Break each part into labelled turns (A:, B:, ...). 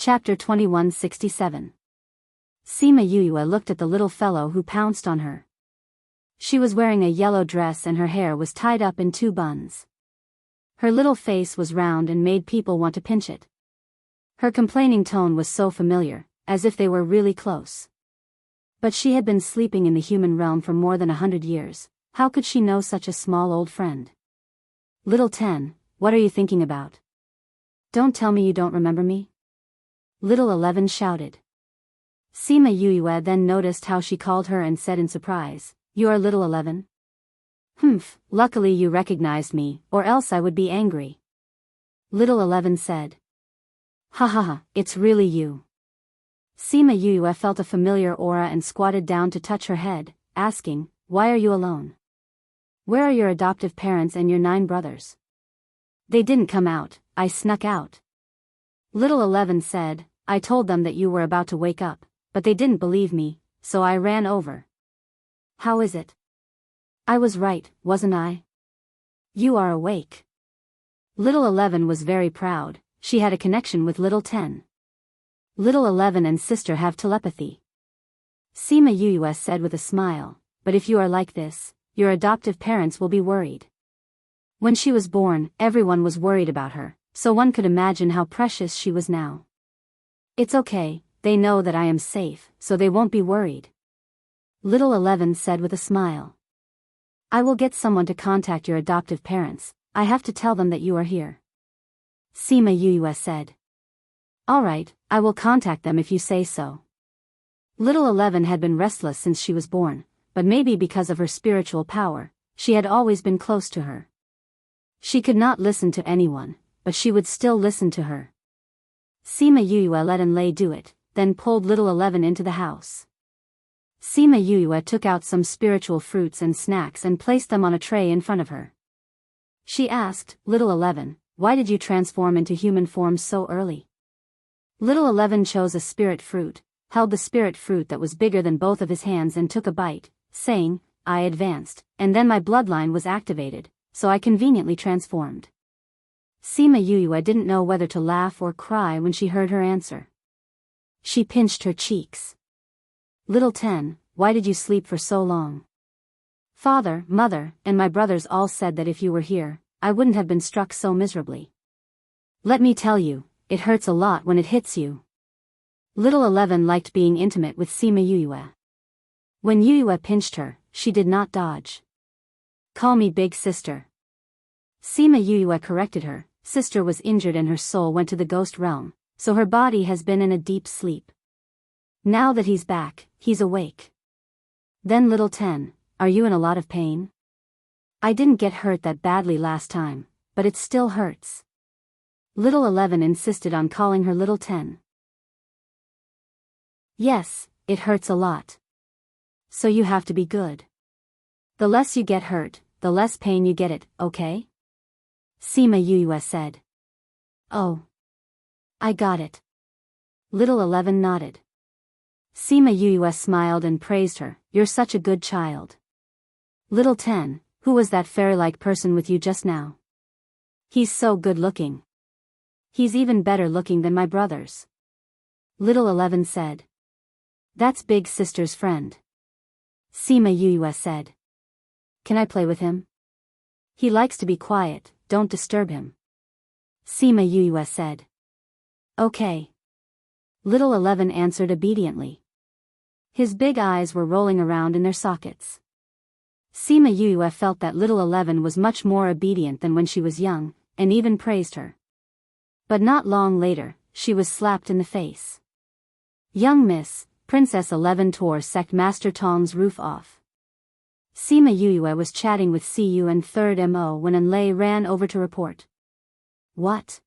A: Chapter 2167. Sima Yuyue looked at the little fellow who pounced on her. She was wearing a yellow dress and her hair was tied up in 2 buns. Her little face was round and made people want to pinch it. Her complaining tone was so familiar, as if they were really close. But she had been sleeping in the human realm for more than 100 years, how could she know such a small old friend? Little 10, what are you thinking about? Don't tell me you don't remember me? Little 11 shouted. Sima Yuyue then noticed how she called her and said in surprise, "You are little 11? Humph, luckily you recognized me, or else I would be angry." Little 11 said. "Ha ha ha, it's really you." Sima Yuyue felt a familiar aura and squatted down to touch her head, asking, "Why are you alone? Where are your adoptive parents and your 9 brothers?" "They didn't come out, I snuck out." Little 11 said, "I told them that you were about to wake up, but they didn't believe me, so I ran over." "How is it? I was right, wasn't I? You are awake." Little 11 was very proud, she had a connection with little 10. Little 11 and sister have telepathy. Sima Yuyue said with a smile, "But if you are like this, your adoptive parents will be worried." When she was born, everyone was worried about her, so one could imagine how precious she was now. "It's okay, they know that I am safe, so they won't be worried." Little 11 said with a smile. "I will get someone to contact your adoptive parents, I have to tell them that you are here." Sima Yuyue said. "All right, I will contact them if you say so." Little 11 had been restless since she was born, but maybe because of her spiritual power, she had always been close to her. She could not listen to anyone, but she would still listen to her. Sima Yuyue let Lei do it, then pulled little 11 into the house. Sima Yuyue took out some spiritual fruits and snacks and placed them on a tray in front of her. She asked, "Little 11, why did you transform into human form so early?" Little 11 chose a spirit fruit, held the spirit fruit that was bigger than both of his hands and took a bite, saying, "I advanced, and then my bloodline was activated, so I conveniently transformed." Sima Yuyue didn't know whether to laugh or cry when she heard her answer. She pinched her cheeks. "Little 10, why did you sleep for so long? Father, mother, and my brothers all said that if you were here, I wouldn't have been struck so miserably. Let me tell you, it hurts a lot when it hits you." Little 11 liked being intimate with Sima Yuyue. When Yuyue pinched her, she did not dodge. "Call me big sister." Sima Yuyue corrected her, sister was injured and her soul went to the ghost realm, so her body has been in a deep sleep. Now that he's back, he's awake. Then little 10, are you in a lot of pain? I didn't get hurt that badly last time, but it still hurts. Little 11 insisted on calling her little 10. Yes, it hurts a lot. So you have to be good. The less you get hurt, the less pain you get it, okay? Sima Yuyue said. Oh. I got it. Little 11 nodded. Sima Yuyue smiled and praised her, "You're such a good child." Little 10, who was that fairy-like person with you just now? He's so good looking. He's even better looking than my brothers. Little 11 said. That's big sister's friend. Sima Yuyue said. Can I play with him? He likes to be quiet, don't disturb him. Sima Yuyue said. Okay. Little 11 answered obediently. His big eyes were rolling around in their sockets. Sima Yuyue felt that little 11 was much more obedient than when she was young, and even praised her. But not long later, she was slapped in the face. Young Miss, Princess 11 tore Sect Master Tong's roof off. Sima Yuyue was chatting with Siyu and 3rd Mo when Enlei ran over to report. What?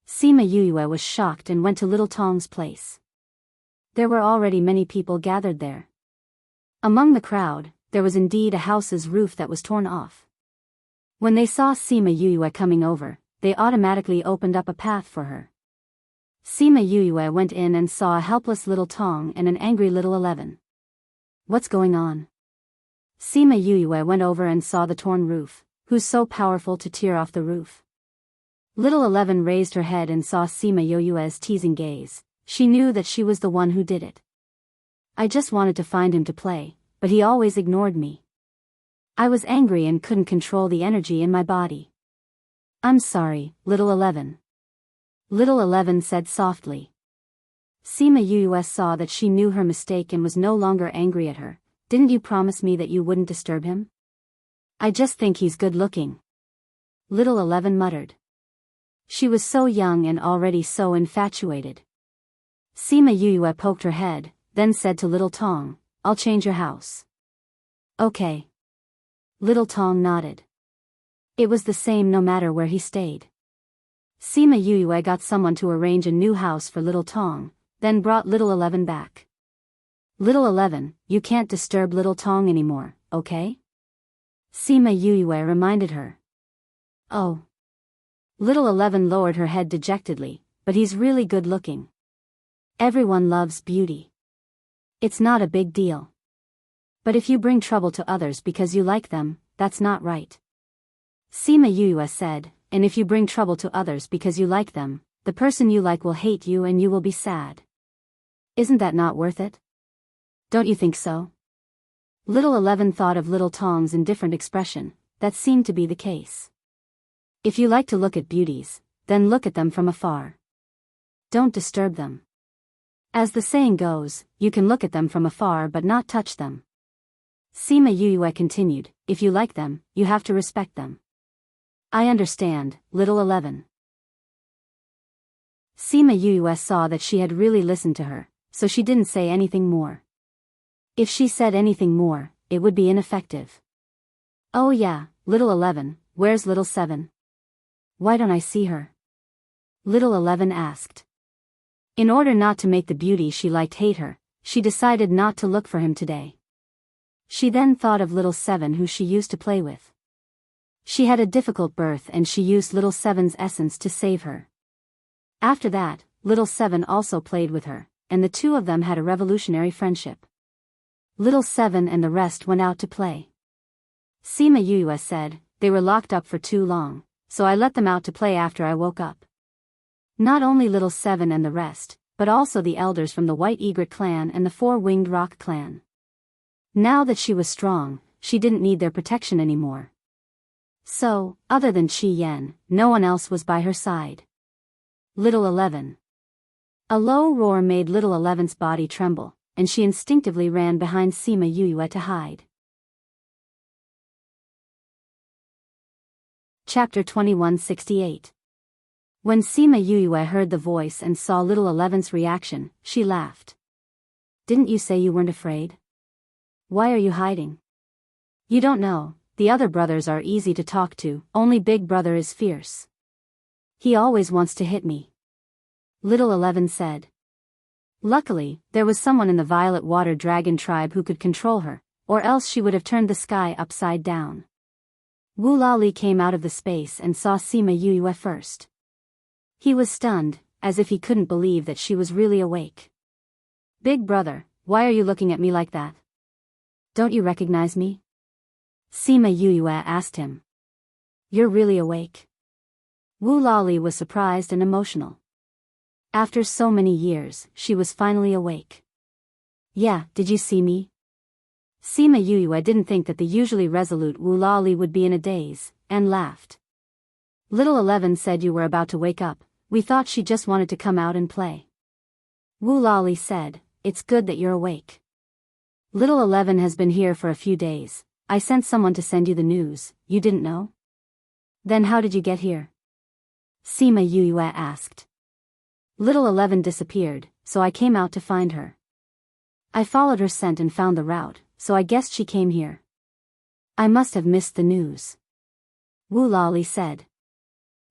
A: Sima Yuyue was shocked and went to little Tong's place. There were already many people gathered there. Among the crowd, there was indeed a house's roof that was torn off. When they saw Sima Yuyue coming over, they automatically opened up a path for her. Sima Yuyue went in and saw a helpless little Tong and an angry little 11. What's going on? Sima Yuyue went over and saw the torn roof. Who's so powerful to tear off the roof? Little 11 raised her head and saw Sima Yoyue's teasing gaze. She knew that she was the one who did it. I just wanted to find him to play, but he always ignored me. I was angry and couldn't control the energy in my body. I'm sorry, Little 11. Little 11 said softly. Sima Yuyue saw that she knew her mistake and was no longer angry at her. Didn't you promise me that you wouldn't disturb him? I just think he's good looking. Little 11 muttered. She was so young and already so infatuated. Sima Yuyue poked her head, then said to Little Tong, I'll change your house. Okay. Little Tong nodded. It was the same no matter where he stayed. Sima Yuyue got someone to arrange a new house for Little Tong, then brought Little 11 back. Little 11, you can't disturb Little Tong anymore, okay? Sima Yuyue reminded her. Oh. Little 11 lowered her head dejectedly, but he's really good looking. Everyone loves beauty. It's not a big deal. But if you bring trouble to others because you like them, that's not right. Sima Yuyue said, and if you bring trouble to others because you like them, the person you like will hate you and you will be sad. Isn't that not worth it? Don't you think so? Little 11 thought of Little Tong's indifferent expression. That seemed to be the case. If you like to look at beauties, then look at them from afar. Don't disturb them. As the saying goes, you can look at them from afar but not touch them. Sima Yuyue continued, if you like them, you have to respect them. I understand, Little 11. Sima Yuyue saw that she had really listened to her, so she didn't say anything more. If she said anything more, it would be ineffective. Oh yeah, Little 11, where's Little 7? Why don't I see her? Little 11 asked. In order not to make the beauty she liked hate her, she decided not to look for him today. She then thought of Little 7 who she used to play with. She had a difficult birth and she used Little 7's essence to save her. After that, Little 7 also played with her, and the two of them had a revolutionary friendship. Little 7 and the rest went out to play. Sima Yuyue said, they were locked up for too long, so I let them out to play after I woke up. Not only Little 7 and the rest, but also the elders from the White Egret clan and the Four-Winged Rock clan. Now that she was strong, she didn't need their protection anymore. So, other than Qi Yan, no one else was by her side. Little 11. A low roar made Little 11's body tremble, and she instinctively ran behind Sima Yuyue to hide. Chapter 2168. When Sima Yuyue heard the voice and saw Little 11's reaction, she laughed. Didn't you say you weren't afraid? Why are you hiding? You don't know, the other brothers are easy to talk to, only Big Brother is fierce. He always wants to hit me. Little 11 said. Luckily, there was someone in the Violet Water Dragon tribe who could control her, or else she would have turned the sky upside down. Wu Lali came out of the space and saw Sima Yuyue first. He was stunned, as if he couldn't believe that she was really awake. Big Brother, why are you looking at me like that? Don't you recognize me? Sima Yuyue asked him. You're really awake? Wu Lali was surprised and emotional. After so many years, she was finally awake. Yeah, did you see me? Sima Yuyue didn't think that the usually resolute Wu Lali would be in a daze, and laughed. Little 11 said you were about to wake up, we thought she just wanted to come out and play. Wu Lali said, it's good that you're awake. Little 11 has been here for a few days, I sent someone to send you the news, you didn't know? Then how did you get here? Sima Yuyue asked. Little 11 disappeared, so I came out to find her. I followed her scent and found the route, so I guessed she came here. I must have missed the news. Wu Lali said.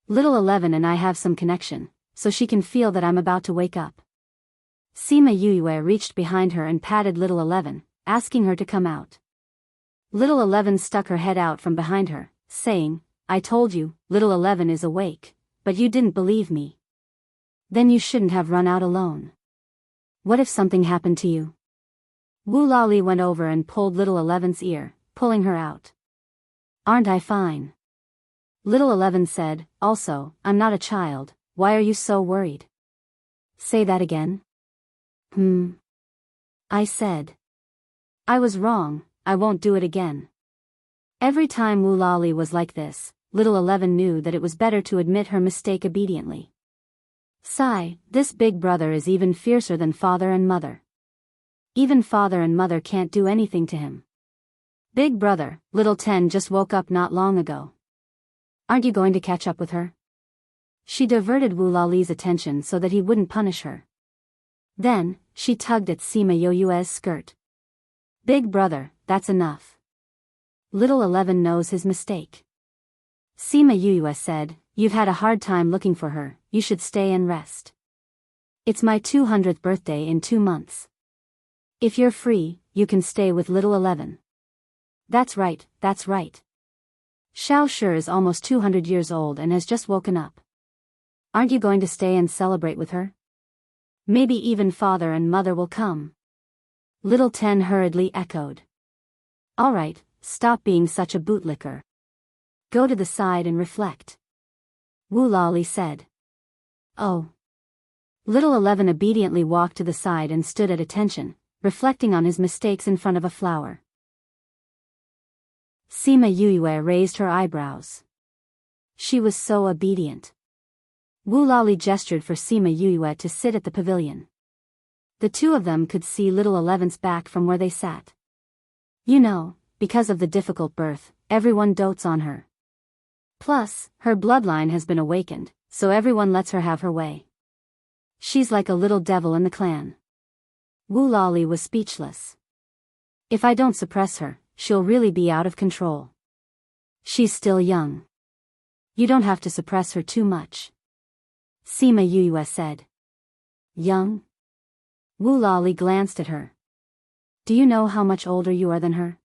A: Little 11 and I have some connection, so she can feel that I'm about to wake up. Sima Yuyue reached behind her and patted Little 11, asking her to come out. Little 11 stuck her head out from behind her, saying, I told you, Little 11 is awake, but you didn't believe me. Then you shouldn't have run out alone. What if something happened to you? Wu Lali went over and pulled Little 11's ear, pulling her out. Aren't I fine? Little 11 said, also, I'm not a child, why are you so worried? Say that again? I said. I was wrong, I won't do it again. Every time Woolali was like this, Little 11 knew that it was better to admit her mistake obediently. Sigh, this big brother is even fiercer than father and mother. Even father and mother can't do anything to him. Big brother, Little 10 just woke up not long ago. Aren't you going to catch up with her? She diverted Woolali's attention so that he wouldn't punish her. Then, she tugged at Sima Yoyue's skirt. Big brother, that's enough. Little 11 knows his mistake. Sima Yoyue said, you've had a hard time looking for her, you should stay and rest. It's my 200th birthday in 2 months. If you're free, you can stay with Little 11. That's right, that's right. Xiao Shi is almost 200 years old and has just woken up. Aren't you going to stay and celebrate with her? Maybe even father and mother will come. Little 10 hurriedly echoed. All right, stop being such a bootlicker. Go to the side and reflect. Woolali said. Oh. Little 11 obediently walked to the side and stood at attention, reflecting on his mistakes in front of a flower. Sima Yoyue raised her eyebrows. She was so obedient. Woolali gestured for Sima Yoyue to sit at the pavilion. The two of them could see Little 11's back from where they sat. You know, because of the difficult birth, everyone dotes on her. Plus, her bloodline has been awakened, so everyone lets her have her way. She's like a little devil in the clan. Woolali was speechless. If I don't suppress her, she'll really be out of control. She's still young. You don't have to suppress her too much. Sima Yoyue said. Young? Woolali glanced at her. Do you know how much older you are than her?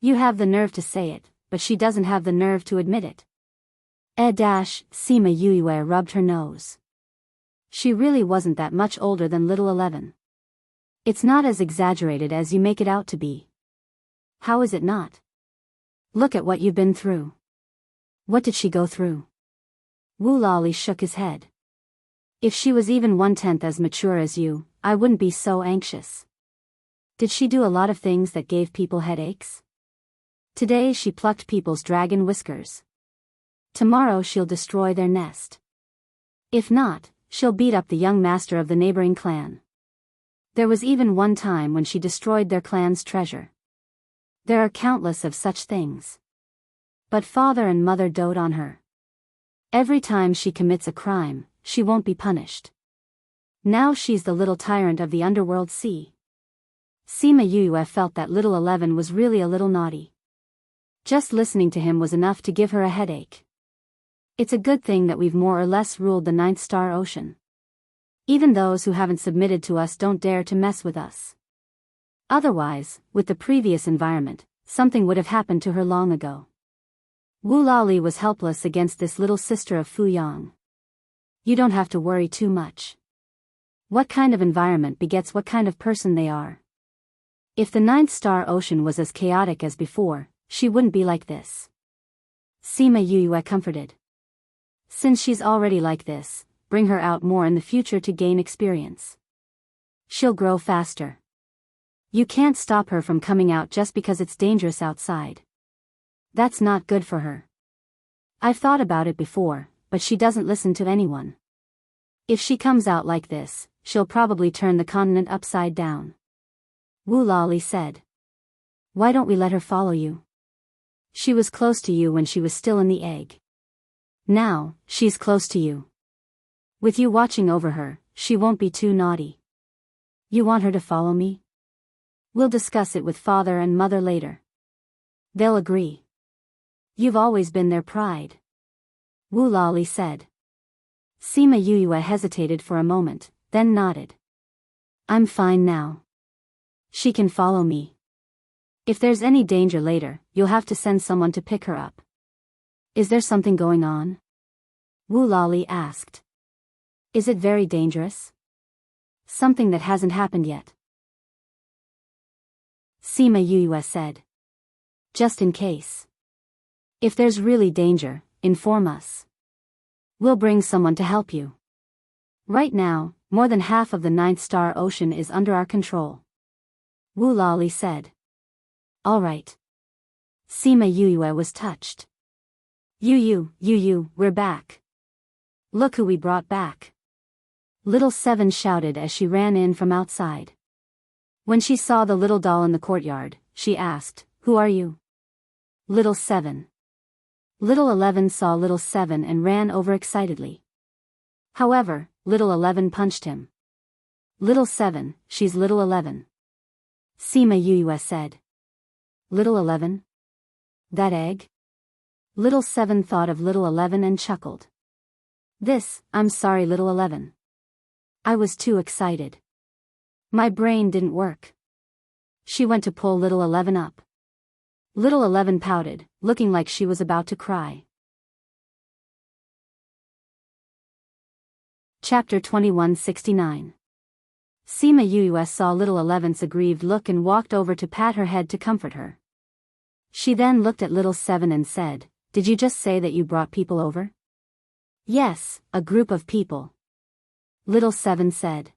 A: You have the nerve to say it, but she doesn't have the nerve to admit it. Sima Yoyue rubbed her nose. She really wasn't that much older than Little 11. It's not as exaggerated as you make it out to be. How is it not? Look at what you've been through. What did she go through? Woolali shook his head. If she was even 1/10 as mature as you, I wouldn't be so anxious. Did she do a lot of things that gave people headaches? Today she plucked people's dragon whiskers. Tomorrow she'll destroy their nest. If not, she'll beat up the young master of the neighboring clan. There was even one time when she destroyed their clan's treasure. There are countless of such things. But father and mother dote on her. Every time she commits a crime, she won't be punished. Now she's the little tyrant of the underworld sea. Sima Yoyue felt that Little 11 was really a little naughty. Just listening to him was enough to give her a headache. It's a good thing that we've more or less ruled the Ninth Star Ocean. Even those who haven't submitted to us don't dare to mess with us. Otherwise, with the previous environment, something would have happened to her long ago. Woolali was helpless against this little sister of Fuyang. You don't have to worry too much. What kind of environment begets what kind of person they are. If the Ninth Star Ocean was as chaotic as before, she wouldn't be like this. Sima Yoyue comforted. Since she's already like this, bring her out more in the future to gain experience. She'll grow faster. You can't stop her from coming out just because it's dangerous outside. That's not good for her. I've thought about it before, but she doesn't listen to anyone. If she comes out like this, she'll probably turn the continent upside down. Woolali said. Why don't we let her follow you? She was close to you when she was still in the egg. Now, she's close to you. With you watching over her, she won't be too naughty. You want her to follow me? We'll discuss it with father and mother later. They'll agree. You've always been their pride. Woolali said. Sima Yoyue hesitated for a moment, then nodded. I'm fine now. She can follow me. If there's any danger later, you'll have to send someone to pick her up. Is there something going on? Woolali asked. Is it very dangerous? Something that hasn't happened yet. Sima Yoyue said. Just in case. If there's really danger, inform us. We'll bring someone to help you. Right now, more than half of the ninth star ocean is under our control. Wu Lali said. All right. Sima Yuyue was touched. Yu, we're back. Look who we brought back. Little Seven shouted as she ran in from outside. When she saw the little doll in the courtyard, she asked, Who are you? Little Seven. Little 11 saw Little 7 and ran over excitedly. However, Little 11 punched him. Little 7, she's Little 11. Sima Yuyue said. Little 11? That egg? Little 7 thought of Little 11 and chuckled. I'm sorry Little 11. I was too excited. My brain didn't work. She went to pull Little 11 up. Little 11 pouted, looking like she was about to cry. Chapter 2169. Sima Yuyue saw Little 11's aggrieved look and walked over to pat her head to comfort her. She then looked at Little 7 and said, Did you just say that you brought people over? Yes, a group of people. Little 7 said.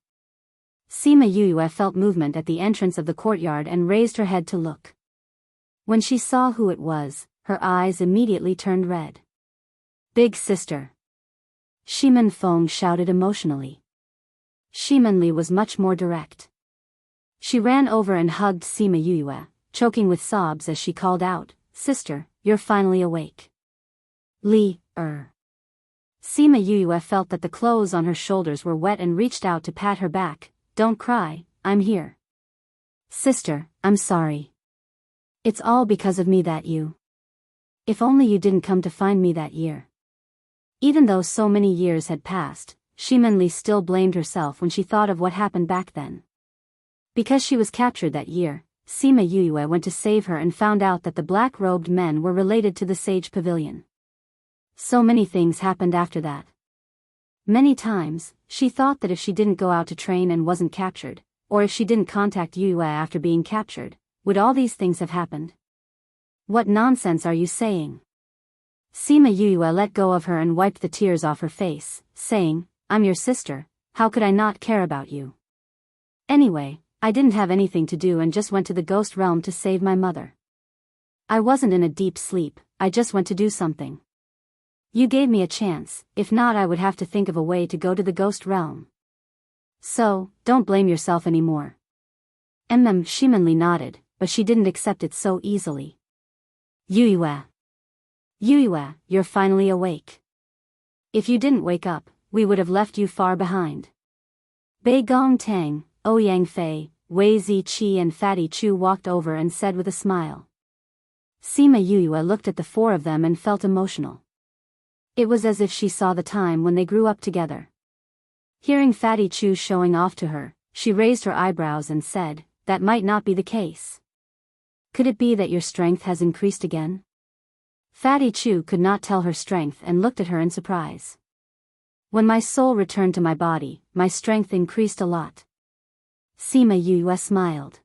A: Sima Yuyue felt movement at the entrance of the courtyard and raised her head to look. When she saw who it was, her eyes immediately turned red. Big sister. Shimen Feng shouted emotionally. Shimen Li was much more direct. She ran over and hugged Sima Yuyue, choking with sobs as she called out, Sister, you're finally awake. Li. Sima Yuyue felt that the clothes on her shoulders were wet and reached out to pat her back. Don't cry, I'm here. Sister, I'm sorry. It's all because of me that you. If only you didn't come to find me that year. Even though so many years had passed, Shimen Li still blamed herself when she thought of what happened back then. Because she was captured that year, Sima Yuyue went to save her and found out that the black-robed men were related to the Sage Pavilion. So many things happened after that. Many times, she thought that if she didn't go out to train and wasn't captured, or if she didn't contact Yuyue after being captured, would all these things have happened? What nonsense are you saying? Sima Yuyue let go of her and wiped the tears off her face, saying, I'm your sister, how could I not care about you? Anyway, I didn't have anything to do and just went to the ghost realm to save my mother. I wasn't in a deep sleep, I just went to do something. You gave me a chance, if not I would have to think of a way to go to the ghost realm. So, don't blame yourself anymore. Shimen Li nodded, but she didn't accept it so easily. Yuyue, you're finally awake. If you didn't wake up, we would have left you far behind. Bei Gong Tang, Ouyang Fei, Wei Ziqi and Fatty Chu walked over and said with a smile. Sima Yuyue looked at the four of them and felt emotional. It was as if she saw the time when they grew up together. Hearing Fatty Chu showing off to her, she raised her eyebrows and said, That might not be the case. Could it be that your strength has increased again? Fatty Chu could not tell her strength and looked at her in surprise. When my soul returned to my body, my strength increased a lot. Sima Yuyue smiled.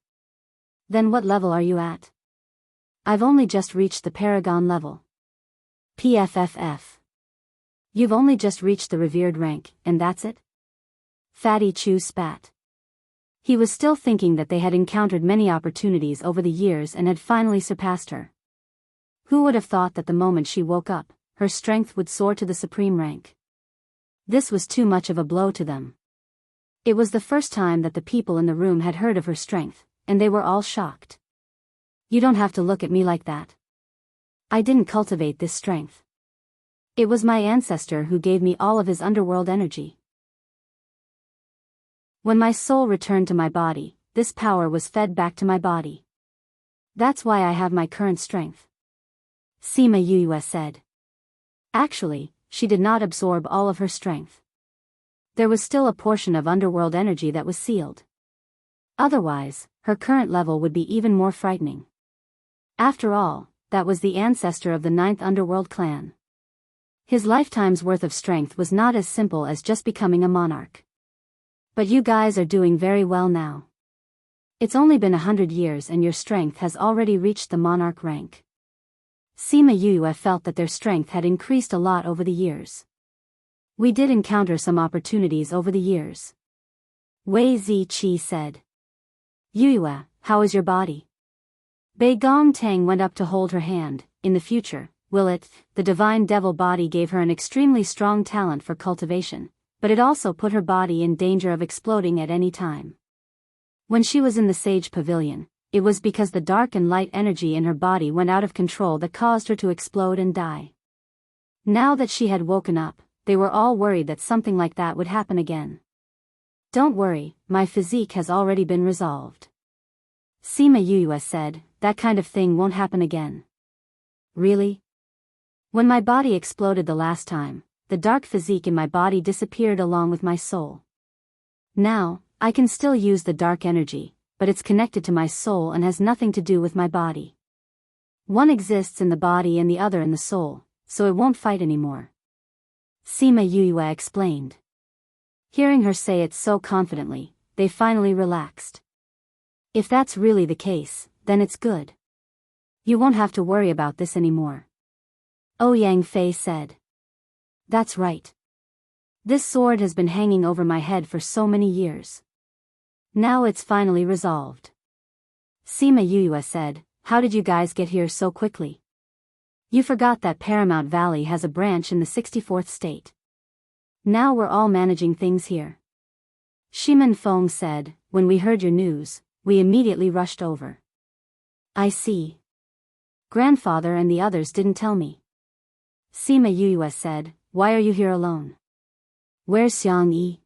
A: Then what level are you at? I've only just reached the Paragon level. PFFF. You've only just reached the revered rank, and that's it? Fatty Chu spat. He was still thinking that they had encountered many opportunities over the years and had finally surpassed her. Who would have thought that the moment she woke up, her strength would soar to the supreme rank? This was too much of a blow to them. It was the first time that the people in the room had heard of her strength, and they were all shocked. You don't have to look at me like that. I didn't cultivate this strength. It was my ancestor who gave me all of his underworld energy. When my soul returned to my body, this power was fed back to my body. That's why I have my current strength. Sima Yuyue said. Actually, she did not absorb all of her strength. There was still a portion of underworld energy that was sealed. Otherwise, her current level would be even more frightening. After all, that was the ancestor of the 9th Underworld clan. His lifetime's worth of strength was not as simple as just becoming a monarch. But you guys are doing very well now. It's only been 100 years and your strength has already reached the monarch rank. Sima Yue felt that their strength had increased a lot over the years. We did encounter some opportunities over the years. Wei Ziqi said. Yue, how is your body? Bei Gong Tang went up to hold her hand. In the future, will it? The divine devil body gave her an extremely strong talent for cultivation, but it also put her body in danger of exploding at any time. When she was in the Sage Pavilion, it was because the dark and light energy in her body went out of control that caused her to explode and die. Now that she had woken up, they were all worried that something like that would happen again. Don't worry, my physique has already been resolved. Sima Yue said, that kind of thing won't happen again. Really? When my body exploded the last time, the dark physique in my body disappeared along with my soul. Now, I can still use the dark energy, but it's connected to my soul and has nothing to do with my body. One exists in the body and the other in the soul, so it won't fight anymore. Sima Yue explained. Hearing her say it so confidently, they finally relaxed. If that's really the case, then it's good. You won't have to worry about this anymore. Ouyang Fei said. That's right. This sword has been hanging over my head for so many years. Now it's finally resolved. Sima Yue said, how did you guys get here so quickly? You forgot that Paramount Valley has a branch in the 64th state. Now we're all managing things here. Shimin Feng said, when we heard your news, we immediately rushed over. I see. Grandfather and the others didn't tell me. Sima Yue said, why are you here alone? Where's Xiang Yi?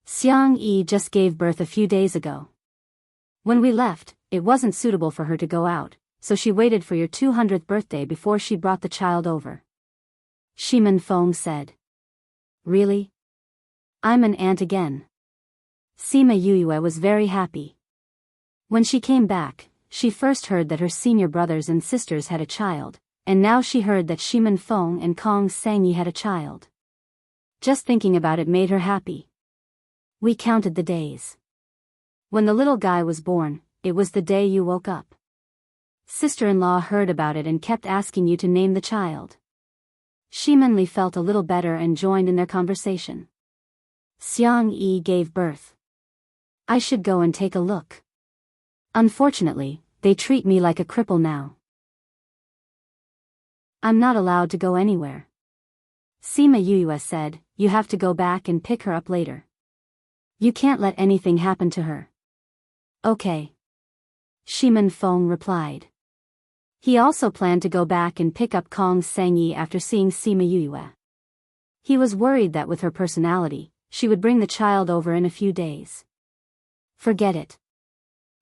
A: Xiang Yi just gave birth a few days ago. When we left, it wasn't suitable for her to go out, so she waited for your 200th birthday before she brought the child over. Shimin Feng said. Really? I'm an aunt again. Sima Yue was very happy. When she came back, she first heard that her senior brothers and sisters had a child, and now she heard that Shimin Feng and Kong Sangyi had a child. Just thinking about it made her happy. We counted the days. When the little guy was born, it was the day you woke up. Sister-in-law heard about it and kept asking you to name the child. Shimin Li felt a little better and joined in their conversation. Xiang Yi gave birth. I should go and take a look. Unfortunately, they treat me like a cripple now. I'm not allowed to go anywhere. Sima Yue said, you have to go back and pick her up later. You can't let anything happen to her. Okay. Shimin Feng replied. He also planned to go back and pick up Kong Sangyi after seeing Sima Yue. He was worried that with her personality, she would bring the child over in a few days. Forget it.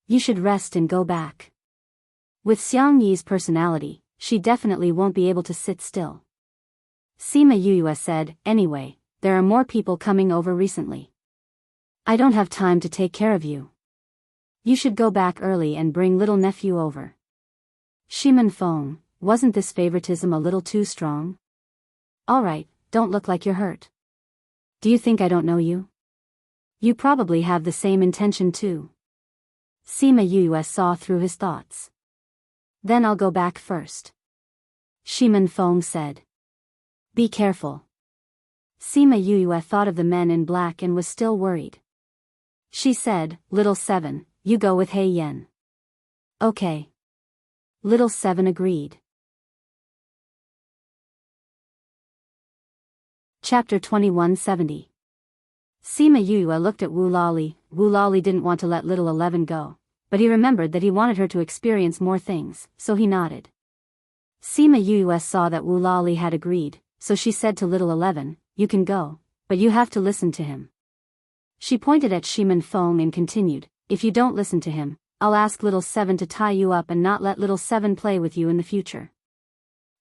A: You should rest and go back. With Xiang Yi's personality, she definitely won't be able to sit still. Sima Yue said, anyway, there are more people coming over recently. I don't have time to take care of you. You should go back early and bring little nephew over. Shimin Feng, wasn't this favoritism a little too strong? Alright, don't look like you're hurt. Do you think I don't know you? You probably have the same intention too. Sima Yue saw through his thoughts. Then I'll go back first. Shimin Feng said. Be careful. Sima Yue thought of the men in black and was still worried. She said, Little Seven, you go with Hei Yen. Okay. Little Seven agreed. Chapter 2170. Sima Yue looked at Wu Lali. Wu Lali didn't want to let Little 11 go, but he remembered that he wanted her to experience more things, so he nodded. Sima Yue saw that Wu Lali had agreed, so she said to Little 11, you can go, but you have to listen to him. She pointed at Shimin Feng and continued, if you don't listen to him, I'll ask Little 7 to tie you up and not let Little 7 play with you in the future.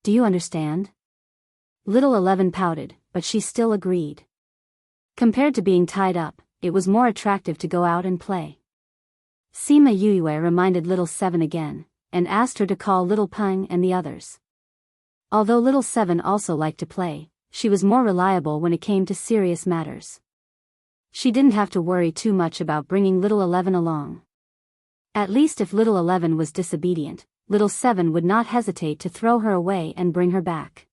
A: Do you understand? Little 11 pouted, but she still agreed. Compared to being tied up, it was more attractive to go out and play. Sima Yue reminded Little 7 again, and asked her to call Little Peng and the others. Although Little 7 also liked to play, she was more reliable when it came to serious matters. She didn't have to worry too much about bringing Little 11 along. At least if Little 11 was disobedient, little Seven would not hesitate to throw her away and bring her back.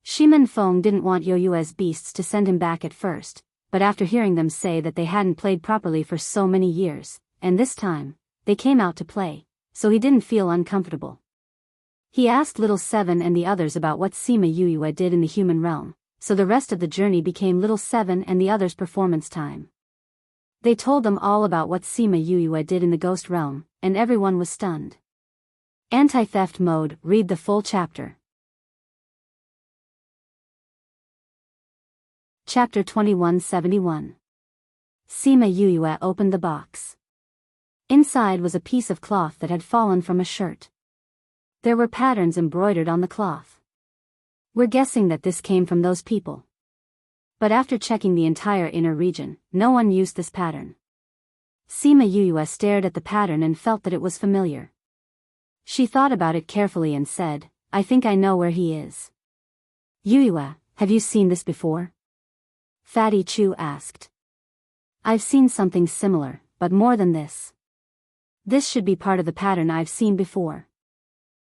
A: Shimin Feng didn't want Yoyue's beasts to send him back at first, but after hearing them say that they hadn't played properly for so many years, and this time, they came out to play, so he didn't feel uncomfortable. He asked little Seven and the others about what Sima Yoyue did in the human realm, so the rest of the journey became little Seven and the others' performance time. They told them all about what Sima Yoyue did in the ghost realm, and everyone was stunned. Anti-theft mode, read the full chapter. Chapter 2171. Sima Yoyue opened the box. Inside was a piece of cloth that had fallen from a shirt. There were patterns embroidered on the cloth. We're guessing that this came from those people. But after checking the entire inner region, no one used this pattern. Sima Yoyue stared at the pattern and felt that it was familiar. She thought about it carefully and said, I think I know where he is. Yoyue, have you seen this before? Fatty Chu asked. I've seen something similar, but more than this. This should be part of the pattern I've seen before.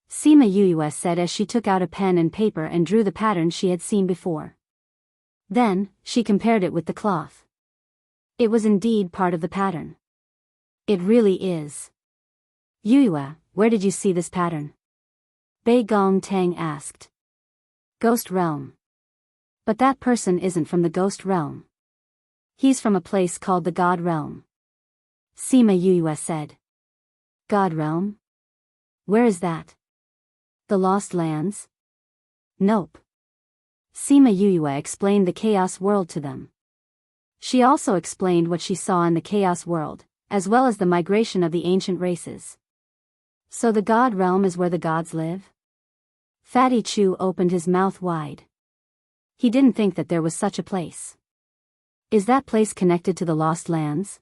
A: Sima Yoyue said as she took out a pen and paper and drew the pattern she had seen before. Then, she compared it with the cloth. It was indeed part of the pattern. It really is. Yoyue, where did you see this pattern? Bei Gong Tang asked. Ghost realm. But that person isn't from the ghost realm. He's from a place called the God realm. Sima Yoyue said. God realm? Where is that? The Lost Lands? Nope. Sima Yoyue explained the Chaos World to them. She also explained what she saw in the Chaos World, as well as the migration of the ancient races. So the God realm is where the gods live? Fatty Chu opened his mouth wide. He didn't think that there was such a place. Is that place connected to the Lost Lands?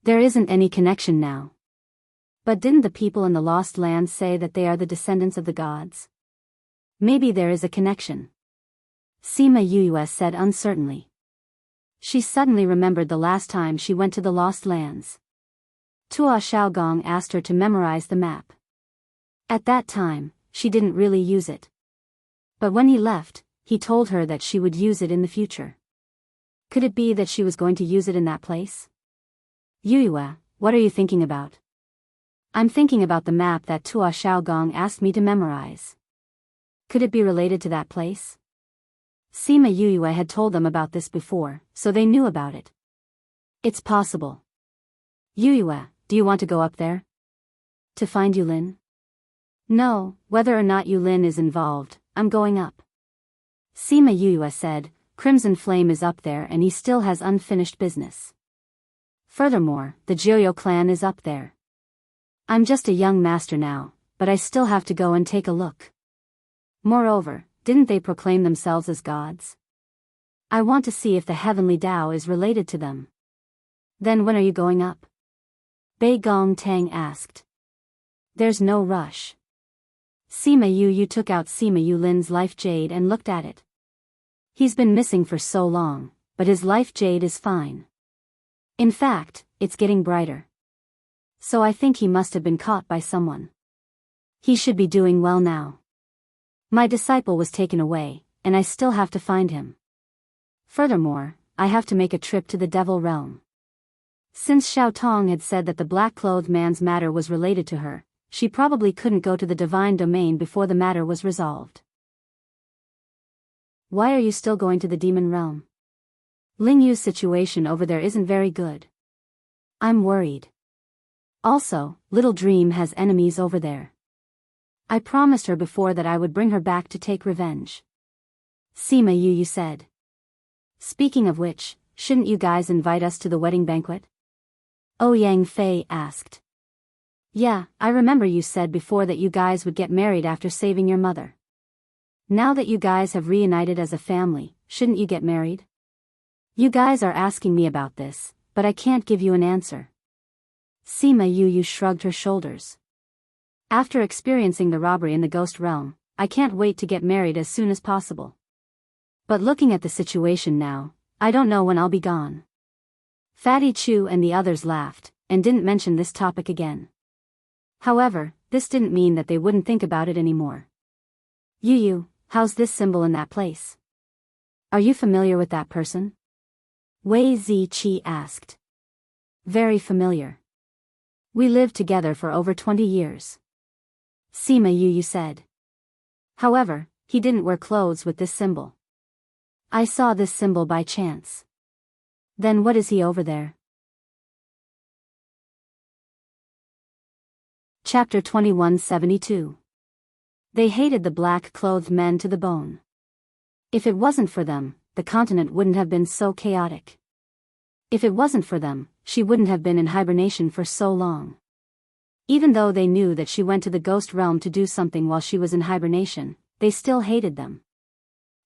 A: There isn't any connection now. But didn't the people in the Lost Lands say that they are the descendants of the gods? Maybe there is a connection. Sima Yoyue said uncertainly. She suddenly remembered the last time she went to the Lost Lands. Tua Xiaogong asked her to memorize the map. At that time, she didn't really use it. But when he left, he told her that she would use it in the future. Could it be that she was going to use it in that place? Yoyue, what are you thinking about? I'm thinking about the map that Tua Xiaogong asked me to memorize. Could it be related to that place? Sima Yoyue had told them about this before, so they knew about it. It's possible. Yoyue, do you want to go up there? To find Yulin? No, whether or not Yulin is involved, I'm going up. Sima Yoyue said, Crimson Flame is up there and he still has unfinished business. Furthermore, the Jiuyo clan is up there. I'm just a young master now, but I still have to go and take a look. Moreover, didn't they proclaim themselves as gods? I want to see if the heavenly Tao is related to them. Then when are you going up? Bei Gong Tang asked. There's no rush. Sima Yoyue took out Sima Yulin's life jade and looked at it. He's been missing for so long, but his life jade is fine. In fact, it's getting brighter. So I think he must have been caught by someone. He should be doing well now. My disciple was taken away, and I still have to find him. Furthermore, I have to make a trip to the Devil Realm. Since Xiao Tong had said that the black-clothed man's matter was related to her, she probably couldn't go to the divine domain before the matter was resolved. Why are you still going to the demon realm? Ling Yu's situation over there isn't very good. I'm worried. Also, Little Dream has enemies over there. I promised her before that I would bring her back to take revenge. Sima Yoyue said. Speaking of which, shouldn't you guys invite us to the wedding banquet? Ouyang Fei asked. Yeah, I remember you said before that you guys would get married after saving your mother. Now that you guys have reunited as a family, shouldn't you get married? You guys are asking me about this, but I can't give you an answer. Sima Yoyue shrugged her shoulders. After experiencing the robbery in the ghost realm, I can't wait to get married as soon as possible. But looking at the situation now, I don't know when I'll be gone. Fatty Chu and the others laughed, and didn't mention this topic again. However, this didn't mean that they wouldn't think about it anymore. Yu, how's this symbol in that place? Are you familiar with that person? Wei Ziqi asked. Very familiar. We lived together for over 20 years. Sima Yu said. However, he didn't wear clothes with this symbol. I saw this symbol by chance. Then what is he over there? Chapter 2172. They hated the black-clothed men to the bone. If it wasn't for them, the continent wouldn't have been so chaotic. If it wasn't for them, she wouldn't have been in hibernation for so long. Even though they knew that she went to the ghost realm to do something while she was in hibernation, they still hated them.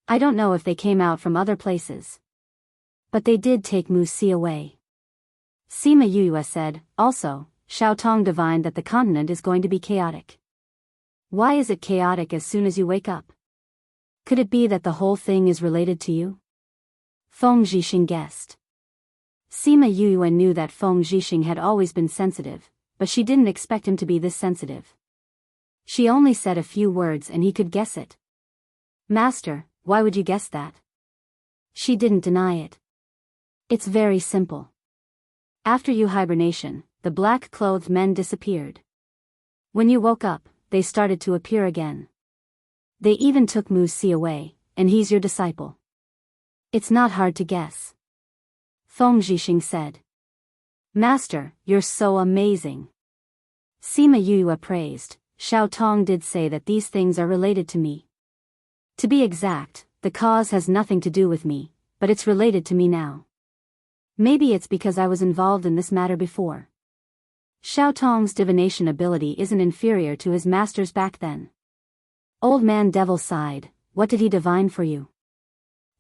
A: I don't know if they came out from other places. But they did take Mu Si away. Sima Yue said, also, Xiao Tong divined that the continent is going to be chaotic. Why is it chaotic as soon as you wake up? Could it be that the whole thing is related to you? Feng Zhixing guessed. Sima Yue knew that Feng Zhixing had always been sensitive, but she didn't expect him to be this sensitive. She only said a few words and he could guess it. Master, why would you guess that? She didn't deny it. It's very simple. After your hibernation, the black-clothed men disappeared. When you woke up, they started to appear again. They even took Mu Si away, and he's your disciple. It's not hard to guess. Feng Zhixing said. Master, you're so amazing. Sima Yue praised. Xiao Tong did say that these things are related to me. To be exact, the cause has nothing to do with me, but it's related to me now. Maybe it's because I was involved in this matter before. Xiao Tong's divination ability isn't inferior to his master's back then. Old Man Devil sighed. What did he divine for you?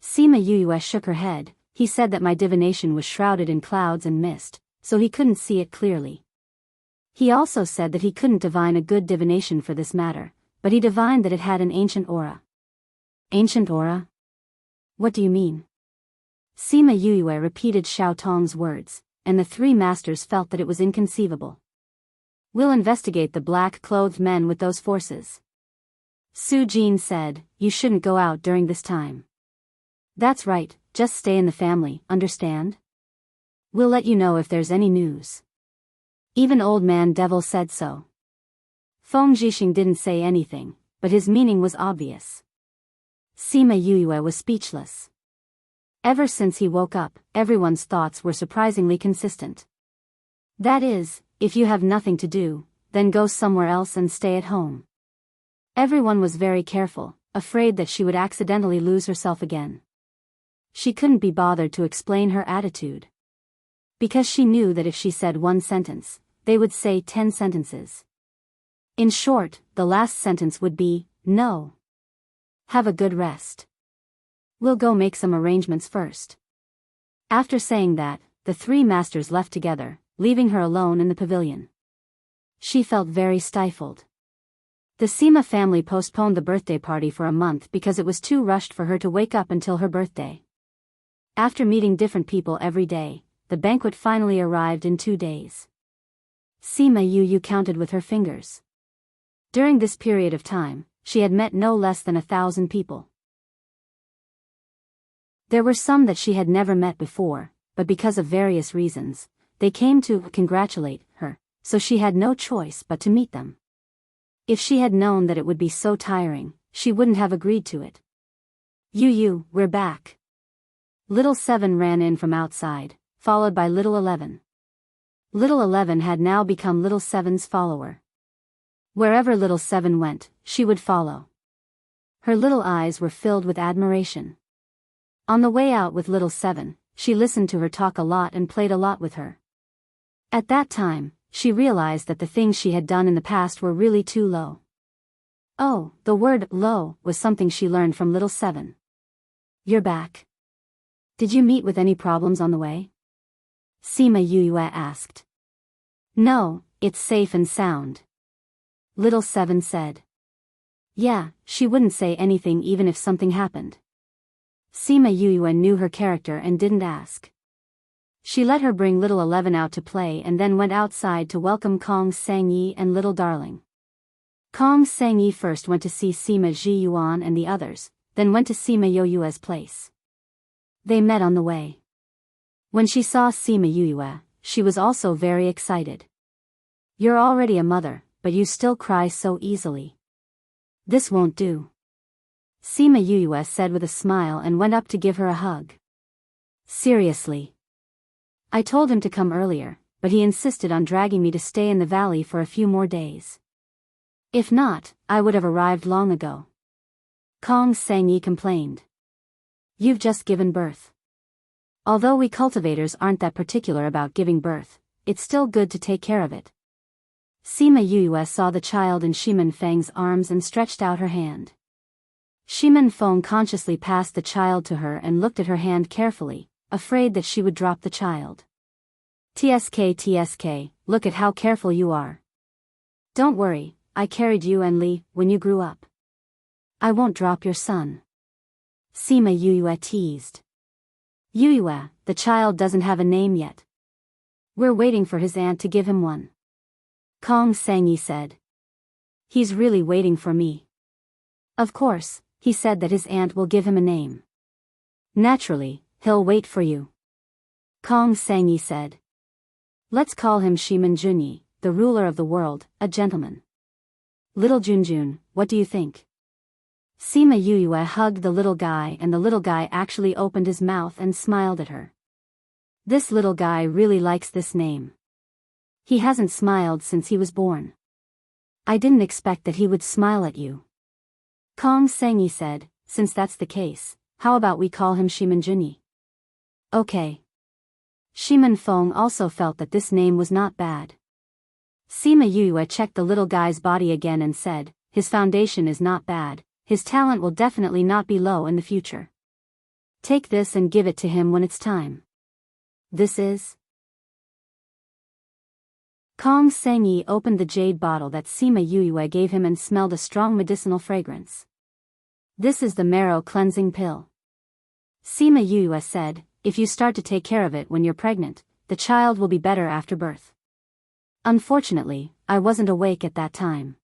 A: Sima Yue shook her head. He said that my divination was shrouded in clouds and mist, so he couldn't see it clearly. He also said that he couldn't divine a good divination for this matter, but he divined that it had an ancient aura. Ancient aura? What do you mean? Sima Yue repeated Xiao Tong's words, and the three masters felt that it was inconceivable. We'll investigate the black-clothed men with those forces. Su Jin said, you shouldn't go out during this time. That's right, just stay in the family, understand? We'll let you know if there's any news. Even Old Man Devil said so. Feng Zhixing didn't say anything, but his meaning was obvious. Sima Yue was speechless. Ever since he woke up, everyone's thoughts were surprisingly consistent. That is, if you have nothing to do, then go somewhere else and stay at home. Everyone was very careful, afraid that she would accidentally lose herself again. She couldn't be bothered to explain her attitude. Because she knew that if she said one sentence, they would say 10 sentences. In short, the last sentence would be, no. Have a good rest. We'll go make some arrangements first. After saying that, the three masters left together, leaving her alone in the pavilion. She felt very stifled. The Sima family postponed the birthday party for a month because it was too rushed for her to wake up until her birthday. After meeting different people every day, the banquet finally arrived in 2 days. Sima Yue counted with her fingers. During this period of time, she had met no less than 1,000 people. There were some that she had never met before, but because of various reasons, they came to congratulate her, so she had no choice but to meet them. If she had known that it would be so tiring, she wouldn't have agreed to it. Yu, we're back. Little 7 ran in from outside, followed by Little 11. Little 11 had now become Little 7's follower. Wherever Little 7 went, she would follow. Her little eyes were filled with admiration. On the way out with Little 7, she listened to her talk a lot and played a lot with her. At that time, she realized that the things she had done in the past were really too low. Oh, the word low was something she learned from Little 7. You're back. Did you meet with any problems on the way? Sima Yue asked. No, it's safe and sound. Little 7 said. Yeah, she wouldn't say anything even if something happened. Sima Yue knew her character and didn't ask. She let her bring Little 11 out to play and then went outside to welcome Kong Sangyi and Little Darling. Kong Sang-yi first went to see Sima Ji Yuan and the others, then went to Sima Yoyue's place. They met on the way. When she saw Sima Yoyue, she was also very excited. "You're already a mother, but you still cry so easily. This won't do," Sima Yoyue said with a smile and went up to give her a hug. "Seriously. I told him to come earlier, but he insisted on dragging me to stay in the valley for a few more days. If not, I would have arrived long ago," Kong Sang-yi complained. "You've just given birth. Although we cultivators aren't that particular about giving birth, it's still good to take care of it." Sima Yoyue saw the child in Shimen Feng's arms and stretched out her hand. Shimen Feng consciously passed the child to her and looked at her hand carefully, afraid that she would drop the child. "TSK, look at how careful you are. Don't worry, I carried you and Li when you grew up. I won't drop your son," Sima Yoyue teased. "Yoyue, the child doesn't have a name yet. We're waiting for his aunt to give him one," Kong Sang-yi said. "He's really waiting for me." "Of course, he said that his aunt will give him a name. Naturally, he'll wait for you," Kong Sang-yi said. "Let's call him Shimen Junyi, the ruler of the world, a gentleman. Little Junjun, what do you think?" Sima Yoyue hugged the little guy and the little guy actually opened his mouth and smiled at her. This little guy really likes this name. He hasn't smiled since he was born. "I didn't expect that he would smile at you," Kong Sang-yi said. "Since that's the case, how about we call him Shimen Junyi?" "Okay." Shimen Feng also felt that this name was not bad. Sima Yoyue checked the little guy's body again and said, "His foundation is not bad, his talent will definitely not be low in the future. Take this and give it to him when it's time." "This is?" Kong Sang-yi opened the jade bottle that Sima Yoyue gave him and smelled a strong medicinal fragrance. "This is the marrow cleansing pill," Sima Yoyue said. "If you start to take care of it when you're pregnant, the child will be better after birth. Unfortunately, I wasn't awake at that time.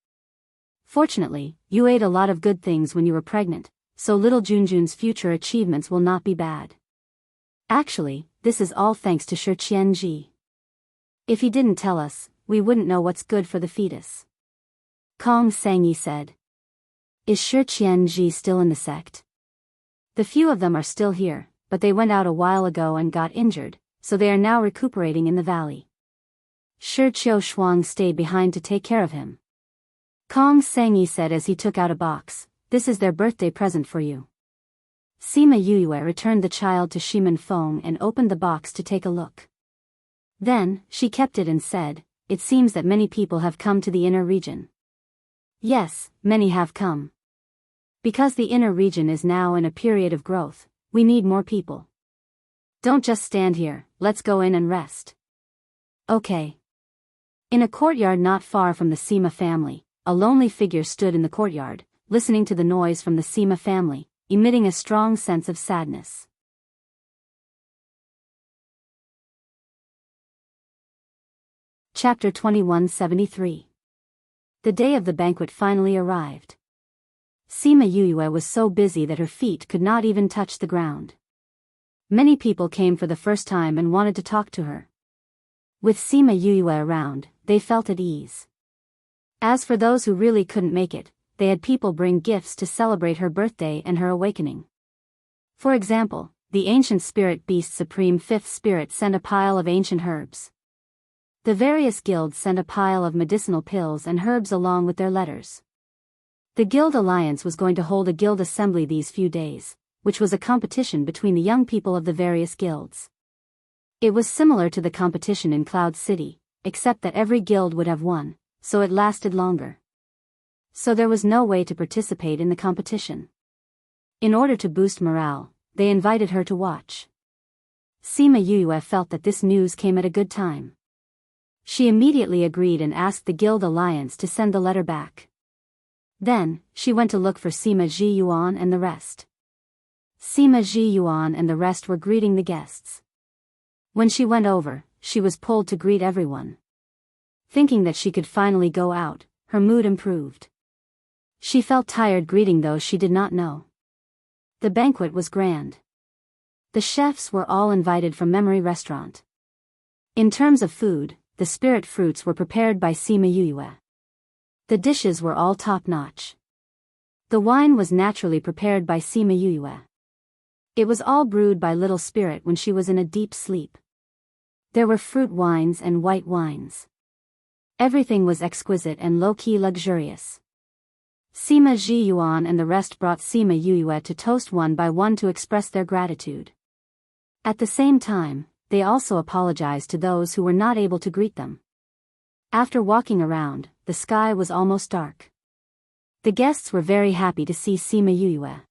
A: Fortunately, you ate a lot of good things when you were pregnant, so little Junjun's future achievements will not be bad. Actually, this is all thanks to Shi Qianji. If he didn't tell us, we wouldn't know what's good for the fetus," Kong Sang-yi said. "Is Shi Qianji still in the sect?" "The few of them are still here, but they went out a while ago and got injured, so they are now recuperating in the valley. Shi Qiu Shuang stayed behind to take care of him," Kong Sang-yi said as he took out a box. "This is their birthday present for you." Sima Yoyue returned the child to Shimen Feng and opened the box to take a look. Then, she kept it and said, "It seems that many people have come to the inner region." "Yes, many have come. Because the inner region is now in a period of growth, we need more people. Don't just stand here, let's go in and rest." "Okay." In a courtyard not far from the Sima family, a lonely figure stood in the courtyard, listening to the noise from the Sima family, emitting a strong sense of sadness. Chapter 2173. The day of the banquet finally arrived. Sima Yoyue was so busy that her feet could not even touch the ground. Many people came for the first time and wanted to talk to her. With Sima Yoyue around, they felt at ease. As for those who really couldn't make it, they had people bring gifts to celebrate her birthday and her awakening. For example, the ancient spirit beast Supreme Fifth Spirit sent a pile of ancient herbs. The various guilds sent a pile of medicinal pills and herbs along with their letters. The Guild Alliance was going to hold a guild assembly these few days, which was a competition between the young people of the various guilds. It was similar to the competition in Cloud City, except that every guild would have one, so it lasted longer. So there was no way to participate in the competition. In order to boost morale, they invited her to watch. Sima Yoyue felt that this news came at a good time. She immediately agreed and asked the Guild Alliance to send the letter back. Then, she went to look for Sima Ji Yuan and the rest. Sima Ji Yuan and the rest were greeting the guests. When she went over, she was pulled to greet everyone. Thinking that she could finally go out, her mood improved. She felt tired greeting those she did not know. The banquet was grand. The chefs were all invited from Memory Restaurant. In terms of food, the spirit fruits were prepared by Sima Yuyue. The dishes were all top-notch. The wine was naturally prepared by Sima Yuyue. It was all brewed by Little Spirit when she was in a deep sleep. There were fruit wines and white wines. Everything was exquisite and low-key luxurious. Sima Ji Yuan and the rest brought Sima Yuyue to toast one by one to express their gratitude. At the same time, they also apologized to those who were not able to greet them. After walking around, the sky was almost dark. The guests were very happy to see Sima Yuyue.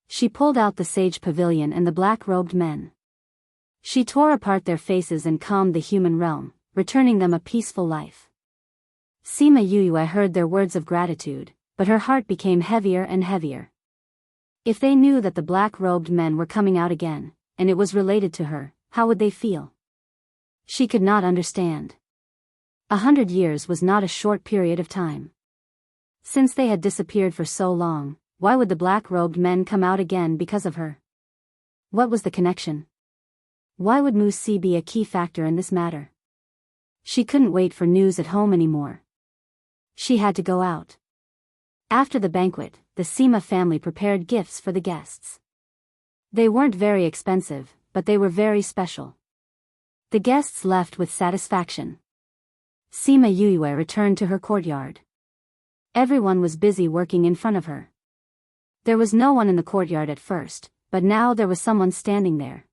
A: She pulled out the sage pavilion and the black-robed men. She tore apart their faces and calmed the human realm, returning them a peaceful life. Sima Yuyue heard their words of gratitude, but her heart became heavier and heavier. If they knew that the black-robed men were coming out again, and it was related to her, how would they feel? She could not understand. 100 years was not a short period of time. Since they had disappeared for so long, why would the black-robed men come out again because of her? What was the connection? Why would Mu Si be a key factor in this matter? She couldn't wait for news at home anymore. She had to go out. After the banquet, the Sima family prepared gifts for the guests. They weren't very expensive, but they were very special. The guests left with satisfaction. Sima Yuyue returned to her courtyard. Everyone was busy working in front of her. There was no one in the courtyard at first, but now there was someone standing there.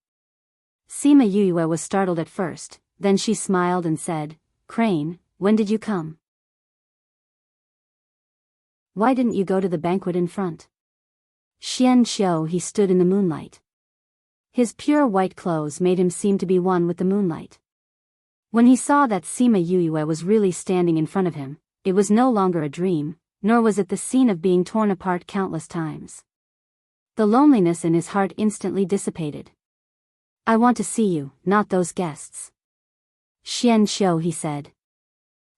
A: Sima Yuyue was startled at first, then she smiled and said, "Crane, when did you come? Why didn't you go to the banquet in front?" Xian Xiu he stood in the moonlight. His pure white clothes made him seem to be one with the moonlight. When he saw that Sima Yuyue was really standing in front of him, it was no longer a dream, nor was it the scene of being torn apart countless times. The loneliness in his heart instantly dissipated. "I want to see you, not those guests." "Xian Xiu," he said.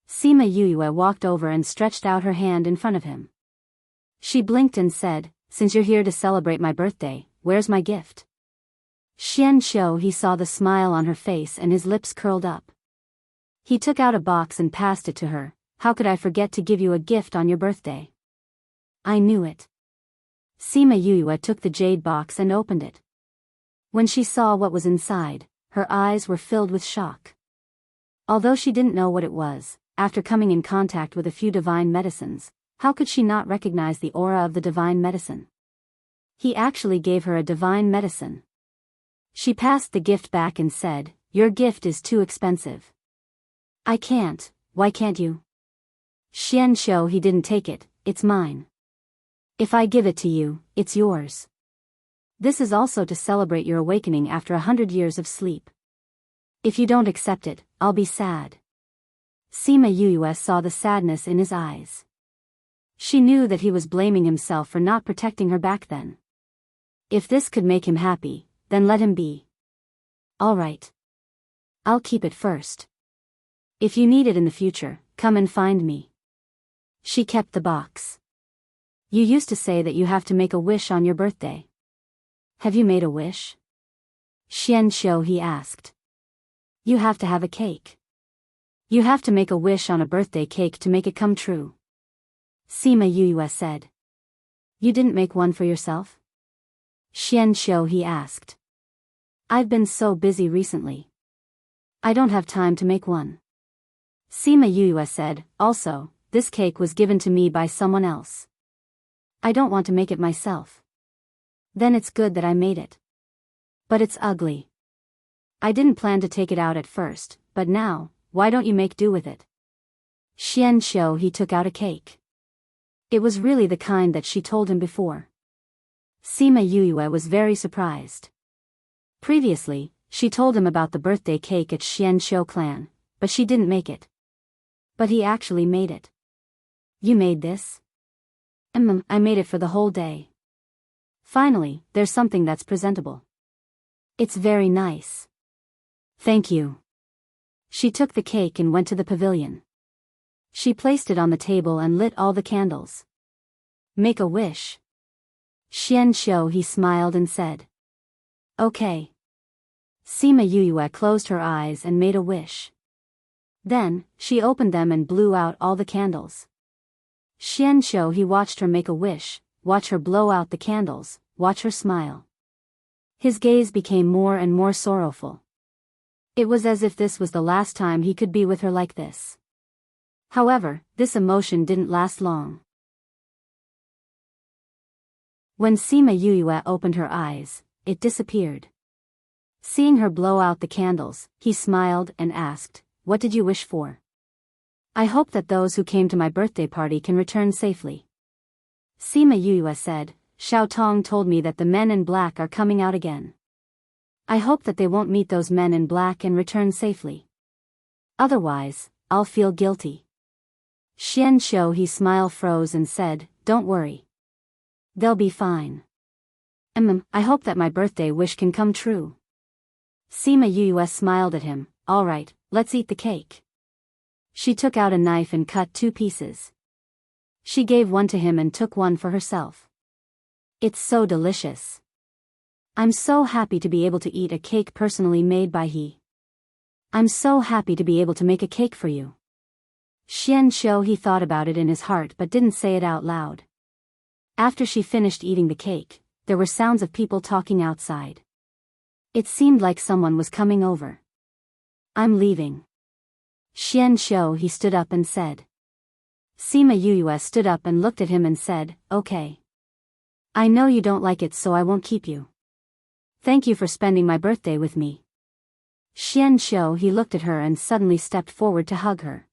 A: Sima Yuyue walked over and stretched out her hand in front of him. She blinked and said, "Since you're here to celebrate my birthday, where's my gift?" Xian Xiu he saw the smile on her face and his lips curled up. He took out a box and passed it to her. "How could I forget to give you a gift on your birthday?" "I knew it." Sima Yuyue took the jade box and opened it. When she saw what was inside, her eyes were filled with shock. Although she didn't know what it was, after coming in contact with a few divine medicines, how could she not recognize the aura of the divine medicine? He actually gave her a divine medicine. She passed the gift back and said, "Your gift is too expensive." "I can't, why can't you?" Xian Xiu he didn't take it, "It's mine. If I give it to you, it's yours. This is also to celebrate your awakening after 100 years of sleep. If you don't accept it, I'll be sad." Sima Yuyue saw the sadness in his eyes. She knew that he was blaming himself for not protecting her back then. If this could make him happy, then let him be. "All right. I'll keep it first. If you need it in the future, come and find me." She kept the box. "You used to say that you have to make a wish on your birthday. Have you made a wish?" Xian Xiu he asked. "You have to have a cake. You have to make a wish on a birthday cake to make it come true." Sima Yuyue said. "You didn't make one for yourself?" Xian Xiu he asked. "I've been so busy recently. I don't have time to make one." Sima Yuyue said, "Also, this cake was given to me by someone else. I don't want to make it myself." "Then it's good that I made it. But it's ugly. I didn't plan to take it out at first, but now, why don't you make do with it?" Xian Xiu he took out a cake. It was really the kind that she told him before. Sima Yuyue was very surprised. Previously, she told him about the birthday cake at Xian Xiu clan, but she didn't make it. But he actually made it. "You made this?" I made it for the whole day. Finally, there's something that's presentable. It's very nice." "Thank you." She took the cake and went to the pavilion. She placed it on the table and lit all the candles. Make a wish. Xian Xiu he smiled and said. Okay. Sima Yuyue closed her eyes and made a wish. Then, she opened them and blew out all the candles. Xian Xiu he watched her make a wish, watch her blow out the candles, watch her smile. His gaze became more and more sorrowful. It was as if this was the last time he could be with her like this. However, this emotion didn't last long. When Sima Yuyue opened her eyes, it disappeared. Seeing her blow out the candles, he smiled and asked, "What did you wish for?" "I hope that those who came to my birthday party can return safely." Sima Yuyue said, "Xiao Tong told me that the men in black are coming out again. I hope that they won't meet those men in black and return safely. Otherwise, I'll feel guilty." Xian Xiu his smile froze and said, "Don't worry. They'll be fine. I hope that my birthday wish can come true." Sima Yuyue smiled at him. "All right, let's eat the cake." She took out a knife and cut 2 pieces. She gave one to him and took one for herself. "It's so delicious. I'm so happy to be able to eat a cake personally made by he. I'm so happy to be able to make a cake for you." Xian Xiu he thought about it in his heart but didn't say it out loud. After she finished eating the cake, there were sounds of people talking outside. It seemed like someone was coming over. "I'm leaving." Xian Xiu he stood up and said. Sima Yuyue stood up and looked at him and said, "Okay. I know you don't like it, so I won't keep you. Thank you for spending my birthday with me." Xian Xiu he looked at her and suddenly stepped forward to hug her.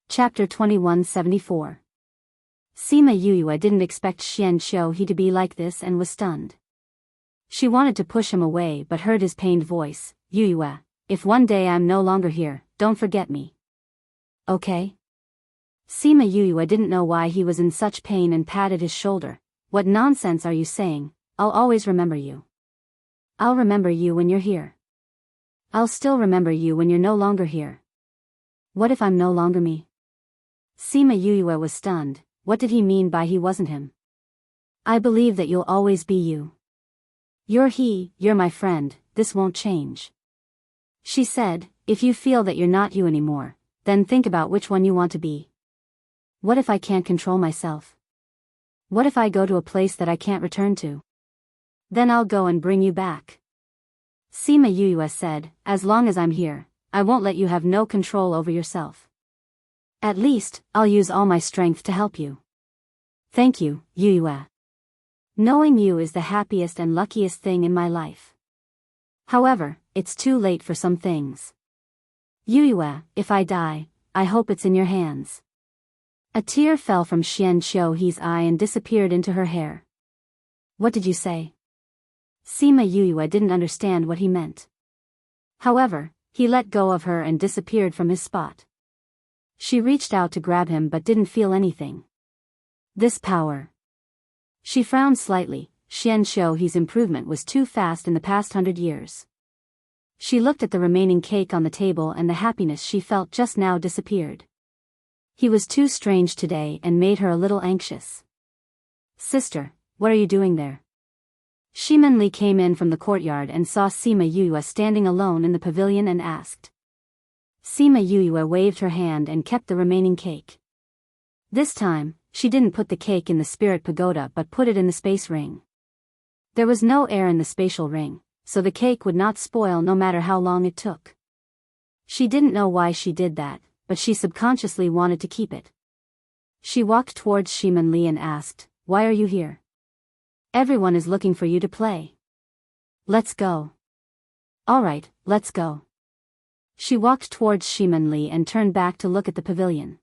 A: Chapter 2174. Sima Yuyue didn't expect Xian Xiu he to be like this and was stunned. She wanted to push him away but heard his pained voice, "Yuyue, if one day I'm no longer here, don't forget me. Okay?" Sima Yuyue didn't know why he was in such pain and patted his shoulder. "What nonsense are you saying? I'll always remember you. I'll remember you when you're here. I'll still remember you when you're no longer here. What if I'm no longer me?" Sima Yuyue was stunned. What did he mean by he wasn't him? "I believe that you'll always be you. You're he, you're my friend, this won't change." She said, "If you feel that you're not you anymore, then think about which one you want to be. What if I can't control myself? What if I go to a place that I can't return to? Then I'll go and bring you back." Sima Yuyue said, "As long as I'm here, I won't let you have no control over yourself. At least, I'll use all my strength to help you. Thank you, Yuyue. Knowing you is the happiest and luckiest thing in my life. However, it's too late for some things. Yuyue, if I die, I hope it's in your hands." A tear fell from Xian Xiu he's eye and disappeared into her hair. "What did you say?" Sima Yuyue didn't understand what he meant. However, he let go of her and disappeared from his spot. She reached out to grab him but didn't feel anything. This power. She frowned slightly. Xian Xiu he's improvement was too fast in the past 100 years. She looked at the remaining cake on the table and the happiness she felt just now disappeared. He was too strange today and made her a little anxious. "Sister, what are you doing there?" Shimen Li came in from the courtyard and saw Sima Yuyue standing alone in the pavilion and asked. Sima Yuyue waved her hand and kept the remaining cake. This time, she didn't put the cake in the spirit pagoda but put it in the space ring. There was no air in the spatial ring, so the cake would not spoil no matter how long it took. She didn't know why she did that, but she subconsciously wanted to keep it. She walked towards Shimen Li and asked, "Why are you here? Everyone is looking for you to play. Let's go." "All right, let's go." She walked towards Shimen Li and turned back to look at the pavilion.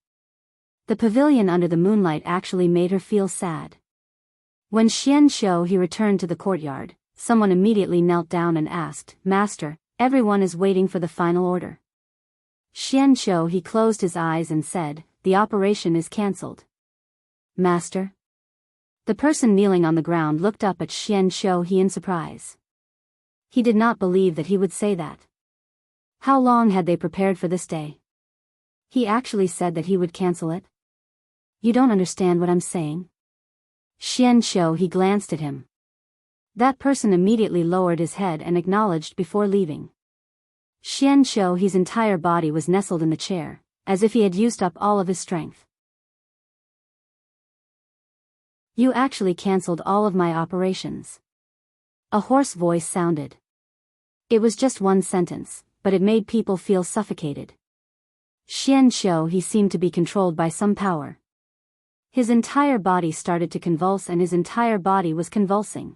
A: The pavilion under the moonlight actually made her feel sad. When Xian Xiu he returned to the courtyard, someone immediately knelt down and asked, "Master, everyone is waiting for the final order." Xian Xiu he closed his eyes and said, "The operation is cancelled." "Master?" The person kneeling on the ground looked up at Xian Xiu he in surprise. He did not believe that he would say that. How long had they prepared for this day? He actually said that he would cancel it? You don't understand what I'm saying? Xian he glanced at him. That person immediately lowered his head and acknowledged before leaving. Xian he's entire body was nestled in the chair, as if he had used up all of his strength. You actually cancelled all of my operations. A hoarse voice sounded. It was just one sentence, but it made people feel suffocated. Xian he seemed to be controlled by some power. His entire body started to convulse and his entire body was convulsing.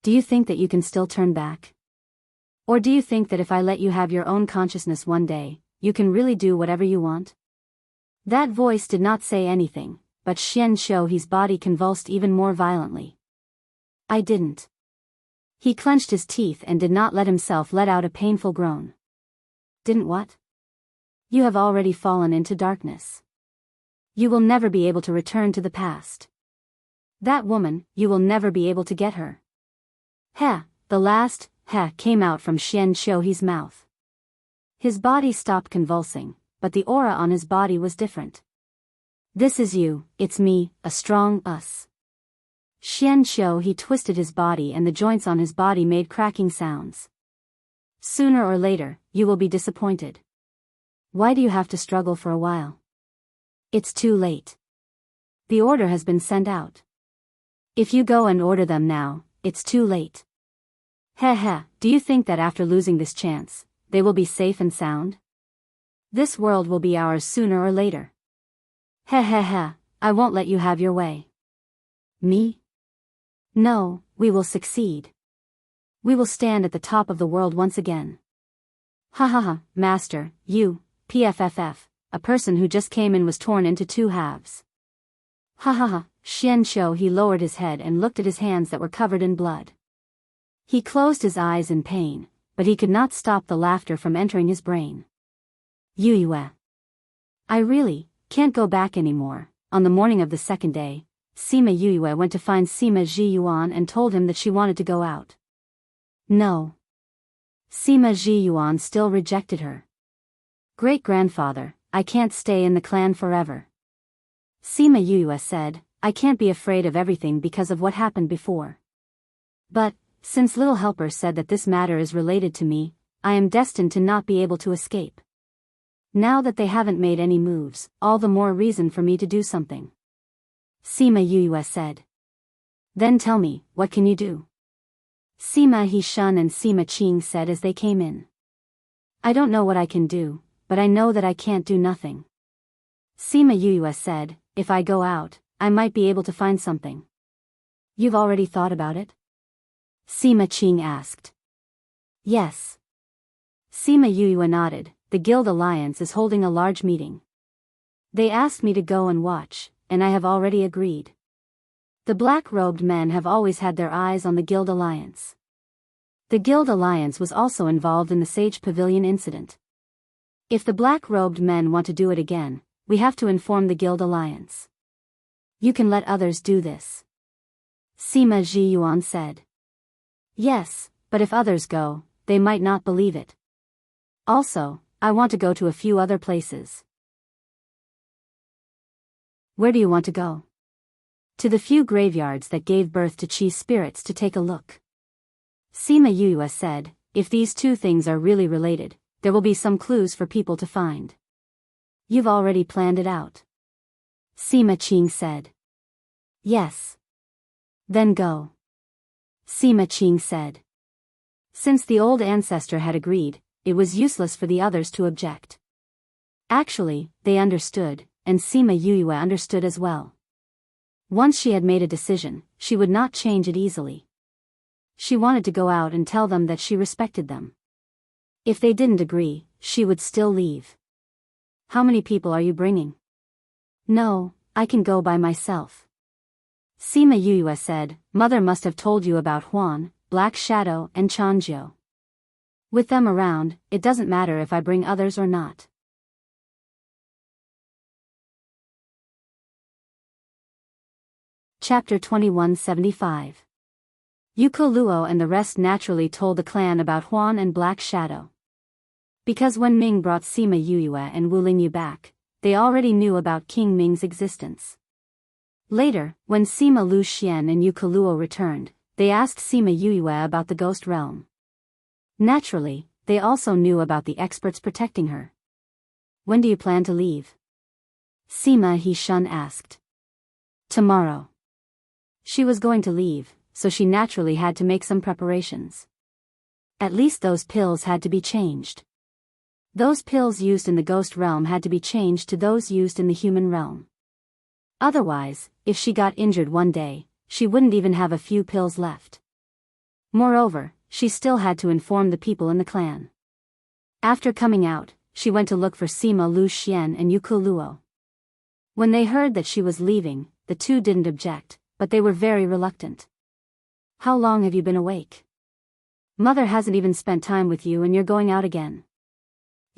A: Do you think that you can still turn back? Or do you think that if I let you have your own consciousness one day, you can really do whatever you want? That voice did not say anything, but Xian he's body convulsed even more violently. I didn't. He clenched his teeth and did not let himself let out a painful groan. Didn't what? You have already fallen into darkness. You will never be able to return to the past. That woman, you will never be able to get her. Heh, the last, heh came out from Xian he's mouth. His body stopped convulsing, but the aura on his body was different. This is you, it's me, a strong us. Xian he twisted his body and the joints on his body made cracking sounds. Sooner or later, you will be disappointed. Why do you have to struggle for a while? It's too late. The order has been sent out. If you go and order them now, it's too late. Heh, do you think that after losing this chance, they will be safe and sound? This world will be ours sooner or later. Heh, I won't let you have your way. Me? No, we will succeed. We will stand at the top of the world once again. Ha, master, you, PFFF, a person who just came in was torn into two halves. Ha, Xian he lowered his head and looked at his hands that were covered in blood. He closed his eyes in pain, but he could not stop the laughter from entering his brain. Yue. I really can't go back anymore. On the morning of the second day, Sima Yue went to find Sima Zhiyuan and told him that she wanted to go out. No. Sima Zhiyuan still rejected her. Great-grandfather, I can't stay in the clan forever. Sima Yue said, I can't be afraid of everything because of what happened before. But, since Little Helper said that this matter is related to me, I am destined to not be able to escape. Now that they haven't made any moves, all the more reason for me to do something. Sima Yue said. Then tell me, what can you do? Sima Hishun and Sima Qing said as they came in. I don't know what I can do, but I know that I can't do nothing. Sima Yue said, if I go out, I might be able to find something. You've already thought about it? Sima Qing asked. Yes. Sima Yue nodded, the Guild Alliance is holding a large meeting. They asked me to go and watch, and I have already agreed. The black-robed men have always had their eyes on the Guild Alliance. The Guild Alliance was also involved in the Sage Pavilion incident. If the black-robed men want to do it again, we have to inform the Guild Alliance. You can let others do this. Sima Zhiyuan said. Yes, but if others go, they might not believe it. Also, I want to go to a few other places. Where do you want to go? To the few graveyards that gave birth to Chi's spirits to take a look. Sima Yue said, if these two things are really related, there will be some clues for people to find. You've already planned it out. Sima Qing said. Yes. Then go. Sima Qing said. Since the old ancestor had agreed, it was useless for the others to object. Actually, they understood, and Sima Yue understood as well. Once she had made a decision, she would not change it easily. She wanted to go out and tell them that she respected them. If they didn't agree, she would still leave. How many people are you bringing? No, I can go by myself. Sima Yue said, Mother must have told you about Huan, Black Shadow and Chanjiu. With them around, it doesn't matter if I bring others or not. Chapter 2175. Yuko Luo and the rest naturally told the clan about Huan and Black Shadow. Because when Ming brought Sima Yue and Wu Lingyu back, they already knew about King Ming's existence. Later, when Sima Lu Xian and Yuka Luo returned, they asked Sima Yue about the ghost realm. Naturally, they also knew about the experts protecting her. When do you plan to leave? Sima He-shun asked. Tomorrow. She was going to leave, so she naturally had to make some preparations. At least those pills had to be changed. Those pills used in the ghost realm had to be changed to those used in the human realm. Otherwise, if she got injured one day, she wouldn't even have a few pills left. Moreover, she still had to inform the people in the clan. After coming out, she went to look for Sima Lu Xian and Yuka Luo. When they heard that she was leaving, the two didn't object, but they were very reluctant. How long have you been awake? Mother hasn't even spent time with you and you're going out again.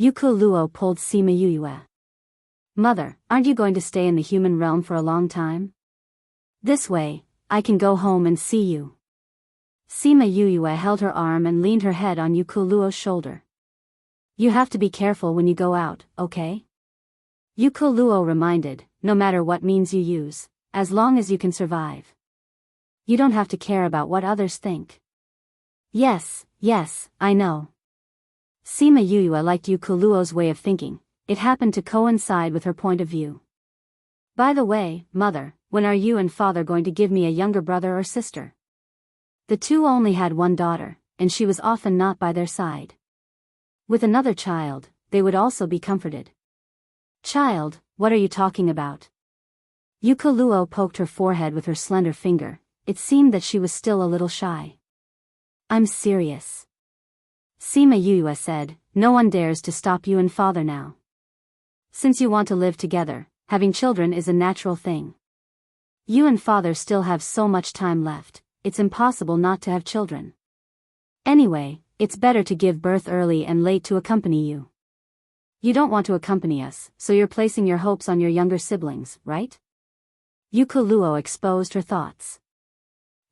A: Yuka Luo pulled Sima Yue. Mother, aren't you going to stay in the human realm for a long time? This way, I can go home and see you. Sima Yue held her arm and leaned her head on Yuka Luo's shoulder. You have to be careful when you go out, okay? Yuka Luo reminded, no matter what means you use, as long as you can survive. You don't have to care about what others think. Yes, I know. Sima Yue liked Yuka Luo's way of thinking. It happened to coincide with her point of view. By the way, Mother, when are you and Father going to give me a younger brother or sister? The two only had one daughter, and she was often not by their side. With another child, they would also be comforted. Child, what are you talking about? Yuka Luo poked her forehead with her slender finger. It seemed that she was still a little shy. I'm serious. Sima Yue said, no one dares to stop you and Father now. Since you want to live together, having children is a natural thing. You and Father still have so much time left, it's impossible not to have children. Anyway, it's better to give birth early and late to accompany you. You don't want to accompany us, so you're placing your hopes on your younger siblings, right? Yuka Luo exposed her thoughts.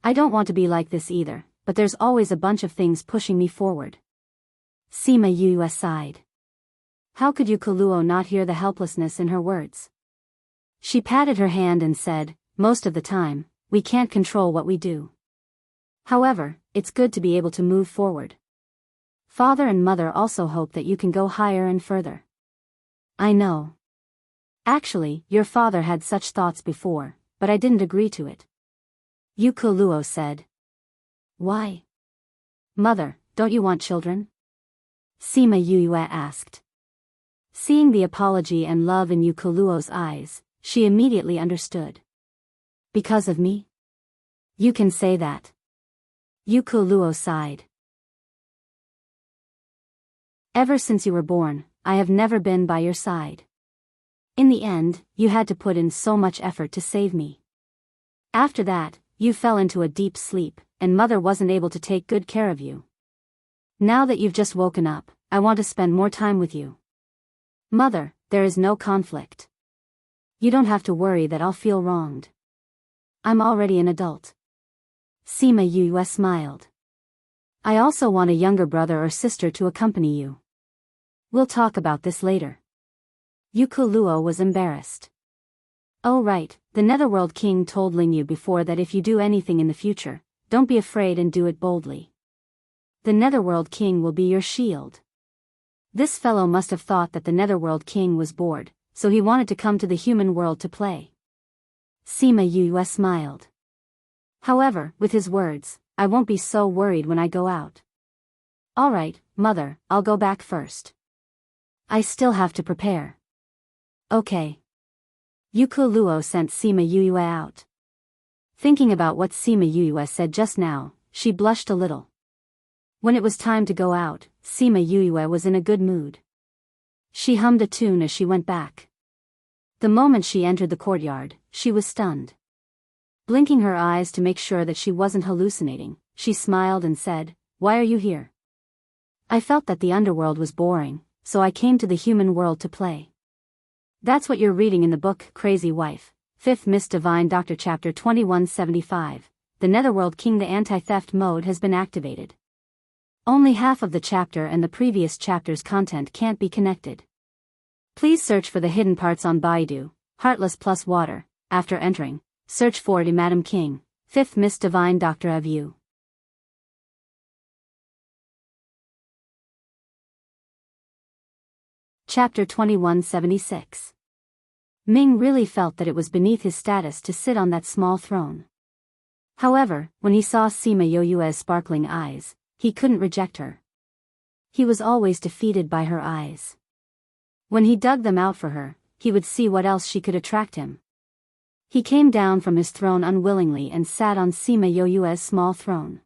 A: I don't want to be like this either, but there's always a bunch of things pushing me forward. Sima Yue sighed. How could Yuka Luo not hear the helplessness in her words? She patted her hand and said, most of the time, we can't control what we do. However, it's good to be able to move forward. Father and Mother also hope that you can go higher and further. I know. Actually, your father had such thoughts before, but I didn't agree to it. Yuka Luo said. Why? Mother, don't you want children? Sima Yue asked. Seeing the apology and love in Yuka Luo's eyes, she immediately understood. Because of me? You can say that. Yuka Luo sighed. Ever since you were born, I have never been by your side. In the end, you had to put in so much effort to save me. After that, you fell into a deep sleep, and Mother wasn't able to take good care of you. Now that you've just woken up, I want to spend more time with you. Mother, there is no conflict. You don't have to worry that I'll feel wronged. I'm already an adult. Sima Yue smiled. I also want a younger brother or sister to accompany you. We'll talk about this later. Yuka Luo was embarrassed. Oh right, the Netherworld King told Lingyu before that if you do anything in the future, don't be afraid and do it boldly. The Netherworld King will be your shield. This fellow must have thought that the Netherworld King was bored, so he wanted to come to the human world to play. Sima Yue smiled. However, with his words, I won't be so worried when I go out. Alright, Mother, I'll go back first. I still have to prepare. Okay. Yuka Luo sent Sima Yue out. Thinking about what Sima Yue said just now, she blushed a little. When it was time to go out, Sima Yue was in a good mood. She hummed a tune as she went back. The moment she entered the courtyard, she was stunned. Blinking her eyes to make sure that she wasn't hallucinating, she smiled and said, Why are you here? I felt that the underworld was boring, so I came to the human world to play. That's what you're reading in the book, Crazy Wife, 5th Miss Divine Doctor Chapter 2175. The Netherworld King, the anti-theft mode has been activated. Only half of the chapter and the previous chapter's content can't be connected. Please search for the hidden parts on Baidu, Heartless plus Water. After entering, search for the Madam King, 5th Miss Divine Doctor of You. Chapter 2176. Ming really felt that it was beneath his status to sit on that small throne. However, when he saw Sima Yoyue's sparkling eyes, he couldn't reject her. He was always defeated by her eyes. When he dug them out for her, he would see what else she could attract him. He came down from his throne unwillingly and sat on Sima Yoyue's small throne.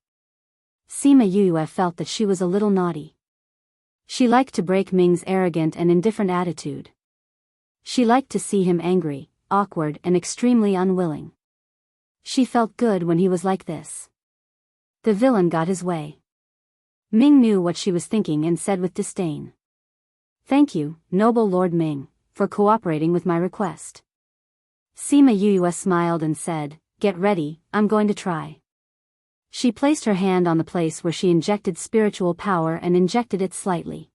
A: Sima Yoyue felt that she was a little naughty. She liked to break Ming's arrogant and indifferent attitude. She liked to see him angry, awkward and extremely unwilling. She felt good when he was like this. The villain got his way. Ming knew what she was thinking and said with disdain. "Thank you, noble Lord Ming, for cooperating with my request." Sima Yoyue smiled and said, "Get ready, I'm going to try." She placed her hand on the place where she injected spiritual power and injected it slightly.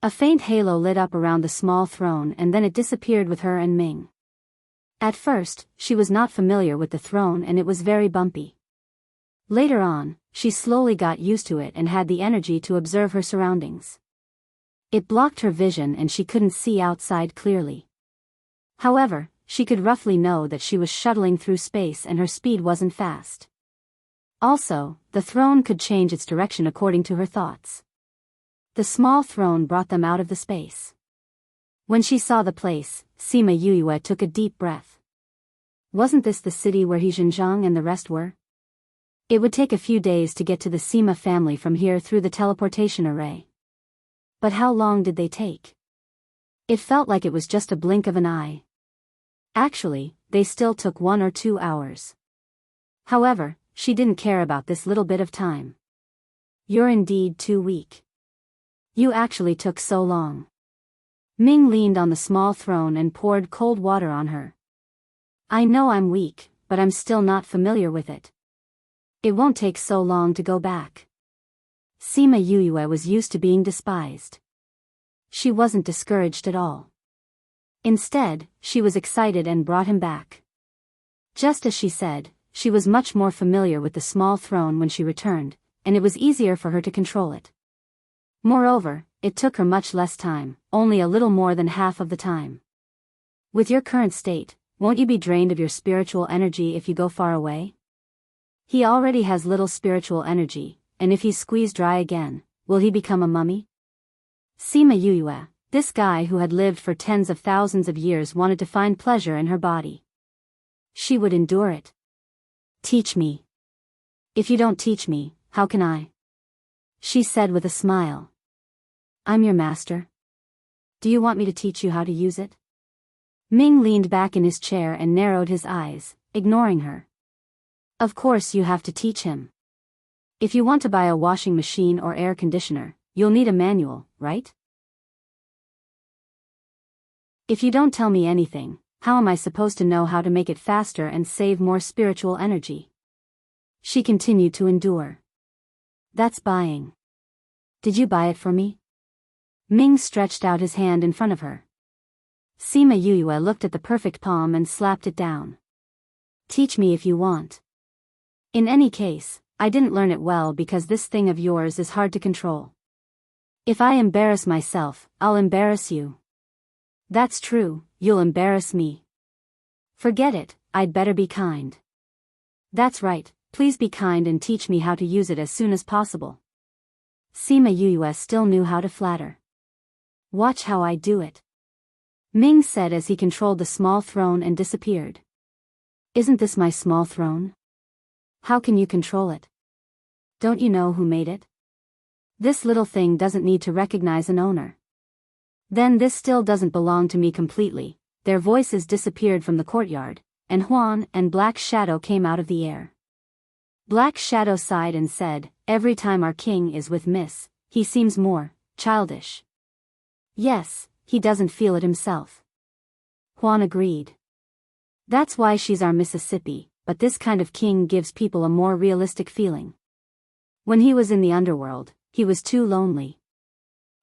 A: A faint halo lit up around the small throne and then it disappeared with her and Ming. At first, she was not familiar with the throne and it was very bumpy. Later on, she slowly got used to it and had the energy to observe her surroundings. It blocked her vision and she couldn't see outside clearly. However, she could roughly know that she was shuttling through space and her speed wasn't fast. Also, the throne could change its direction according to her thoughts. The small throne brought them out of the space. When she saw the place, Sima Yoyue took a deep breath. Wasn't this the city where he Xinjiang and the rest were? It would take a few days to get to the Sima family from here through the teleportation array. But how long did they take? It felt like it was just a blink of an eye. Actually, they still took 1 or 2 hours. However, she didn't care about this little bit of time. "You're indeed too weak. You actually took so long." Ming leaned on the small throne and poured cold water on her. "I know I'm weak, but I'm still not familiar with it. It won't take so long to go back." Sima Yoyue was used to being despised. She wasn't discouraged at all. Instead, she was excited and brought him back. Just as she said, she was much more familiar with the small throne when she returned, and it was easier for her to control it. Moreover, it took her much less time, only a little more than half of the time. "With your current state, won't you be drained of your spiritual energy if you go far away? He already has little spiritual energy, and if he's squeezed dry again, will he become a mummy?" Sima Yoyue, this guy who had lived for tens of thousands of years, wanted to find pleasure in her body. She would endure it. "Teach me. If you don't teach me, how can I?" she said with a smile. "I'm your master. Do you want me to teach you how to use it?" Ming leaned back in his chair and narrowed his eyes, ignoring her. "Of course you have to teach him. If you want to buy a washing machine or air conditioner, you'll need a manual, right? If you don't tell me anything, how am I supposed to know how to make it faster and save more spiritual energy?" She continued to endure. "That's buying. Did you buy it for me?" Ming stretched out his hand in front of her. Sima Yoyue looked at the perfect palm and slapped it down. "Teach me if you want. In any case, I didn't learn it well because this thing of yours is hard to control. If I embarrass myself, I'll embarrass you." "That's true, you'll embarrass me." "Forget it, I'd better be kind." "That's right, please be kind and teach me how to use it as soon as possible." Sima Yoyue still knew how to flatter. "Watch how I do it," Ming said as he controlled the small throne and disappeared. "Isn't this my small throne? How can you control it? Don't you know who made it? This little thing doesn't need to recognize an owner." "Then this still doesn't belong to me completely." Their voices disappeared from the courtyard, and Huan and Black Shadow came out of the air. Black Shadow sighed and said, "Every time our king is with Miss, he seems more childish." "Yes, he doesn't feel it himself." Huan agreed. "That's why she's our Mississippi, but this kind of king gives people a more realistic feeling. When he was in the underworld, he was too lonely.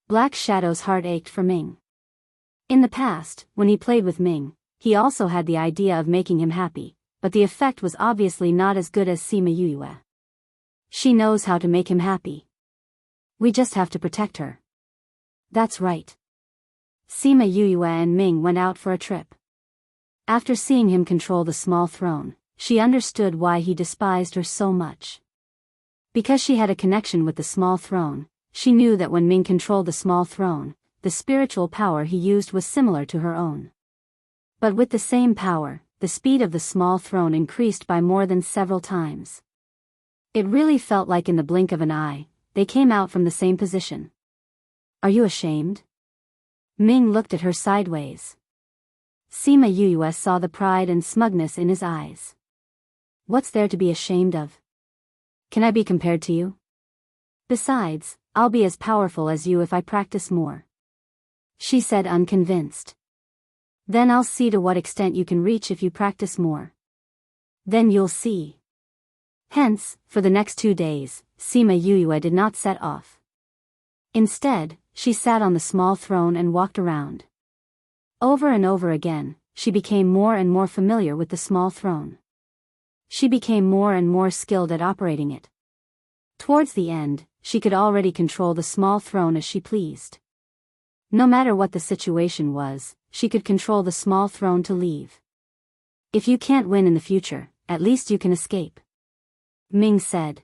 A: Black Shadow's heart ached for Ming. In the past, when he played with Ming, he also had the idea of making him happy, but the effect was obviously not as good as Sima Yue. She knows how to make him happy. We just have to protect her. That's right. Sima Yue and Ming went out for a trip. After seeing him control the small throne, she understood why he despised her so much. Because she had a connection with the small throne, she knew that when Ming controlled the small throne, the spiritual power he used was similar to her own. But with the same power, the speed of the small throne increased by more than several times. It really felt like in the blink of an eye, they came out from the same position. Are you ashamed? Ming looked at her sideways. Sima Yue saw the pride and smugness in his eyes. What's there to be ashamed of? Can I be compared to you? Besides, I'll be as powerful as you if I practice more. She said unconvinced. Then I'll see to what extent you can reach if you practice more. Then you'll see. Hence, for the next 2 days, Sima Yue did not set off. Instead, she sat on the small throne and walked around. Over and over again, she became more and more familiar with the small throne. She became more and more skilled at operating it. Towards the end, she could already control the small throne as she pleased. No matter what the situation was, she could control the small throne to leave. If you can't win in the future, at least you can escape. Ming said.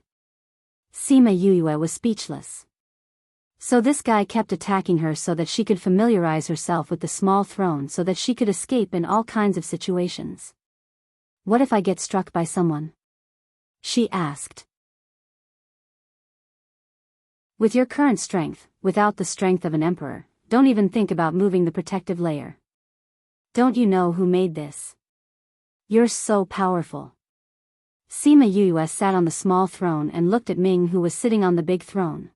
A: Sima Yue was speechless. So this guy kept attacking her so that she could familiarize herself with the small throne so that she could escape in all kinds of situations. What if I get struck by someone? She asked. With your current strength, without the strength of an emperor, don't even think about moving the protective layer. Don't you know who made this? You're so powerful. Sima Yue sat on the small throne and looked at Ming, who was sitting on the big throne.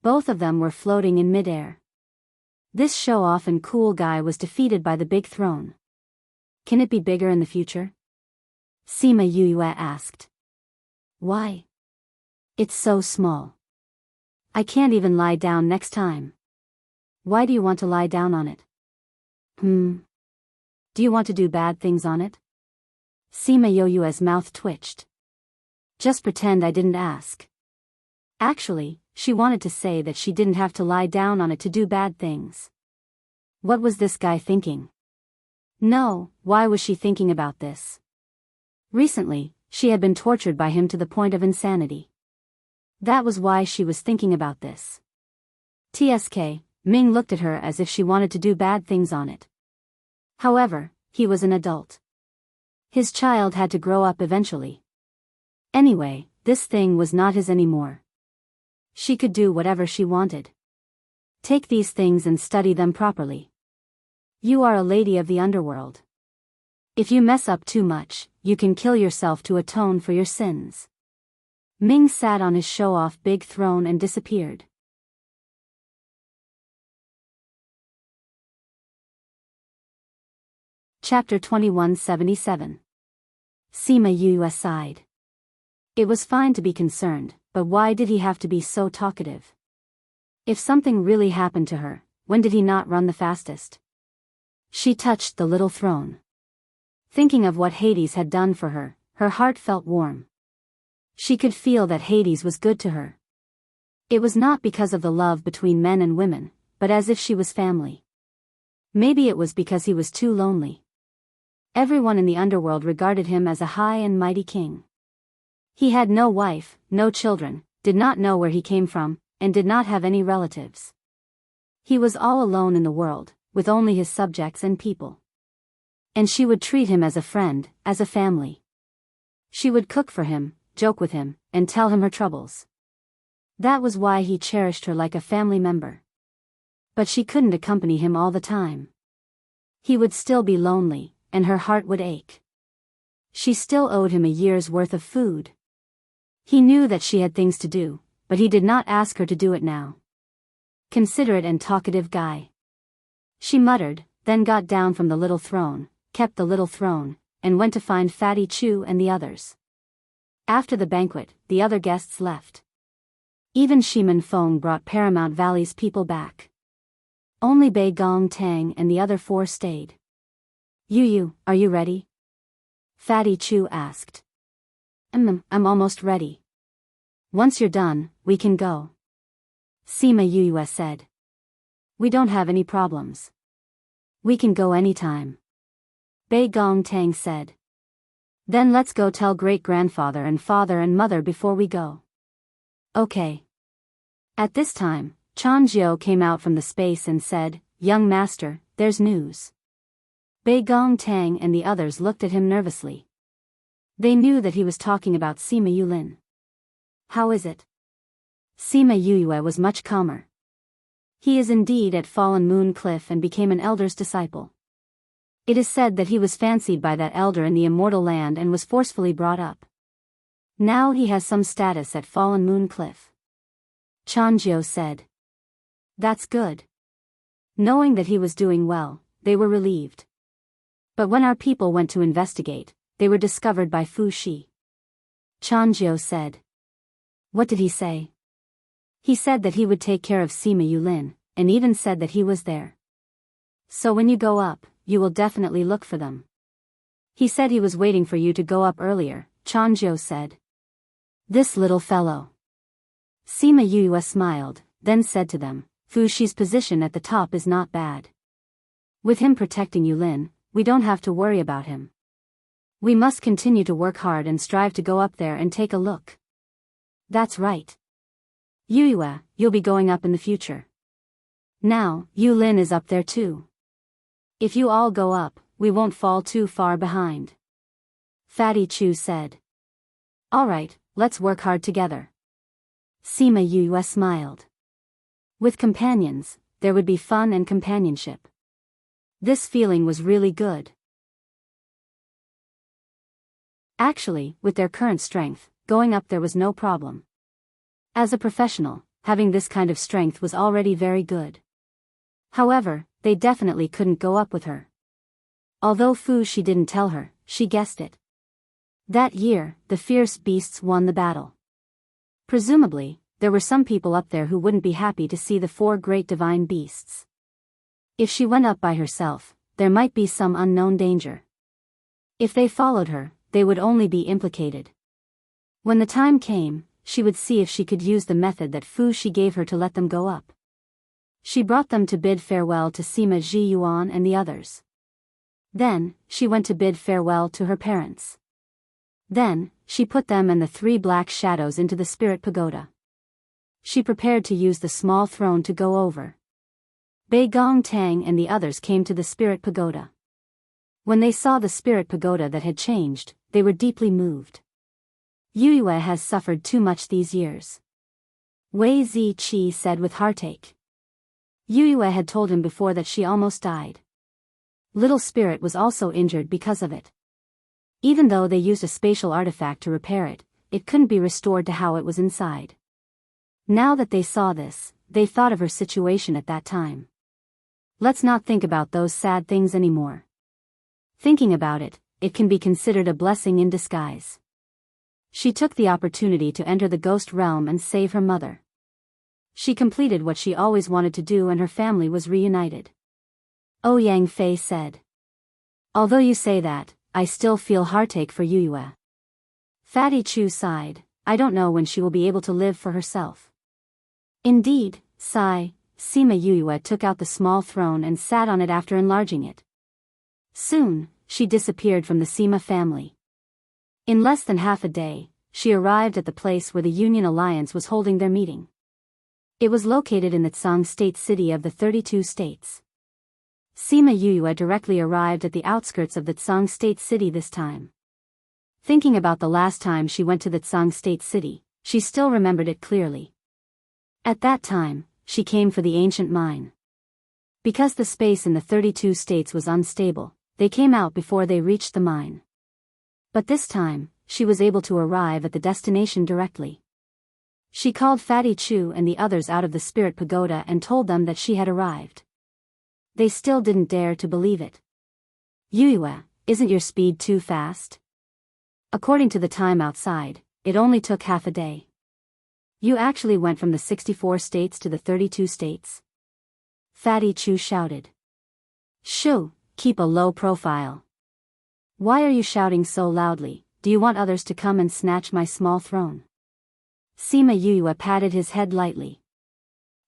A: Both of them were floating in midair. This show-off and cool guy was defeated by the big throne. Can it be bigger in the future? Sima Yue asked. Why? It's so small. I can't even lie down next time. Why do you want to lie down on it? Do you want to do bad things on it? Sima Yue's mouth twitched. Just pretend I didn't ask. Actually, she wanted to say that she didn't have to lie down on it to do bad things. What was this guy thinking? No, why was she thinking about this? Recently, she had been tortured by him to the point of insanity. That was why she was thinking about this. TSK, Ming looked at her as if she wanted to do bad things on it. However, he was an adult. His child had to grow up eventually. Anyway, this thing was not his anymore. She could do whatever she wanted. Take these things and study them properly. You are a lady of the underworld. If you mess up too much, you can kill yourself to atone for your sins. Ming sat on his show-off big throne and disappeared. Chapter 2177. Sima Yue sighed. It was fine to be concerned, but why did he have to be so talkative? If something really happened to her, when did he not run the fastest? She touched the little throne. Thinking of what Hades had done for her, her heart felt warm. She could feel that Hades was good to her. It was not because of the love between men and women, but as if she was family. Maybe it was because he was too lonely. Everyone in the underworld regarded him as a high and mighty king. He had no wife, no children, did not know where he came from, and did not have any relatives. He was all alone in the world, with only his subjects and people. And she would treat him as a friend, as a family. She would cook for him, joke with him, and tell him her troubles. That was why he cherished her like a family member. But she couldn't accompany him all the time. He would still be lonely, and her heart would ache. She still owed him a year's worth of food. He knew that she had things to do, but he did not ask her to do it now. Considerate and talkative guy. She muttered, then got down from the little throne, kept the little throne, and went to find Fatty Chu and the others. After the banquet, the other guests left. Even Shiman Fong brought Paramount Valley's people back. Only Bei Gong Tang and the other 4 stayed. Yu, are you ready? Fatty Chu asked. I'm almost ready. Once you're done, we can go. Sima Yu said. We don't have any problems. We can go anytime. Bei Gong Tang said. Then let's go tell great-grandfather and father and mother before we go. Okay. At this time, Chan Jiao came out from the space and said, Young master, there's news. Bei Gong Tang and the others looked at him nervously. They knew that he was talking about Sima Yulin. How is it? Sima Yue was much calmer. He is indeed at Fallen Moon Cliff and became an elder's disciple. It is said that he was fancied by that elder in the immortal land and was forcefully brought up. Now he has some status at Fallen Moon Cliff. Chanjiao said. That's good. Knowing that he was doing well, they were relieved. But when our people went to investigate, they were discovered by Fu Shi. Chanjiao said. What did he say? He said that he would take care of Sima Yulin, and even said that he was there. So when you go up, you will definitely look for them. He said he was waiting for you to go up earlier, Chanjiao said. This little fellow. Sima Yue smiled, then said to them, Fu Shi's position at the top is not bad. With him protecting Yulin, we don't have to worry about him. We must continue to work hard and strive to go up there and take a look. That's right. Yue, you'll be going up in the future. Now, Yulin is up there too. If you all go up, we won't fall too far behind. Fatty Chu said. Alright, let's work hard together. Sima Yue smiled. With companions, there would be fun and companionship. This feeling was really good. Actually, with their current strength, going up there was no problem. As a professional, having this kind of strength was already very good. However, they definitely couldn't go up with her. Although Fu Shi didn't tell her, she guessed it. That year, the fierce beasts won the battle. Presumably, there were some people up there who wouldn't be happy to see the 4 great divine beasts. If she went up by herself, there might be some unknown danger. If they followed her, they would only be implicated. When the time came, she would see if she could use the method that Fu Shi gave her to let them go up. She brought them to bid farewell to Sima Ji Yuan and the others. Then, she went to bid farewell to her parents. Then, she put them and the 3 black shadows into the spirit pagoda. She prepared to use the small throne to go over. Bei Gong Tang and the others came to the spirit pagoda. When they saw the spirit pagoda that had changed, they were deeply moved. Yue has suffered too much these years. Wei Ziqi said with heartache. Yue had told him before that she almost died. Little Spirit was also injured because of it. Even though they used a spatial artifact to repair it, it couldn't be restored to how it was inside. Now that they saw this, they thought of her situation at that time. Let's not think about those sad things anymore. Thinking about it, it can be considered a blessing in disguise. She took the opportunity to enter the ghost realm and save her mother. She completed what she always wanted to do and her family was reunited. Ouyang Fei said. Although you say that, I still feel heartache for Yue. Fatty Chu sighed, I don't know when she will be able to live for herself. Indeed, sigh, Sima Yue took out the small throne and sat on it after enlarging it. Soon, she disappeared from the Sima family. In less than half a day, she arrived at the place where the Union Alliance was holding their meeting. It was located in the Tsang State City of the 32 states. Sima Yue directly arrived at the outskirts of the Tsang State City this time. Thinking about the last time she went to the Tsang State City, she still remembered it clearly. At that time, she came for the ancient mine. Because the space in the 32 states was unstable, they came out before they reached the mine. But this time, she was able to arrive at the destination directly. She called Fatty Chu and the others out of the spirit pagoda and told them that she had arrived. They still didn't dare to believe it. Yue, isn't your speed too fast? According to the time outside, it only took half a day. You actually went from the 64 states to the 32 states? Fatty Chu shouted. Shoo, keep a low profile. Why are you shouting so loudly? Do you want others to come and snatch my small throne? Sima Yuyue patted his head lightly.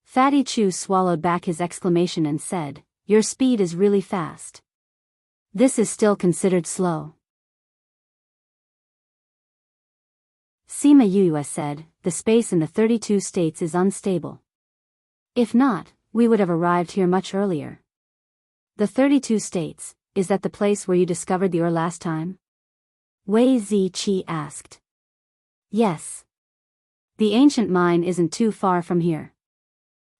A: Fatty Chu swallowed back his exclamation and said, your speed is really fast. This is still considered slow. Sima Yuyue said, the space in the 32 states is unstable. If not, we would have arrived here much earlier. The 32 states, is that the place where you discovered the ore last time? Wei Ziqi asked. Yes. The ancient mine isn't too far from here.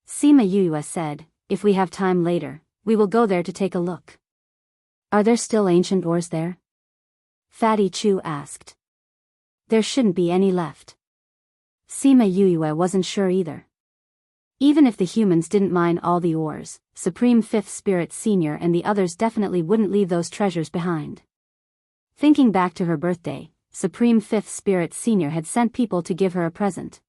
A: Sima Yuyue said, if we have time later, we will go there to take a look. Are there still ancient ores there? Fatty Chu asked. There shouldn't be any left. Sima Yuyue wasn't sure either. Even if the humans didn't mine all the ores, Supreme Fifth Spirit Senior and the others definitely wouldn't leave those treasures behind. Thinking back to her birthday, Supreme Fifth Spirit Senior had sent people to give her a present.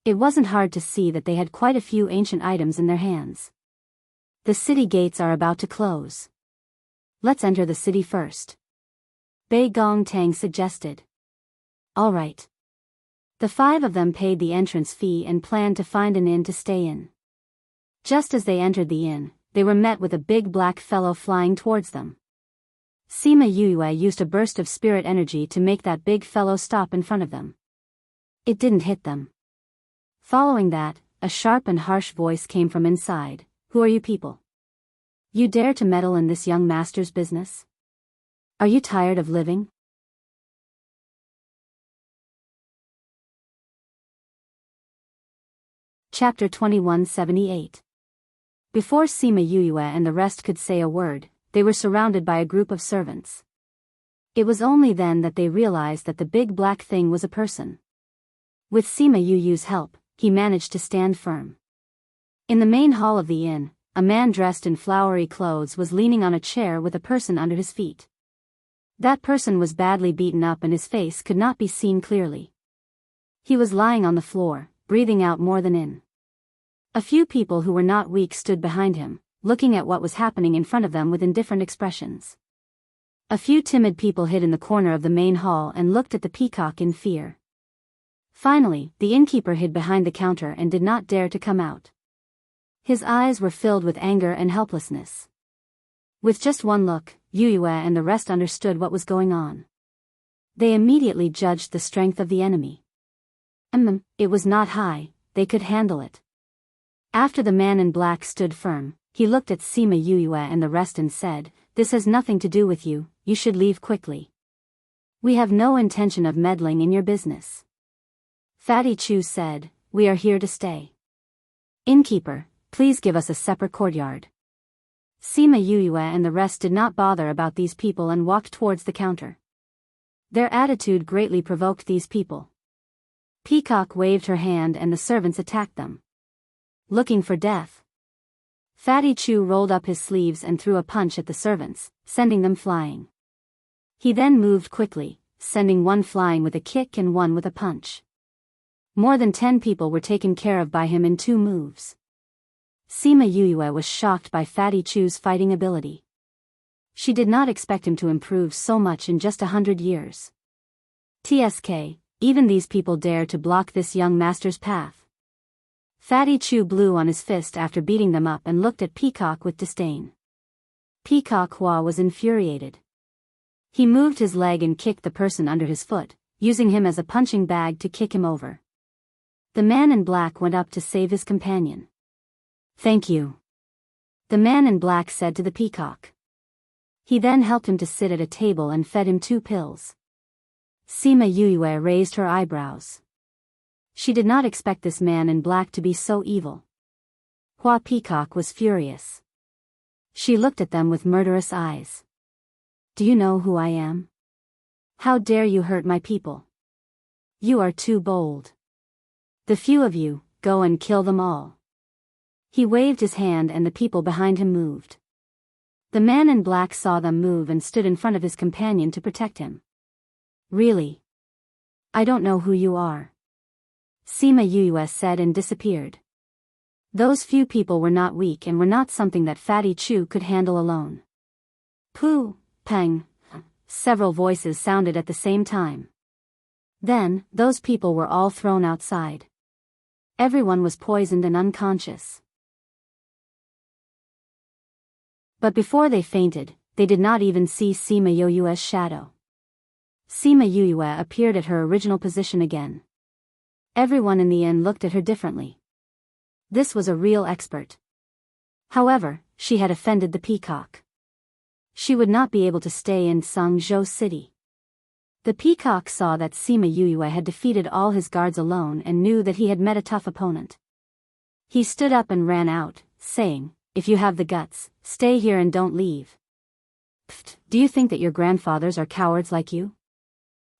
A: It wasn't hard to see that they had quite a few ancient items in their hands. The city gates are about to close. Let's enter the city first. Bei Gong Tang suggested. All right. The 5 of them paid the entrance fee and planned to find an inn to stay in. Just as they entered the inn, they were met with a big black fellow flying towards them. Sima Yuyue used a burst of spirit energy to make that big fellow stop in front of them. It didn't hit them. Following that, a sharp and harsh voice came from inside. Who are you people? You dare to meddle in this young master's business? Are you tired of living? Chapter 2178. Before Sima Yuyue and the rest could say a word, they were surrounded by a group of servants. It was only then that they realized that the big black thing was a person. With Sima Yuyue's help, he managed to stand firm. In the main hall of the inn, a man dressed in flowery clothes was leaning on a chair with a person under his feet. That person was badly beaten up and his face could not be seen clearly. He was lying on the floor, breathing out more than in. A few people who were not weak stood behind him, looking at what was happening in front of them with indifferent expressions. A few timid people hid in the corner of the main hall and looked at the peacock in fear. Finally, the innkeeper hid behind the counter and did not dare to come out. His eyes were filled with anger and helplessness. With just one look, Yuyue and the rest understood what was going on. They immediately judged the strength of the enemy. It was not high, they could handle it. After the man in black stood firm, he looked at Sima Yuyue and the rest and said, this has nothing to do with you, you should leave quickly. We have no intention of meddling in your business. Fatty Chu said, we are here to stay. Innkeeper, please give us a separate courtyard. Sima Yuyue and the rest did not bother about these people and walked towards the counter. Their attitude greatly provoked these people. Peacock waved her hand and the servants attacked them. Looking for death. Fatty Chu rolled up his sleeves and threw a punch at the servants, sending them flying. He then moved quickly, sending one flying with a kick and one with a punch. More than 10 people were taken care of by him in 2 moves. Sima Yuyue was shocked by Fatty Chu's fighting ability. She did not expect him to improve so much in just 100 years. TSK, even these people dare to block this young master's path. Fatty Chu blew on his fist after beating them up and looked at Peacock with disdain. Peacock Hua was infuriated. He moved his leg and kicked the person under his foot, using him as a punching bag to kick him over. The man in black went up to save his companion. Thank you. The man in black said to the peacock. He then helped him to sit at a table and fed him 2 pills. Sima Yuyue raised her eyebrows. She did not expect this man in black to be so evil. Hua Peacock was furious. She looked at them with murderous eyes. Do you know who I am? How dare you hurt my people? You are too bold. The few of you, go and kill them all. He waved his hand and the people behind him moved. The man in black saw them move and stood in front of his companion to protect him. Really? I don't know who you are. Sima Yue said and disappeared. Those few people were not weak and were not something that Fatty Chu could handle alone. Pooh, pang. Several voices sounded at the same time. Then, those people were all thrown outside. Everyone was poisoned and unconscious. But before they fainted, they did not even see Sima Yue's shadow. Sima Yue appeared at her original position again. Everyone in the inn looked at her differently. This was a real expert. However, she had offended the peacock. She would not be able to stay in Sangzhou City. The peacock saw that Sima Yue had defeated all his guards alone and knew that he had met a tough opponent. He stood up and ran out, saying, "If you have the guts, stay here and don't leave. Pfft, do you think that your grandfathers are cowards like you?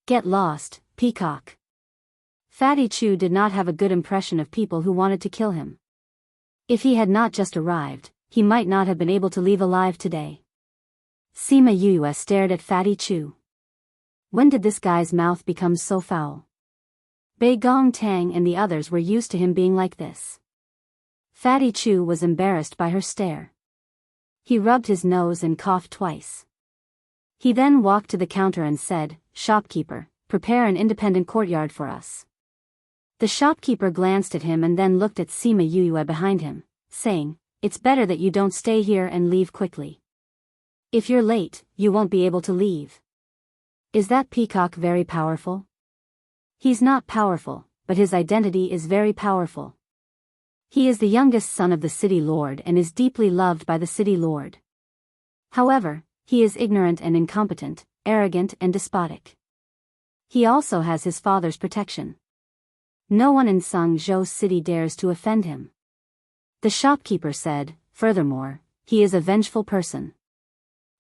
A: Get lost, peacock." Fatty Chu did not have a good impression of people who wanted to kill him. If he had not just arrived, he might not have been able to leave alive today. Sima Yue stared at Fatty Chu. When did this guy's mouth become so foul? Bei Gong Tang and the others were used to him being like this. Fatty Chu was embarrassed by her stare. He rubbed his nose and coughed twice. He then walked to the counter and said, "Shopkeeper, prepare an independent courtyard for us." The shopkeeper glanced at him and then looked at Sima Yue behind him, saying, "It's better that you don't stay here and leave quickly. If you're late, you won't be able to leave." Is that peacock very powerful? He's not powerful, but his identity is very powerful. He is the youngest son of the city lord and is deeply loved by the city lord. However, he is ignorant and incompetent, arrogant and despotic. He also has his father's protection. No one in Sangzhou City dares to offend him. The shopkeeper said, "Furthermore, he is a vengeful person.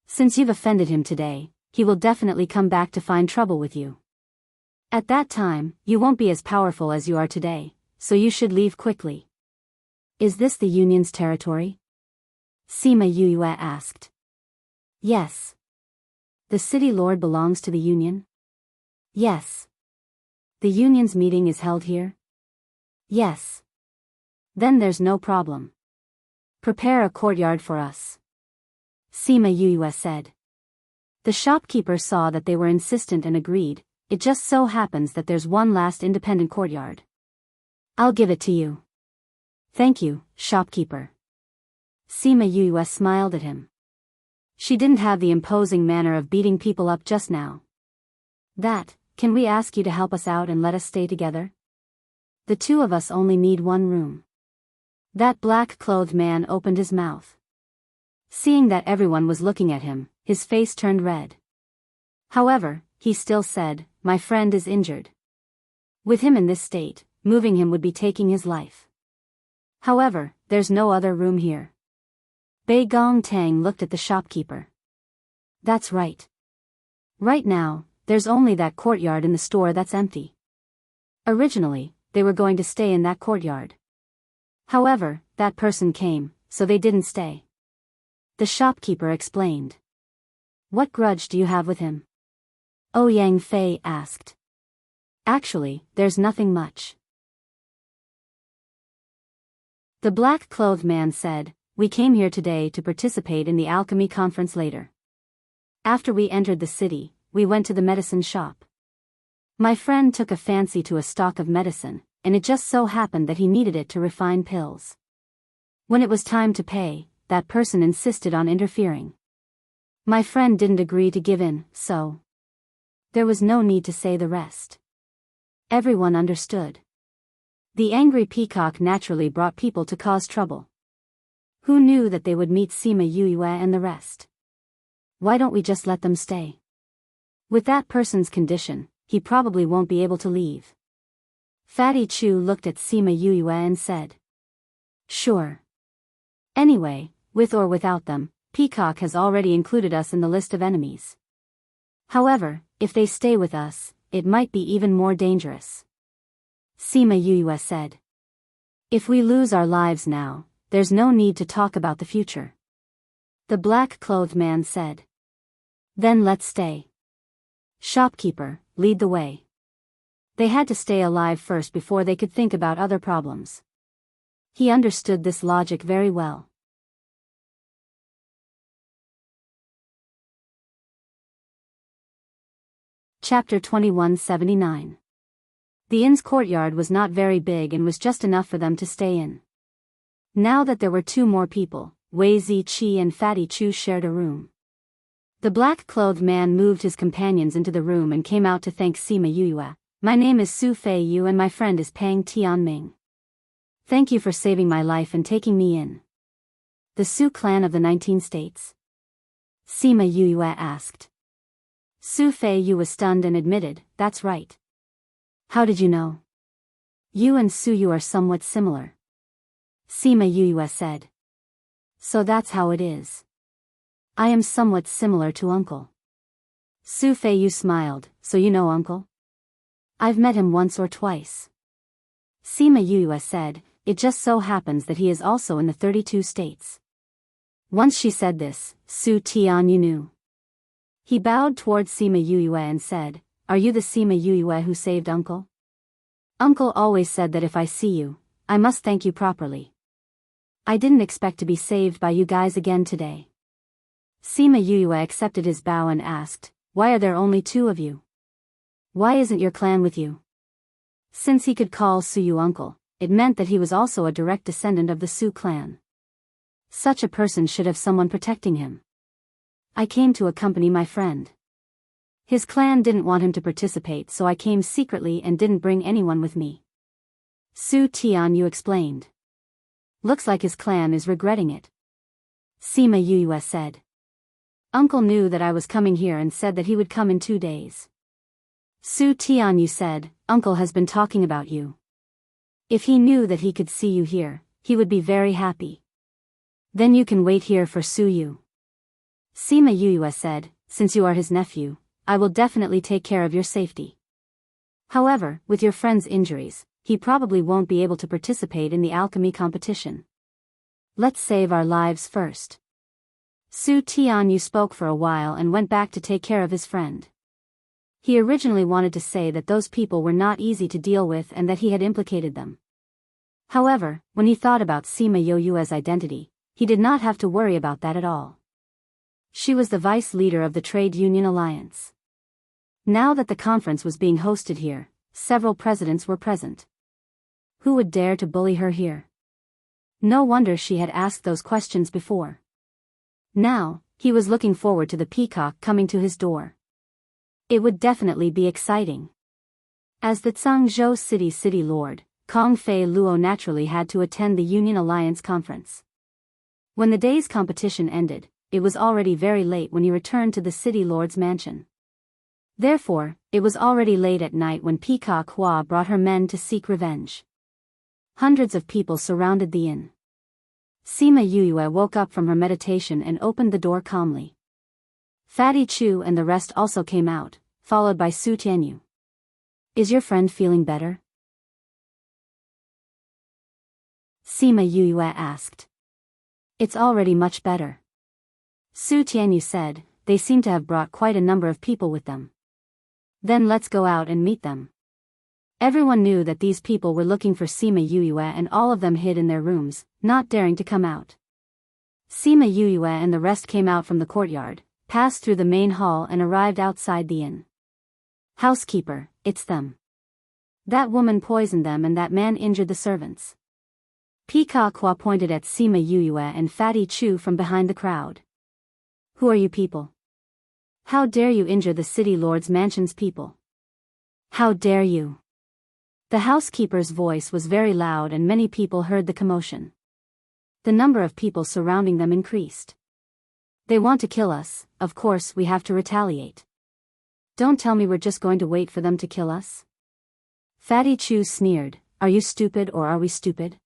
A: Since you've offended him today, he will definitely come back to find trouble with you. At that time, you won't be as powerful as you are today, so you should leave quickly." "Is this the Union's territory?" Sima Yue asked. "Yes." "The city lord belongs to the Union?" "Yes." "The Union's meeting is held here?" "Yes." "Then there's no problem. Prepare a courtyard for us," Sima Yue said. The shopkeeper saw that they were insistent and agreed. "It just so happens that there's one last independent courtyard. I'll give it to you." "Thank you, shopkeeper." Sima Yue smiled at him. She didn't have the imposing manner of beating people up just now. Can we ask you to help us out and let us stay together? The two of us only need one room." That black-clothed man opened his mouth. Seeing that everyone was looking at him, his face turned red. However, he still said, "My friend is injured. With him in this state, moving him would be taking his life. However, there's no other room here." Bei Gong Tang looked at the shopkeeper. "That's right. Right now, there's only that courtyard in the store that's empty. Originally, they were going to stay in that courtyard. However, that person came, so they didn't stay." The shopkeeper explained. "What grudge do you have with him?" Ouyang Fei asked. "Actually, there's nothing much." The black-clothed man said, "We came here today to participate in the alchemy conference later. After we entered the city, we went to the medicine shop. My friend took a fancy to a stock of medicine, and it just so happened that he needed it to refine pills. When it was time to pay, that person insisted on interfering. My friend didn't agree to give in, so there was no need to say the rest. Everyone understood. The angry peacock naturally brought people to cause trouble. Who knew that they would meet Sima Yue and the rest? Why don't we just let them stay? With that person's condition, he probably won't be able to leave." Fatty Chu looked at Sima Yue and said, "Sure. Anyway, with or without them, Peacock has already included us in the list of enemies. However, if they stay with us, it might be even more dangerous." Sima Yue said. "If we lose our lives now, there's no need to talk about the future." The black-clothed man said. "Then let's stay. Shopkeeper, lead the way." They had to stay alive first before they could think about other problems. He understood this logic very well. Chapter 2179. The inn's courtyard was not very big and was just enough for them to stay in. Now that there were two more people, Wei Ziqi and Fatty Chu shared a room. The black-clothed man moved his companions into the room and came out to thank Sima Yuyue. My name is Su Fei Yu and my friend is Pang Tianming. Thank you for saving my life and taking me in. The Su clan of the 19 states? Sima Yuyue asked. Su Fei Yu was stunned and admitted, that's right. How did you know? You and Su Yu are somewhat similar. Sima Yuyue said. So that's how it is. I am somewhat similar to Uncle. Su Fei Yu smiled, so you know Uncle? I've met him once or twice. Sima Yuyue said, it just so happens that he is also in the 32 states. Once she said this, Su Tianyu knew. He bowed towards Sima Yuyue and said, are you the Sima Yuyue who saved Uncle? Uncle always said that if I see you, I must thank you properly. I didn't expect to be saved by you guys again today. Sima Yuyue accepted his bow and asked, why are there only two of you? Why isn't your clan with you? Since he could call Su Yu uncle, it meant that he was also a direct descendant of the Su clan. Such a person should have someone protecting him. I came to accompany my friend. His clan didn't want him to participate, so I came secretly and didn't bring anyone with me. Su Tianyu explained. Looks like his clan is regretting it. Sima Yuyue said. Uncle knew that I was coming here and said that he would come in 2 days. Su Tianyu said, Uncle has been talking about you. If he knew that he could see you here, he would be very happy. Then you can wait here for Su Yu. Sima Yuyue said, since you are his nephew, I will definitely take care of your safety. However, with your friend's injuries, he probably won't be able to participate in the alchemy competition. Let's save our lives first. Su Tianyu spoke for a while and went back to take care of his friend. He originally wanted to say that those people were not easy to deal with and that he had implicated them. However, when he thought about Sima Yuyue's identity, he did not have to worry about that at all. She was the vice leader of the Trade Union Alliance. Now that the conference was being hosted here, several presidents were present. Who would dare to bully her here? No wonder she had asked those questions before. Now, he was looking forward to the peacock coming to his door. It would definitely be exciting. As the Zhangzhou city lord, Kong Fei Luo naturally had to attend the Union Alliance conference. When the day's competition ended, it was already very late when he returned to the city lord's mansion. Therefore, it was already late at night when Peacock Hua brought her men to seek revenge. Hundreds of people surrounded the inn. Sima Yuyue woke up from her meditation and opened the door calmly. Fatty Chu and the rest also came out, followed by Su Tianyu. Is your friend feeling better? Sima Yuyue asked. It's already much better. Su Tianyu said, they seem to have brought quite a number of people with them. Then let's go out and meet them. Everyone knew that these people were looking for Sima Yuyue and all of them hid in their rooms, not daring to come out. Sima Yuyue and the rest came out from the courtyard, passed through the main hall and arrived outside the inn. Housekeeper, it's them. That woman poisoned them and that man injured the servants. Peacock Hua pointed at Sima Yuyue and Fatty Chu from behind the crowd. Who are you people? How dare you injure the city lord's mansion's people? How dare you? The housekeeper's voice was very loud and many people heard the commotion. The number of people surrounding them increased. They want to kill us, of course we have to retaliate. Don't tell me we're just going to wait for them to kill us. Fatty Chu sneered, are you stupid or are we stupid?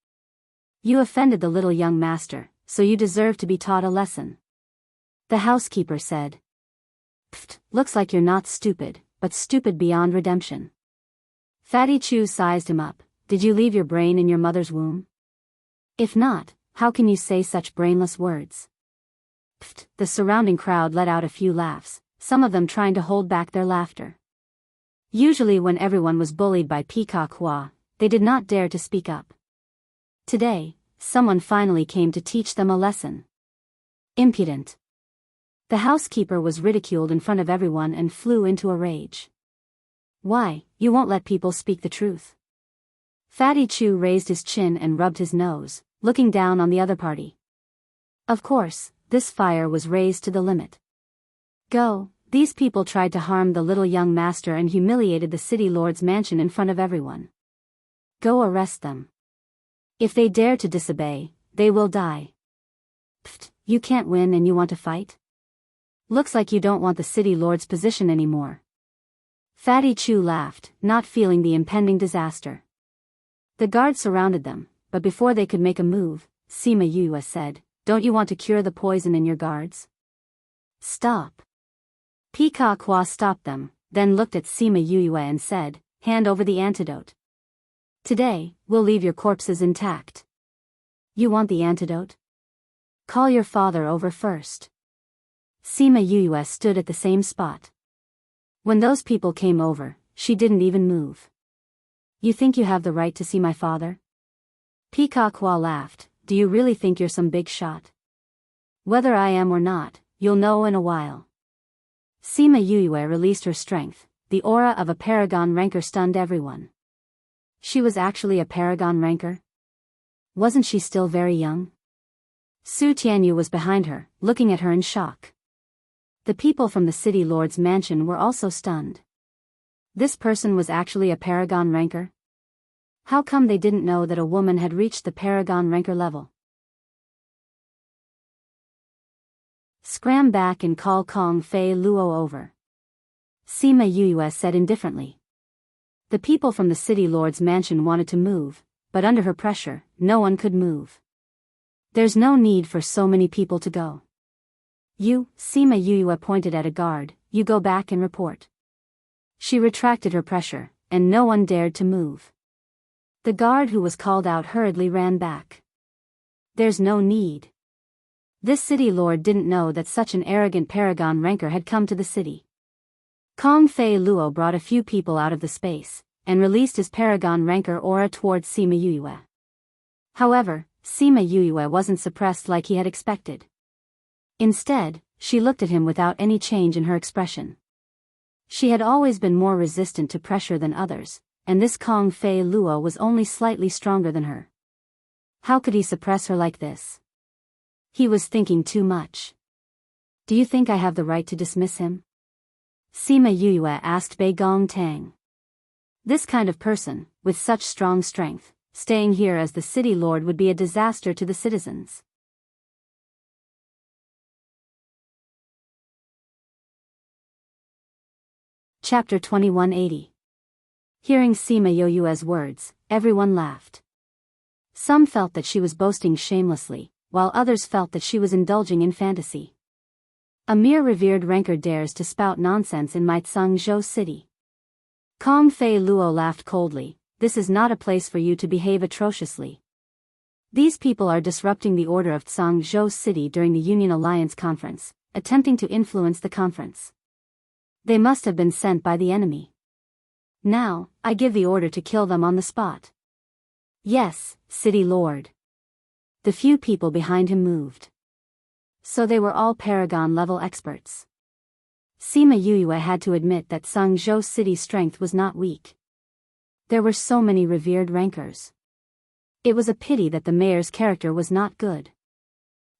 A: You offended the little young master, so you deserve to be taught a lesson. The housekeeper said. Pfft, looks like you're not stupid, but stupid beyond redemption. Fatty Chu sized him up, did you leave your brain in your mother's womb? If not, how can you say such brainless words? Pfft, the surrounding crowd let out a few laughs, some of them trying to hold back their laughter. Usually when everyone was bullied by Peacock Hua, they did not dare to speak up. Today, someone finally came to teach them a lesson. Impudent. The housekeeper was ridiculed in front of everyone and flew into a rage. Why, you won't let people speak the truth? Fatty Chu raised his chin and rubbed his nose, looking down on the other party. Of course, this fire was raised to the limit. Go, these people tried to harm the little young master and humiliated the city lord's mansion in front of everyone. Go arrest them. If they dare to disobey, they will die. Pfft, you can't win and you want to fight? Looks like you don't want the city lord's position anymore. Fatty Chu laughed, not feeling the impending disaster. The guards surrounded them, but before they could make a move, Sima Yue said, "Don't you want to cure the poison in your guards?" Stop. Peacock Hua stopped them, then looked at Sima Yue and said, "Hand over the antidote. Today, we'll leave your corpses intact." You want the antidote? Call your father over first. Sima Yue stood at the same spot. When those people came over, she didn't even move. You think you have the right to see my father? Peacock Hua laughed. Do you really think you're some big shot? Whether I am or not, you'll know in a while. Sima Yue released her strength. The aura of a paragon ranker stunned everyone. She was actually a paragon ranker? Wasn't she still very young? Su Tianyu was behind her, looking at her in shock. The people from the city lord's mansion were also stunned. This person was actually a paragon ranker? How come they didn't know that a woman had reached the paragon ranker level? Scram back and call Kong Fei Luo over. Sima Yue said indifferently. The people from the city lord's mansion wanted to move, but under her pressure, no one could move. There's no need for so many people to go. You, Sima Yue pointed at a guard, you go back and report. She retracted her pressure, and no one dared to move. The guard who was called out hurriedly ran back. There's no need. This city lord didn't know that such an arrogant paragon ranker had come to the city. Kong Fei Luo brought a few people out of the space, and released his paragon ranker aura towards Sima Yue. However, Sima Yue wasn't suppressed like he had expected. Instead, she looked at him without any change in her expression. She had always been more resistant to pressure than others, and this Kong Fei Luo was only slightly stronger than her. How could he suppress her like this? He was thinking too much. Do you think I have the right to dismiss him? Sima Yue asked Bei Gong Tang. This kind of person, with such strong strength, staying here as the city lord would be a disaster to the citizens. Chapter 2180. Hearing Sima Yue's words, everyone laughed. Some felt that she was boasting shamelessly, while others felt that she was indulging in fantasy. A mere revered ranker dares to spout nonsense in my Tsangzhou city. Kong Fei Luo laughed coldly. This is not a place for you to behave atrociously. These people are disrupting the order of Tsangzhou city during the Union Alliance conference, attempting to influence the conference. They must have been sent by the enemy. Now, I give the order to kill them on the spot. Yes, City Lord. The few people behind him moved. So they were all Paragon-level experts. Sima Yue had to admit that Tsangzhou City's strength was not weak. There were so many revered rankers. It was a pity that the mayor's character was not good.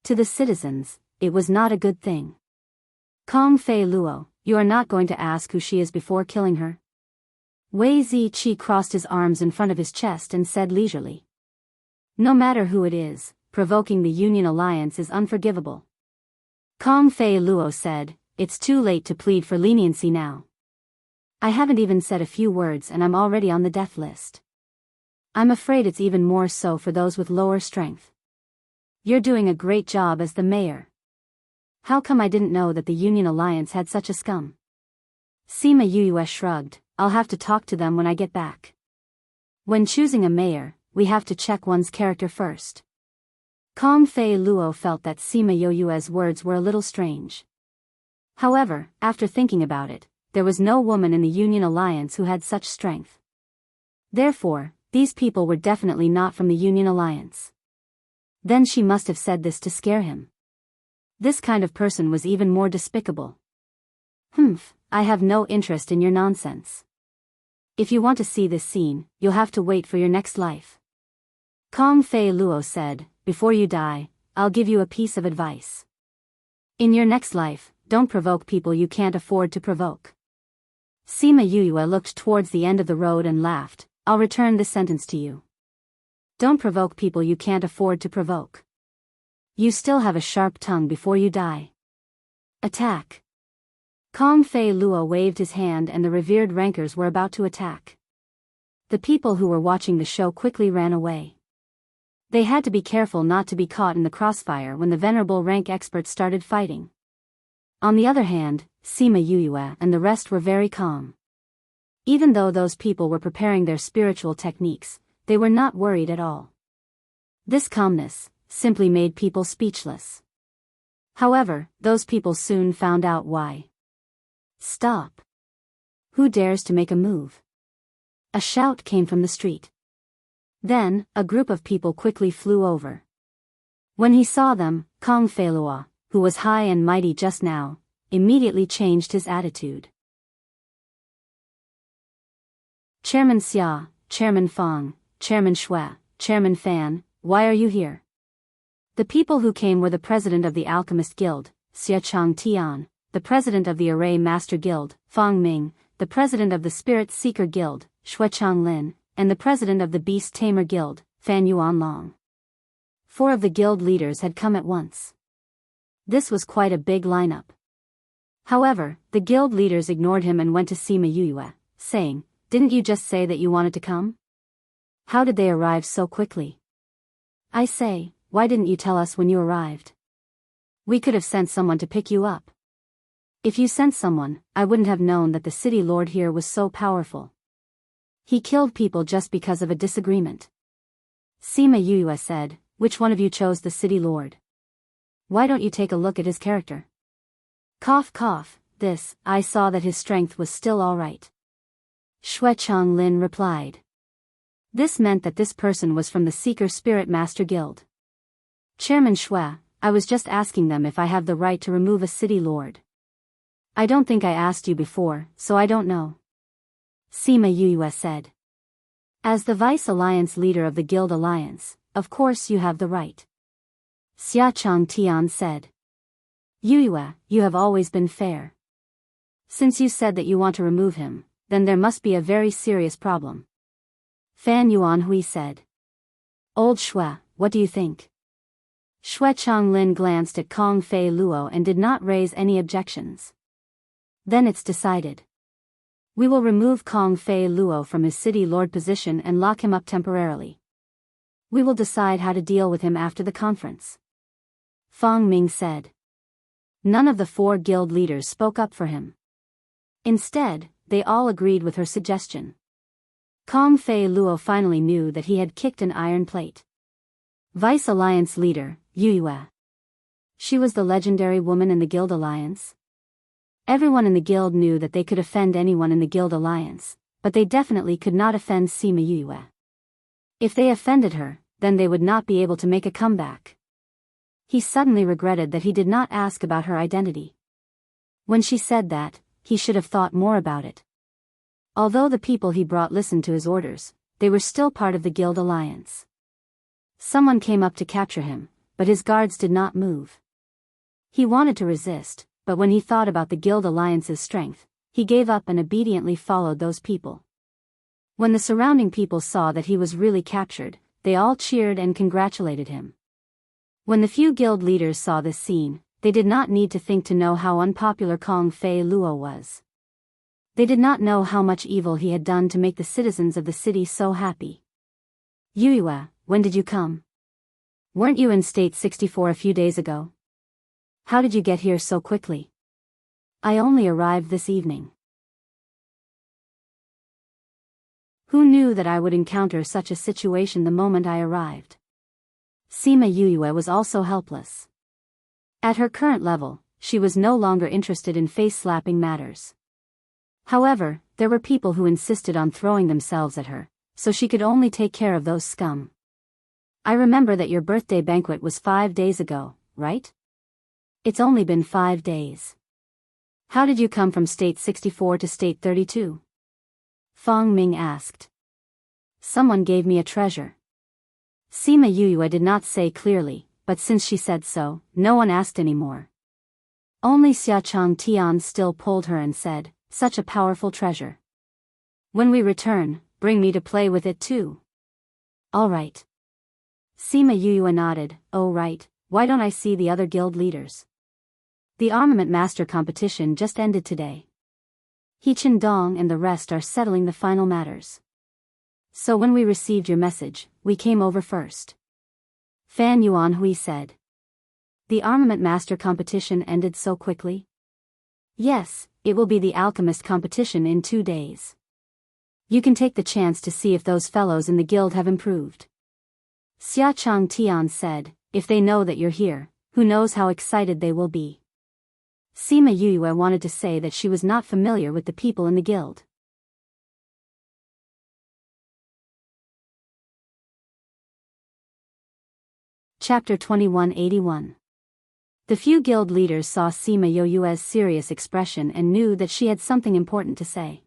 A: To the citizens, it was not a good thing. Kong Fei Luo, you are not going to ask who she is before killing her? Wei Ziqi crossed his arms in front of his chest and said leisurely. No matter who it is, provoking the Union Alliance is unforgivable. Kong Fei Luo said, it's too late to plead for leniency now. I haven't even said a few words and I'm already on the death list. I'm afraid it's even more so for those with lower strength. You're doing a great job as the mayor. How come I didn't know that the Union Alliance had such a scum? Sima Yue shrugged, I'll have to talk to them when I get back. When choosing a mayor, we have to check one's character first. Kong Fei Luo felt that Sima Yue's words were a little strange. However, after thinking about it, there was no woman in the Union Alliance who had such strength. Therefore, these people were definitely not from the Union Alliance. Then she must have said this to scare him. This kind of person was even more despicable. I have no interest in your nonsense. If you want to see this scene, you'll have to wait for your next life. Kong Fei Luo said, before you die, I'll give you a piece of advice. In your next life, don't provoke people you can't afford to provoke. Sima Yuyue looked towards the end of the road and laughed. I'll return this sentence to you. Don't provoke people you can't afford to provoke. You still have a sharp tongue before you die. Attack. Kong Fei Luo waved his hand and the revered rankers were about to attack. The people who were watching the show quickly ran away. They had to be careful not to be caught in the crossfire when the venerable rank experts started fighting. On the other hand, Sima Yuyue and the rest were very calm. Even though those people were preparing their spiritual techniques, they were not worried at all. This calmness simply made people speechless. However, those people soon found out why. Stop! Who dares to make a move? A shout came from the street. Then, a group of people quickly flew over. When he saw them, Kong Fei Luo, who was high and mighty just now, immediately changed his attitude. Chairman Xia, Chairman Fang, Chairman Shui, Chairman Fan, why are you here? The people who came were the president of the Alchemist Guild, Xia Chang Tian, the president of the Array Master Guild, Fang Ming, the president of the Spirit Seeker Guild, Shui Chang Lin, and the president of the Beast Tamer Guild, Fan Yuan Long. 4 of the guild leaders had come at once. This was quite a big lineup. However, the guild leaders ignored him and went to Sima Yuyue, saying, didn't you just say that you wanted to come? How did they arrive so quickly? I say, why didn't you tell us when you arrived? We could have sent someone to pick you up. If you sent someone, I wouldn't have known that the city lord here was so powerful. He killed people just because of a disagreement. Sima Yuyue said, which one of you chose the city lord? Why don't you take a look at his character? Cough cough, this, I saw that his strength was still all right. Shui Chang Lin replied. This meant that this person was from the Seeker Spirit Master Guild. Chairman Shui, I was just asking them if I have the right to remove a city lord. I don't think I asked you before, so I don't know. Sima Yuyue said. As the Vice Alliance leader of the Guild Alliance, of course you have the right. Xia Chang Tian said. Yuyue, you have always been fair. Since you said that you want to remove him, then there must be a very serious problem. Fan Yuan Hui said. Old Shui, what do you think? Shui Chang Lin glanced at Kong Fei Luo and did not raise any objections. Then it's decided. We will remove Kong Fei Luo from his city lord position and lock him up temporarily. We will decide how to deal with him after the conference. Fang Ming said. None of the 4 guild leaders spoke up for him. Instead, they all agreed with her suggestion. Kong Fei Luo finally knew that he had kicked an iron plate. Vice Alliance leader, Yuyue. She was the legendary woman in the Guild Alliance. Everyone in the guild knew that they could offend anyone in the Guild Alliance, but they definitely could not offend Sima Yuyue. If they offended her, then they would not be able to make a comeback. He suddenly regretted that he did not ask about her identity. When she said that, he should have thought more about it. Although the people he brought listened to his orders, they were still part of the Guild Alliance. Someone came up to capture him, but his guards did not move. He wanted to resist, but when he thought about the Guild Alliance's strength, he gave up and obediently followed those people. When the surrounding people saw that he was really captured, they all cheered and congratulated him. When the few guild leaders saw this scene, they did not need to think to know how unpopular Kong Fei Luo was. They did not know how much evil he had done to make the citizens of the city so happy. Yuyue, when did you come? Weren't you in State 64 a few days ago? How did you get here so quickly? I only arrived this evening. Who knew that I would encounter such a situation the moment I arrived? Sima Yuyue was also helpless. At her current level, she was no longer interested in face-slapping matters. However, there were people who insisted on throwing themselves at her, so she could only take care of those scum. I remember that your birthday banquet was 5 days ago, right? It's only been 5 days. How did you come from state 64 to state 32? Fong Ming asked. Someone gave me a treasure. Sima Yuyue did not say clearly, but since she said so, no one asked anymore. Only Xiachang Tian still pulled her and said, such a powerful treasure. When we return, bring me to play with it too. All right. Sima Yuyue nodded. Oh right, why don't I see the other guild leaders? The armament master competition just ended today. He Qindong and the rest are settling the final matters. So when we received your message, we came over first. Fan Yuanhui said. The armament master competition ended so quickly? Yes, it will be the alchemist competition in 2 days. You can take the chance to see if those fellows in the guild have improved. Xiachang Tian said, if they know that you're here, who knows how excited they will be. Sima Yuyue wanted to say that she was not familiar with the people in the guild. Chapter 2181. The few guild leaders saw Sima Yuyue's serious expression and knew that she had something important to say.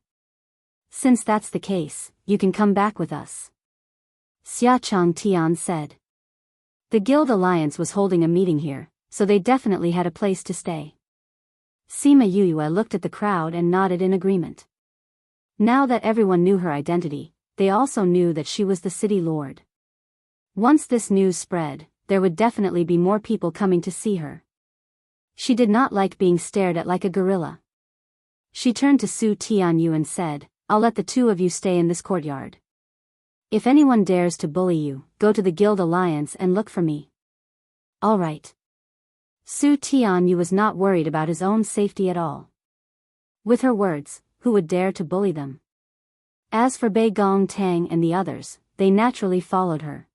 A: Since that's the case, you can come back with us. Xiachang Tian said. The guild alliance was holding a meeting here, so they definitely had a place to stay. Sima Yuyue looked at the crowd and nodded in agreement. Now that everyone knew her identity, they also knew that she was the city lord. Once this news spread, there would definitely be more people coming to see her. She did not like being stared at like a gorilla. She turned to Su Tianyu and said, I'll let the two of you stay in this courtyard. If anyone dares to bully you, go to the guild alliance and look for me. All right. Su Tianyu was not worried about his own safety at all. With her words, who would dare to bully them? As for Bei Gong Tang and the others, they naturally followed her.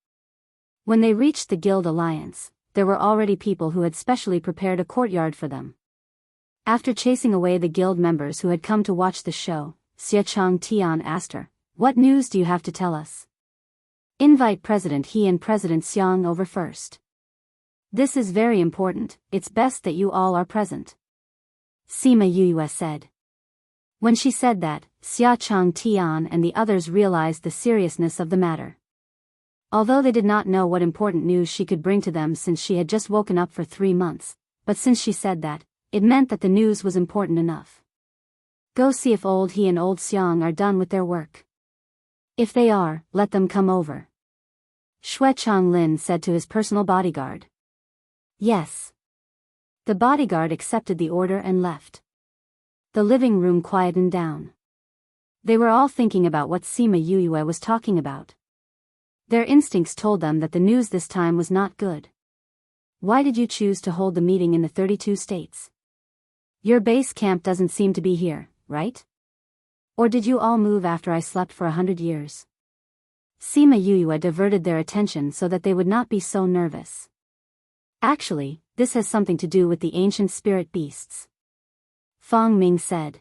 A: When they reached the guild alliance, there were already people who had specially prepared a courtyard for them. After chasing away the guild members who had come to watch the show, Xiachang Tian asked her, what news do you have to tell us? Invite President He and President Xiang over first. This is very important, it's best that you all are present. Sima Yuyue said. When she said that, Xiachang Tian and the others realized the seriousness of the matter. Although they did not know what important news she could bring to them since she had just woken up for 3 months, but since she said that, it meant that the news was important enough. Go see if old He and old Xiang are done with their work. If they are, let them come over. Xue Changlin said to his personal bodyguard. Yes. The bodyguard accepted the order and left. The living room quietened down. They were all thinking about what Sima Yuyue was talking about. Their instincts told them that the news this time was not good. Why did you choose to hold the meeting in the 32 states? Your base camp doesn't seem to be here, right? Or did you all move after I slept for 100 years? Sima Yuyue diverted their attention so that they would not be so nervous. Actually, this has something to do with the ancient spirit beasts. Fong Ming said.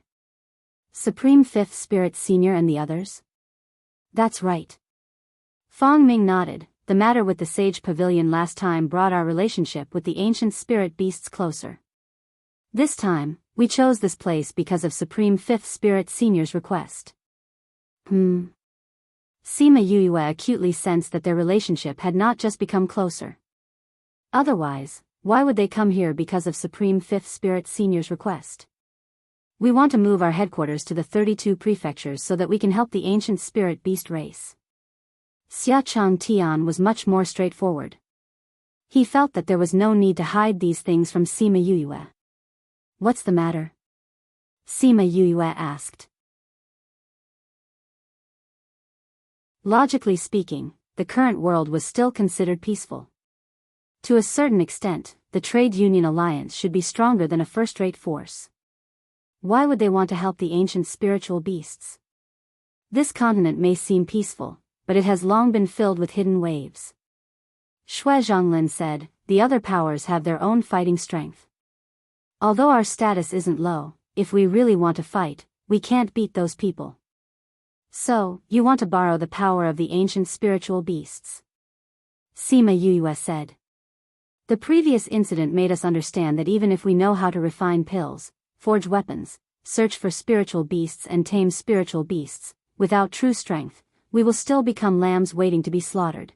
A: Supreme Fifth Spirit Senior and the others? That's right. Fong Ming nodded. The matter with the Sage Pavilion last time brought our relationship with the ancient spirit beasts closer. This time, we chose this place because of Supreme Fifth Spirit Senior's request. Sima Yuyue acutely sensed that their relationship had not just become closer. Otherwise, why would they come here because of Supreme Fifth Spirit Senior's request? We want to move our headquarters to the 32 prefectures so that we can help the ancient spirit beast race. Xiachang Tian was much more straightforward. He felt that there was no need to hide these things from Sima Yuyue. What's the matter? Sima Yuyue asked. Logically speaking, the current world was still considered peaceful. To a certain extent, the trade union alliance should be stronger than a first-rate force. Why would they want to help the ancient spiritual beasts? This continent may seem peaceful, but it has long been filled with hidden waves. Xue Zhonglin said, the other powers have their own fighting strength. Although our status isn't low, if we really want to fight, we can't beat those people. So, you want to borrow the power of the ancient spiritual beasts? Sima Yuyue said. The previous incident made us understand that even if we know how to refine pills, forge weapons, search for spiritual beasts and tame spiritual beasts, without true strength, we will still become lambs waiting to be slaughtered.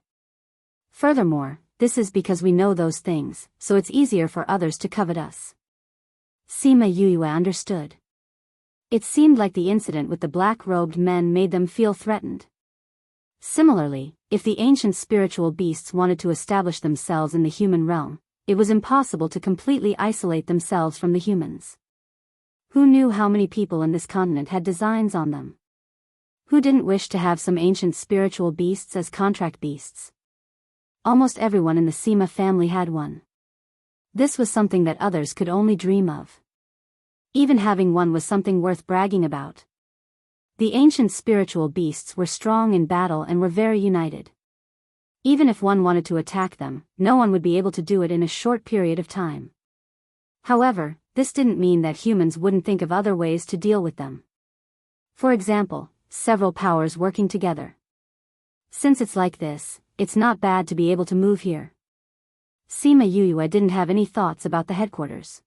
A: Furthermore, this is because we know those things, so it's easier for others to covet us. Sima Yuyue understood. It seemed like the incident with the black-robed men made them feel threatened. Similarly, if the ancient spiritual beasts wanted to establish themselves in the human realm, it was impossible to completely isolate themselves from the humans. Who knew how many people in this continent had designs on them? Who didn't wish to have some ancient spiritual beasts as contract beasts? Almost everyone in the Sima family had one. This was something that others could only dream of. Even having one was something worth bragging about. The ancient spiritual beasts were strong in battle and were very united. Even if one wanted to attack them, no one would be able to do it in a short period of time. However, this didn't mean that humans wouldn't think of other ways to deal with them. For example, several powers working together. Since it's like this, it's not bad to be able to move here. Sima Yuyue didn't have any thoughts about the headquarters.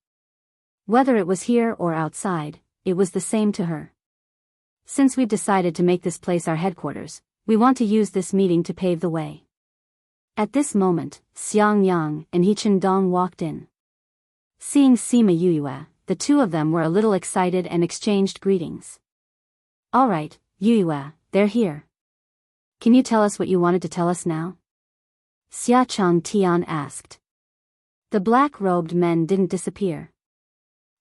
A: Whether it was here or outside, it was the same to her. Since we've decided to make this place our headquarters, we want to use this meeting to pave the way. At this moment, Xiang Yang and He Dong walked in. Seeing Sima Yuyue, the two of them were a little excited and exchanged greetings. All right, Yuyue, they're here. Can you tell us what you wanted to tell us now? Xia Chang Tian asked. The black-robed men didn't disappear.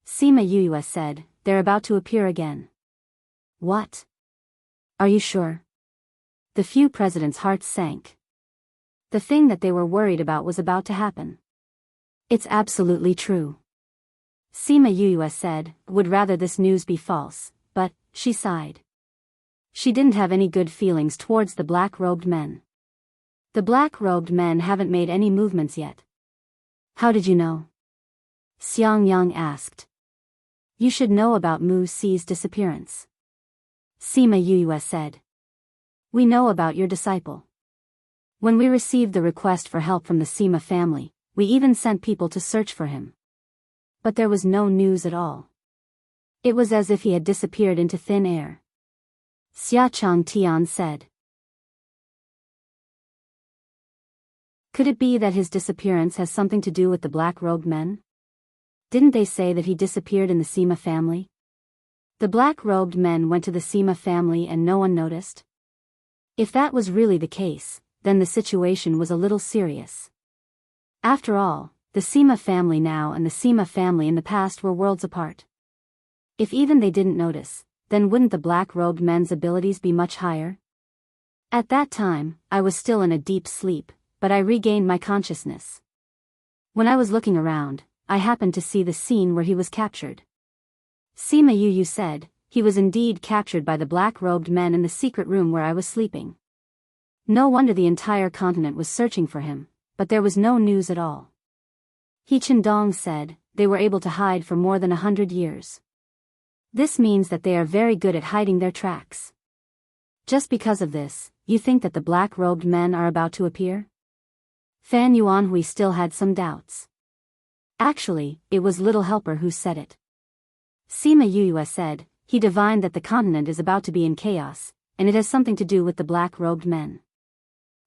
A: Sima Yuyue said, they're about to appear again. What? Are you sure? The few presidents' hearts sank. The thing that they were worried about was about to happen. It's absolutely true. Sima Yuyue said, would rather this news be false, but, she sighed. She didn't have any good feelings towards the black-robed men. The black-robed men haven't made any movements yet. How did you know? Xiang Yang asked. You should know about Mu Si's disappearance. Sima Yuyue said. We know about your disciple. When we received the request for help from the Sima family, we even sent people to search for him. But there was no news at all. It was as if he had disappeared into thin air. Xia Chang Tian said. Could it be that his disappearance has something to do with the black-robed men? Didn't they say that he disappeared in the Sima family? The black-robed men went to the Sima family and no one noticed? If that was really the case, then the situation was a little serious. After all, the Sima family now and the Sima family in the past were worlds apart. If even they didn't notice, then wouldn't the black-robed men's abilities be much higher? At that time, I was still in a deep sleep, but I regained my consciousness. When I was looking around, I happened to see the scene where he was captured. Sima Yuyue said, he was indeed captured by the black-robed men in the secret room where I was sleeping. No wonder the entire continent was searching for him, but there was no news at all. He Dong said, they were able to hide for more than 100 years. This means that they are very good at hiding their tracks. Just because of this, you think that the black-robed men are about to appear? Fan Yuanhui still had some doubts. Actually, it was Little Helper who said it. Sima Yuyue said, he divined that the continent is about to be in chaos, and it has something to do with the black-robed men.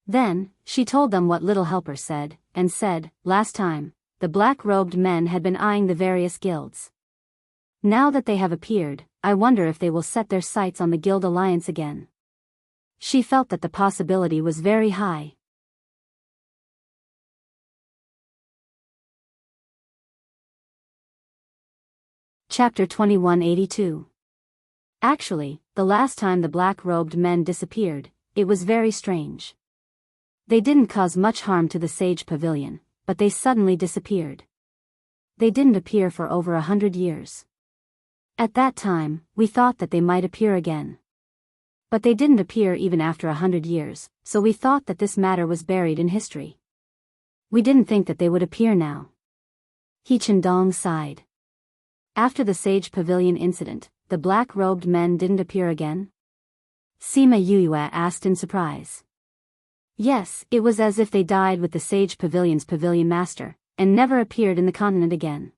A: Then, she told them what Little Helper said, and said, last time, the black-robed men had been eyeing the various guilds. Now that they have appeared, I wonder if they will set their sights on the guild alliance again. She felt that the possibility was very high. Chapter 2182. Actually, the last time the black-robed men disappeared, it was very strange. They didn't cause much harm to the Sage Pavilion, but they suddenly disappeared. They didn't appear for over 100 years. At that time, we thought that they might appear again. But they didn't appear even after 100 years, so we thought that this matter was buried in history. We didn't think that they would appear now. He Dong sighed. After the Sage Pavilion incident, the black-robed men didn't appear again? Sima Yue asked in surprise. Yes, it was as if they died with the Sage Pavilion's pavilion master, and never appeared in the continent again.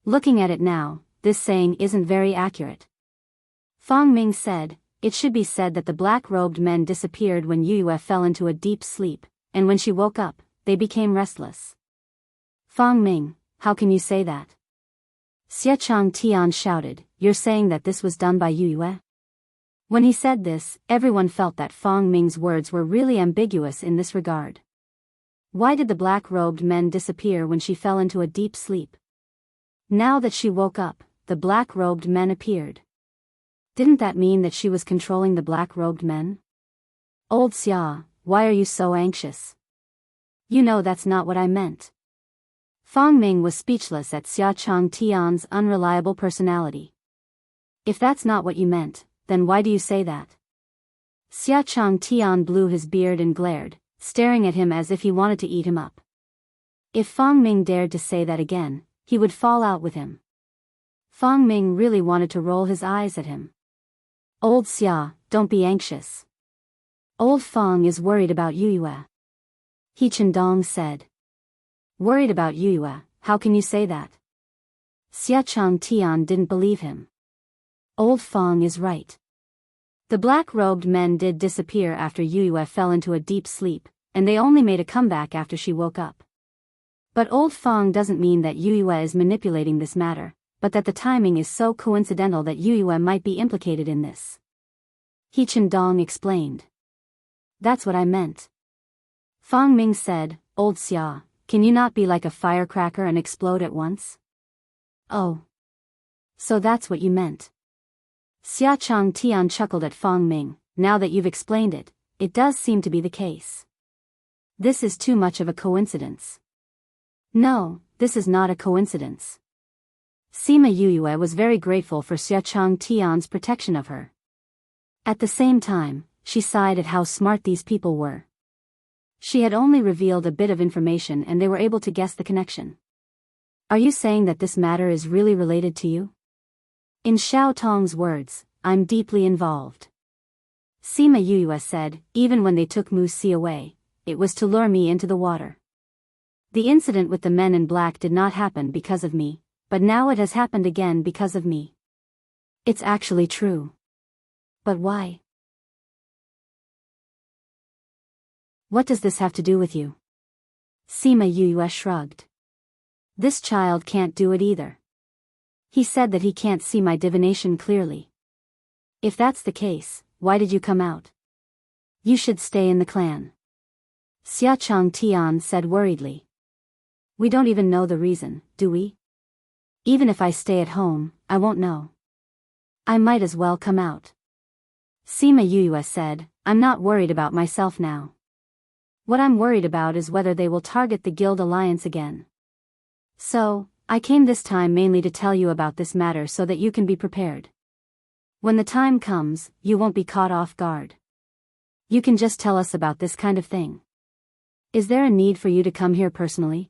A: Looking at it now, this saying isn't very accurate. Fang Ming said, it should be said that the black-robed men disappeared when Yue fell into a deep sleep, and when she woke up, they became restless. Fang Ming, how can you say that? Xie Chang Tian shouted, you're saying that this was done by Yue? When he said this, everyone felt that Fang Ming's words were really ambiguous in this regard. Why did the black-robed men disappear when she fell into a deep sleep? Now that she woke up, the black-robed men appeared. Didn't that mean that she was controlling the black-robed men? Old Xia, why are you so anxious? You know that's not what I meant. Fang Ming was speechless at Xia Chang Tian's unreliable personality. If that's not what you meant, then why do you say that? Xia Chang Tian blew his beard and glared, staring at him as if he wanted to eat him up. If Fang Ming dared to say that again, he would fall out with him. Fang Ming really wanted to roll his eyes at him. Old Xia, don't be anxious. Old Fang is worried about Yue. He Chendong said. Worried about Yue, how can you say that? Xia Chang Tian didn't believe him. Old Fang is right. The black-robed men did disappear after Yue fell into a deep sleep, and they only made a comeback after she woke up. But Old Fang doesn't mean that Yue is manipulating this matter, but that the timing is so coincidental that Yue might be implicated in this. He Chendong explained. That's what I meant. Fang Ming said, Old Xia, can you not be like a firecracker and explode at once? Oh. So that's what you meant. Xia Chang Tian chuckled at Fang Ming, now that you've explained it, it does seem to be the case. This is too much of a coincidence. No, this is not a coincidence. Sima Yue was very grateful for Xia Chang Tian's protection of her. At the same time, she sighed at how smart these people were. She had only revealed a bit of information and they were able to guess the connection. Are you saying that this matter is really related to you? In Xiao Tong's words, I'm deeply involved. Sima Yue said, even when they took Mu Si away, it was to lure me into the water. The incident with the men in black did not happen because of me, but now it has happened again because of me. It's actually true. But why? What does this have to do with you? Sima Yue shrugged. This child can't do it either. He said that he can't see my divination clearly. If that's the case, why did you come out? You should stay in the clan. Xia Chang Tian said worriedly. We don't even know the reason, do we? Even if I stay at home, I won't know. I might as well come out. Sima Yue said, I'm not worried about myself now. What I'm worried about is whether they will target the Guild Alliance again. So, I came this time mainly to tell you about this matter so that you can be prepared. When the time comes, you won't be caught off guard. You can just tell us about this kind of thing. Is there a need for you to come here personally?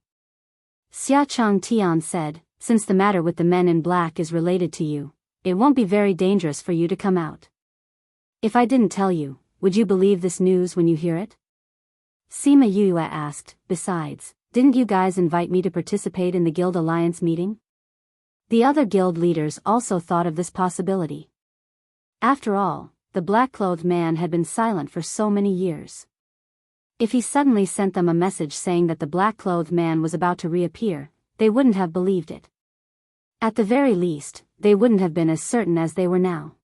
A: Xia Chang Tian said, since the matter with the men in black is related to you, it won't be very dangerous for you to come out. If I didn't tell you, would you believe this news when you hear it? Sima Yue asked, besides, didn't you guys invite me to participate in the Guild Alliance meeting? The other guild leaders also thought of this possibility. After all, the black-clothed man had been silent for so many years. If he suddenly sent them a message saying that the black-clothed man was about to reappear, they wouldn't have believed it. At the very least, they wouldn't have been as certain as they were now.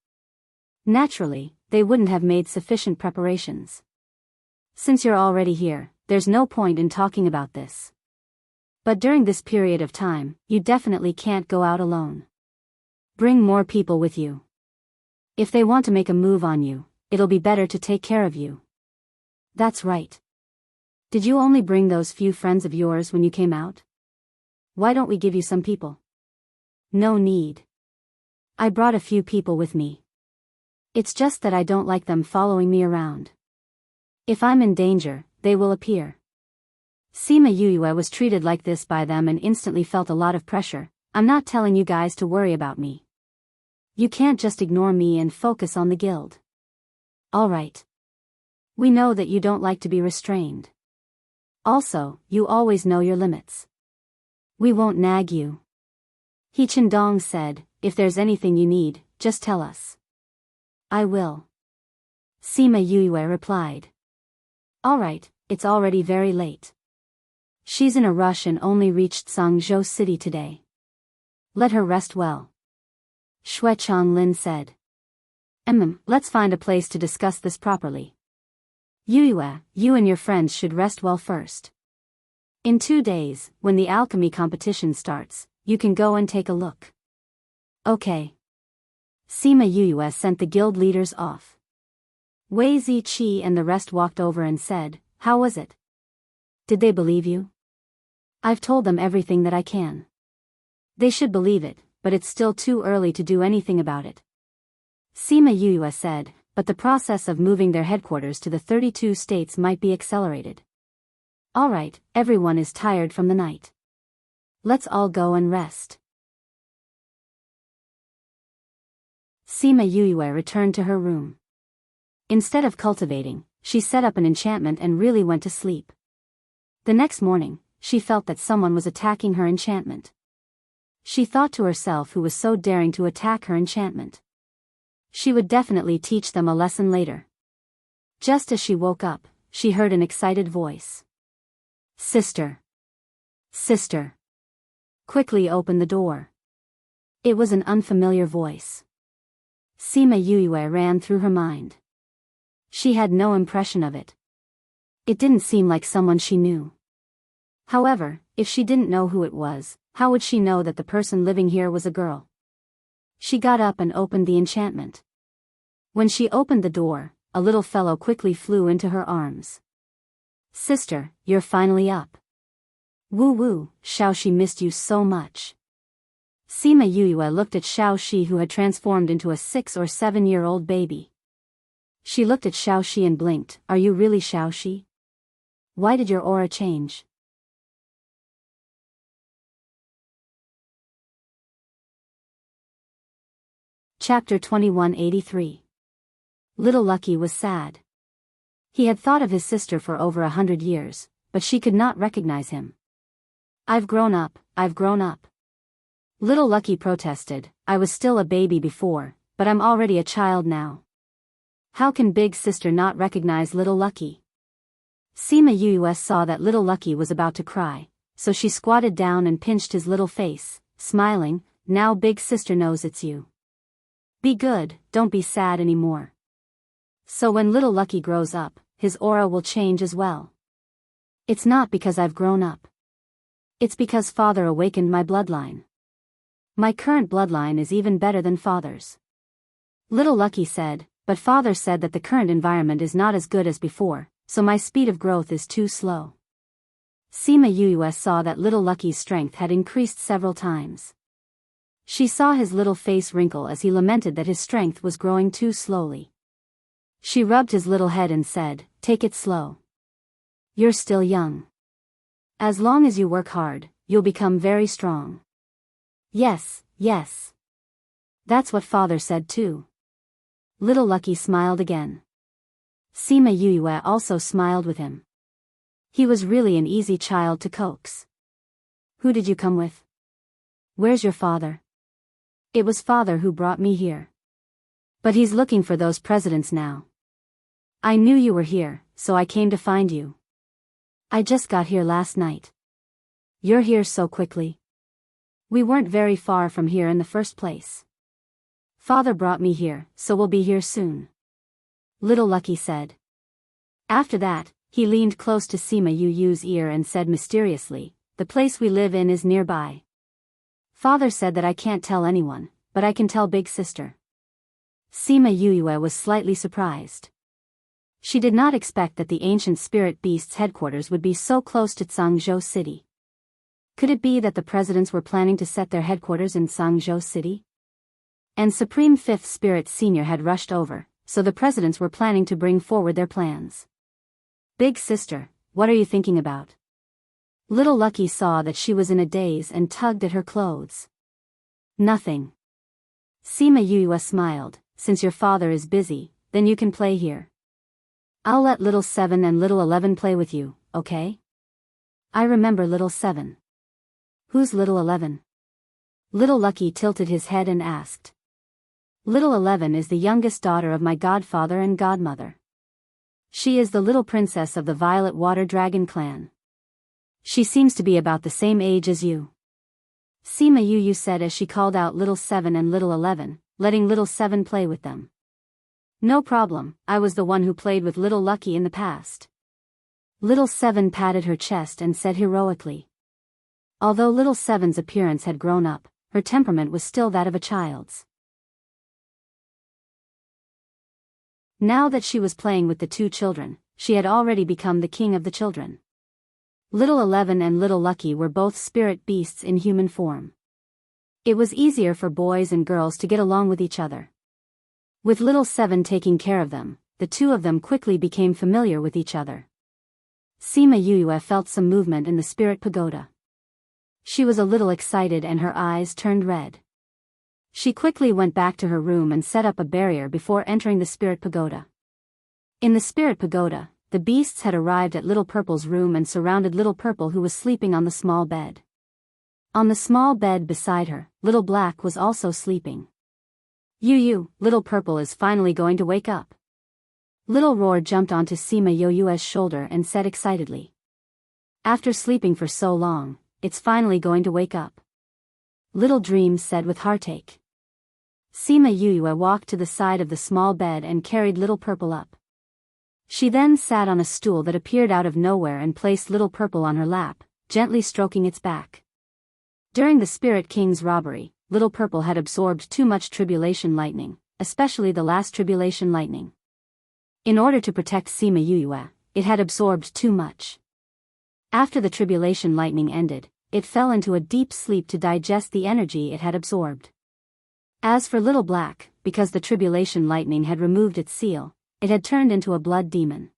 A: Naturally, they wouldn't have made sufficient preparations. Since you're already here, there's no point in talking about this. But during this period of time, you definitely can't go out alone. Bring more people with you. If they want to make a move on you, it'll be better to take care of you. That's right. Did you only bring those few friends of yours when you came out? Why don't we give you some people? No need. I brought a few people with me. It's just that I don't like them following me around. If I'm in danger, they will appear. Sima Yue was treated like this by them and instantly felt a lot of pressure. I'm not telling you guys to worry about me. You can't just ignore me and focus on the guild. Alright. We know that you don't like to be restrained. Also, you always know your limits. We won't nag you. He Chendong said, if there's anything you need, just tell us. I will. Sima Yue replied. Alright, it's already very late. She's in a rush and only reached Sangzhou City today. Let her rest well. Xue Chonglin said. Let's find a place to discuss this properly. Yue, you and your friends should rest well first. In 2 days, when the alchemy competition starts, you can go and take a look. Okay. Sima Yue sent the guild leaders off. Wei Ziqi and the rest walked over and said, how was it? Did they believe you? I've told them everything that I can. They should believe it, but it's still too early to do anything about it. Sima Yue said, but the process of moving their headquarters to the 32 states might be accelerated. Alright, everyone is tired from the night. Let's all go and rest. Sima Yue returned to her room. Instead of cultivating, she set up an enchantment and really went to sleep. The next morning, she felt that someone was attacking her enchantment. She thought to herself who was so daring to attack her enchantment. She would definitely teach them a lesson later. Just as she woke up, she heard an excited voice. Sister. Sister. Quickly open the door. It was an unfamiliar voice. Sima Yue ran through her mind. She had no impression of it. It didn't seem like someone she knew. However, if she didn't know who it was, how would she know that the person living here was a girl? She got up and opened the enchantment. When she opened the door, a little fellow quickly flew into her arms. Sister, you're finally up. Woo woo, Xiaoxi missed you so much. Sima Yue looked at Xiaoxi who had transformed into a 6 or 7-year-old baby. She looked at Xiaoxi and blinked, are you really Xiaoxi? Why did your aura change? Chapter 2183. Little Lucky was sad. He had thought of his sister for over 100 years, but she could not recognize him. I've grown up, I've grown up. Little Lucky protested, I was still a baby before, but I'm already a child now. How can big sister not recognize Little Lucky? Sima Yue saw that Little Lucky was about to cry, so she squatted down and pinched his little face, smiling, now big sister knows it's you. Be good, don't be sad anymore. So when Little Lucky grows up, his aura will change as well. It's not because I've grown up. It's because Father awakened my bloodline. My current bloodline is even better than Father's. Little Lucky said, but Father said that the current environment is not as good as before, so my speed of growth is too slow. Sima Yue saw that Little Lucky's strength had increased several times. She saw his little face wrinkle as he lamented that his strength was growing too slowly. She rubbed his little head and said, take it slow. You're still young. As long as you work hard, you'll become very strong. Yes, yes. That's what Father said too. Little Lucky smiled again. Sima Yue also smiled with him. He was really an easy child to coax. Who did you come with? Where's your father? It was Father who brought me here. But he's looking for those presidents now. I knew you were here, so I came to find you. I just got here last night. You're here so quickly. We weren't very far from here in the first place. Father brought me here, so we'll be here soon. Little Lucky said. After that, he leaned close to Sima Yu's ear and said mysteriously, the place we live in is nearby. Father said that I can't tell anyone, but I can tell big sister. Sima Yue was slightly surprised. She did not expect that the ancient spirit beast's headquarters would be so close to Sangzhou City. Could it be that the presidents were planning to set their headquarters in Sangzhou City? And Supreme Fifth Spirit Senior had rushed over, so the presidents were planning to bring forward their plans. Big sister, what are you thinking about? Little Lucky saw that she was in a daze and tugged at her clothes. Nothing. Sima Yuyue smiled, since your father is busy, then you can play here. I'll let little 7 and little 11 play with you, okay? I remember little 7. Who's little 11? Little Lucky tilted his head and asked. Little 11 is the youngest daughter of my godfather and godmother. She is the little princess of the Violet Water Dragon clan. She seems to be about the same age as you. Sima Yuyue said as she called out little 7 and little 11, letting little 7 play with them. No problem, I was the one who played with little Lucky in the past. Little 7 patted her chest and said heroically. Although little 7's appearance had grown up, her temperament was still that of a child's. Now that she was playing with the two children, she had already become the king of the children. Little 11 and little Lucky were both spirit beasts in human form. It was easier for boys and girls to get along with each other. With little 7 taking care of them, the two of them quickly became familiar with each other. Sima Yuyue felt some movement in the spirit pagoda. She was a little excited and her eyes turned red. She quickly went back to her room and set up a barrier before entering the spirit pagoda. In the spirit pagoda, the beasts had arrived at Little Purple's room and surrounded Little Purple, who was sleeping on the small bed. On the small bed beside her, Little Black was also sleeping. Yu, Little Purple is finally going to wake up. Little Roar jumped onto Sima Yuyue's shoulder and said excitedly. After sleeping for so long, it's finally going to wake up. Little Dream said with heartache. Sima Yuyue walked to the side of the small bed and carried Little Purple up. She then sat on a stool that appeared out of nowhere and placed Little Purple on her lap, gently stroking its back. During the Spirit King's robbery, Little Purple had absorbed too much tribulation lightning, especially the last tribulation lightning. In order to protect Sima Yuyue, it had absorbed too much. After the tribulation lightning ended, it fell into a deep sleep to digest the energy it had absorbed. As for Little Black, because the tribulation lightning had removed its seal, it had turned into a blood demon.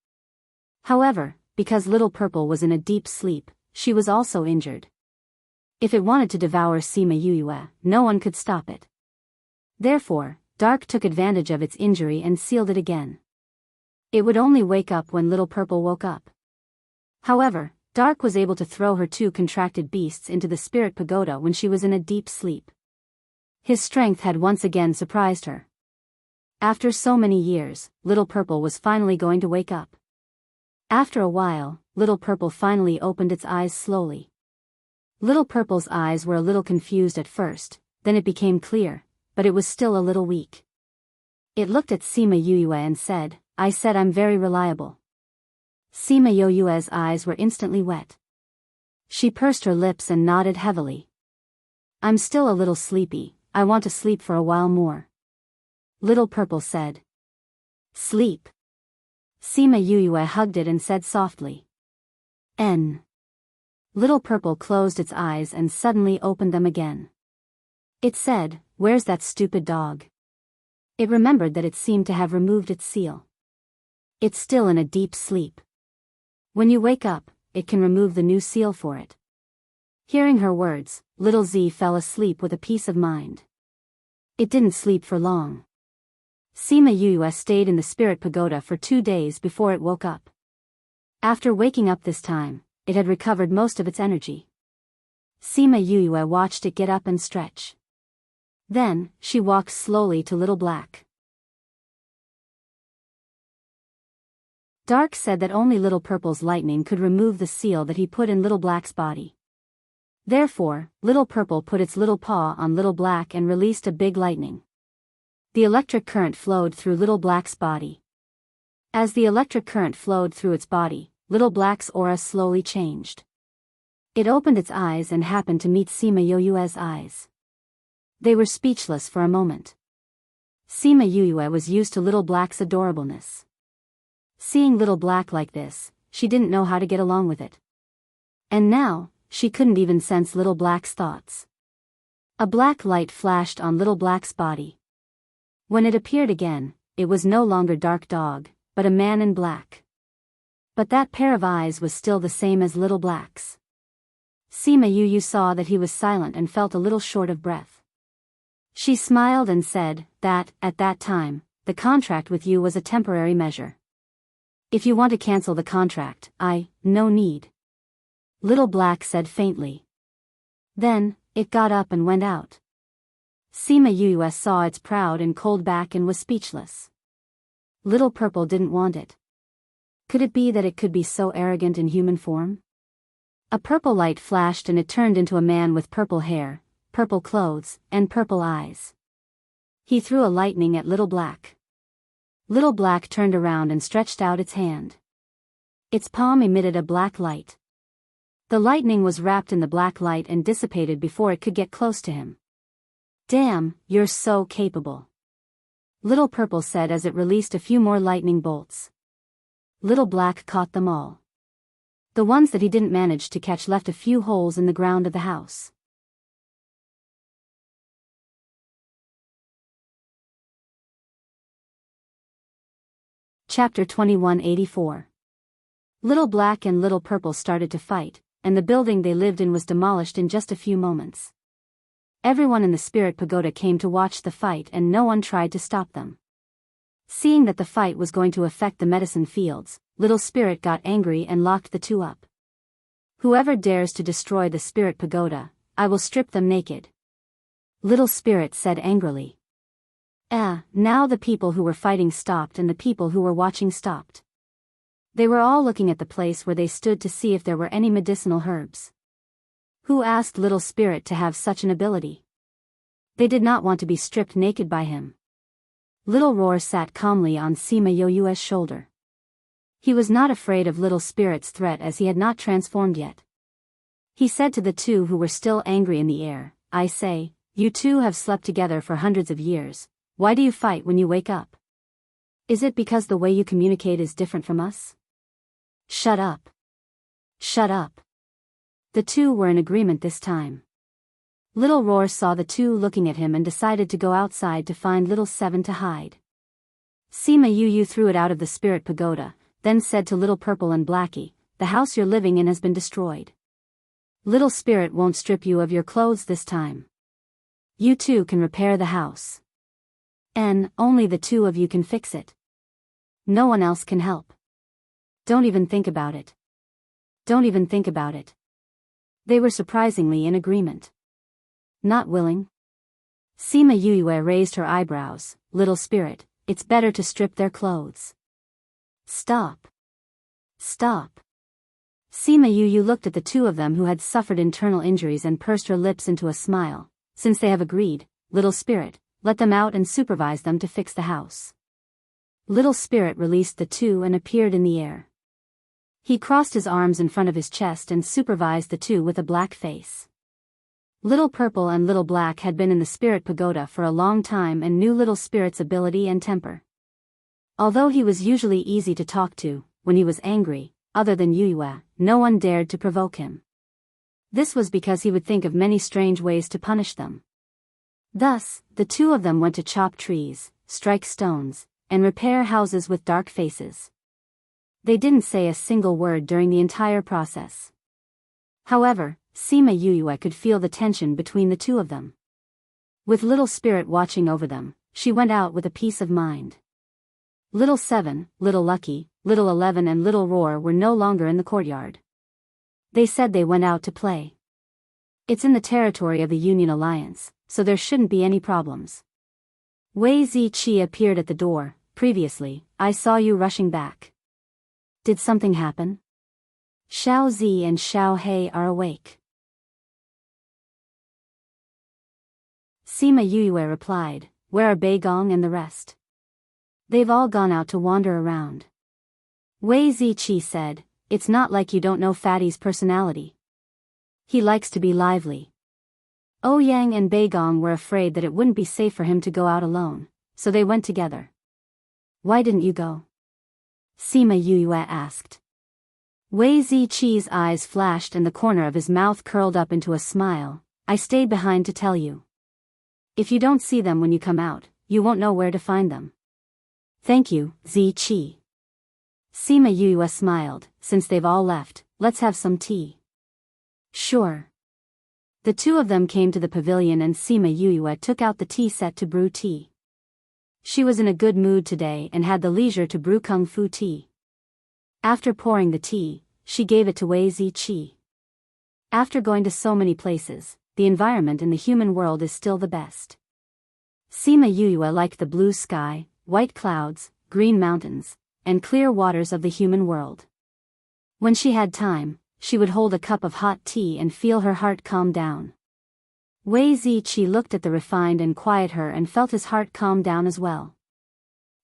A: However, because Little Purple was in a deep sleep, she was also injured. If it wanted to devour Sima Yuyue, no one could stop it. Therefore, Dark took advantage of its injury and sealed it again. It would only wake up when Little Purple woke up. However, Dark was able to throw her two contracted beasts into the spirit pagoda when she was in a deep sleep. His strength had once again surprised her. After so many years, Little Purple was finally going to wake up. After a while, Little Purple finally opened its eyes slowly. Little Purple's eyes were a little confused at first, then it became clear, but it was still a little weak. It looked at Sima Yuyue and said, I said I'm very reliable. Sima Yuyue's eyes were instantly wet. She pursed her lips and nodded heavily. I'm still a little sleepy, I want to sleep for a while more. Little Purple said. Sleep. Sima Yuyue hugged it and said softly. N. Little Purple closed its eyes and suddenly opened them again. It said, where's that stupid dog? It remembered that it seemed to have removed its seal. It's still in a deep sleep. When you wake up, it can remove the new seal for it. Hearing her words, Little Z fell asleep with a peace of mind. It didn't sleep for long. Sima Yuyue stayed in the spirit pagoda for 2 days before it woke up. After waking up this time, it had recovered most of its energy. Sima Yuyue watched it get up and stretch. Then, she walked slowly to Little Black. Dark said that only Little Purple's lightning could remove the seal that he put in Little Black's body. Therefore, Little Purple put its little paw on Little Black and released a big lightning. The electric current flowed through Little Black's body. As the electric current flowed through its body, Little Black's aura slowly changed. It opened its eyes and happened to meet Sima Yuyue's eyes. They were speechless for a moment. Sima Yuyue was used to Little Black's adorableness. Seeing Little Black like this, she didn't know how to get along with it. And now, she couldn't even sense Little Black's thoughts. A black light flashed on Little Black's body. When it appeared again, it was no longer Dark Dog, but a man in black. But that pair of eyes was still the same as Little Black's. Sima Yuyue saw that he was silent and felt a little short of breath. She smiled and said that, at that time, the contract with you was a temporary measure. If you want to cancel the contract, no need. Little Black said faintly. Then, it got up and went out. Sima Yuyue saw its proud and cold back and was speechless. Little Purple didn't want it. Could it be that it could be so arrogant in human form? A purple light flashed and it turned into a man with purple hair, purple clothes, and purple eyes. He threw a lightning at Little Black. Little Black turned around and stretched out its hand. Its palm emitted a black light. The lightning was wrapped in the black light and dissipated before it could get close to him. Damn, you're so capable. Little Purple said as it released a few more lightning bolts. Little Black caught them all. The ones that he didn't manage to catch left a few holes in the ground of the house. Chapter 2184. Little Black and Little Purple started to fight, and the building they lived in was demolished in just a few moments. Everyone in the Spirit Pagoda came to watch the fight and no one tried to stop them. Seeing that the fight was going to affect the medicine fields, Little Spirit got angry and locked the two up. Whoever dares to destroy the Spirit Pagoda, I will strip them naked. Little Spirit said angrily. Now the people who were fighting stopped and the people who were watching stopped. They were all looking at the place where they stood to see if there were any medicinal herbs. Who asked Little Spirit to have such an ability? They did not want to be stripped naked by him. Little Roar sat calmly on Sima Yoyue's shoulder. He was not afraid of Little Spirit's threat as he had not transformed yet. He said to the two who were still angry in the air, I say, you two have slept together for hundreds of years, why do you fight when you wake up? Is it because the way you communicate is different from us? Shut up. Shut up. The two were in agreement this time. Little Roar saw the two looking at him and decided to go outside to find Little Seven to hide. Sima Yuyu threw it out of the Spirit Pagoda, then said to Little Purple and Blackie, the house you're living in has been destroyed. Little Spirit won't strip you of your clothes this time. You two can repair the house. And only the two of you can fix it. No one else can help. Don't even think about it. Don't even think about it. They were surprisingly in agreement. Not willing? Sima Yuyue raised her eyebrows. Little Spirit, it's better to strip their clothes. Stop. Stop. Sima Yuyu looked at the two of them who had suffered internal injuries and pursed her lips into a smile. Since they have agreed, Little Spirit, let them out and supervise them to fix the house. Little Spirit released the two and appeared in the air. He crossed his arms in front of his chest and supervised the two with a black face. Little Purple and Little Black had been in the Spirit Pagoda for a long time and knew Little Spirit's ability and temper. Although he was usually easy to talk to, when he was angry, other than Yuyue, no one dared to provoke him. This was because he would think of many strange ways to punish them. Thus, the two of them went to chop trees, strike stones, and repair houses with dark faces. They didn't say a single word during the entire process. However, Sima Yuyue could feel the tension between the two of them. With Little Spirit watching over them, she went out with a peace of mind. Little Seven, Little Lucky, Little 11 and Little Roar were no longer in the courtyard. They said they went out to play. It's in the territory of the Union Alliance, so there shouldn't be any problems. Wei Ziqi appeared at the door. Previously, I saw you rushing back. Did something happen? Xiao Zi and Xiao He are awake. Sima Yuyue replied, where are Beigong and the rest? They've all gone out to wander around. Wei Ziqi said, it's not like you don't know Fatty's personality. He likes to be lively. Ouyang and Beigong were afraid that it wouldn't be safe for him to go out alone, so they went together. Why didn't you go? Sima Yuyue asked. Wei Ziqi's eyes flashed and the corner of his mouth curled up into a smile. I stayed behind to tell you. If you don't see them when you come out, you won't know where to find them. Thank you, Ziqi. Sima Yuyue smiled. Since they've all left, let's have some tea. Sure. The two of them came to the pavilion and Sima Yuyue took out the tea set to brew tea. She was in a good mood today and had the leisure to brew kung fu tea. After pouring the tea, she gave it to Wei Ziqi. After going to so many places, the environment in the human world is still the best. Sima Yuyue liked the blue sky, white clouds, green mountains, and clear waters of the human world. When she had time, she would hold a cup of hot tea and feel her heart calm down. Wei Ziqi looked at the refined and quiet her and felt his heart calm down as well.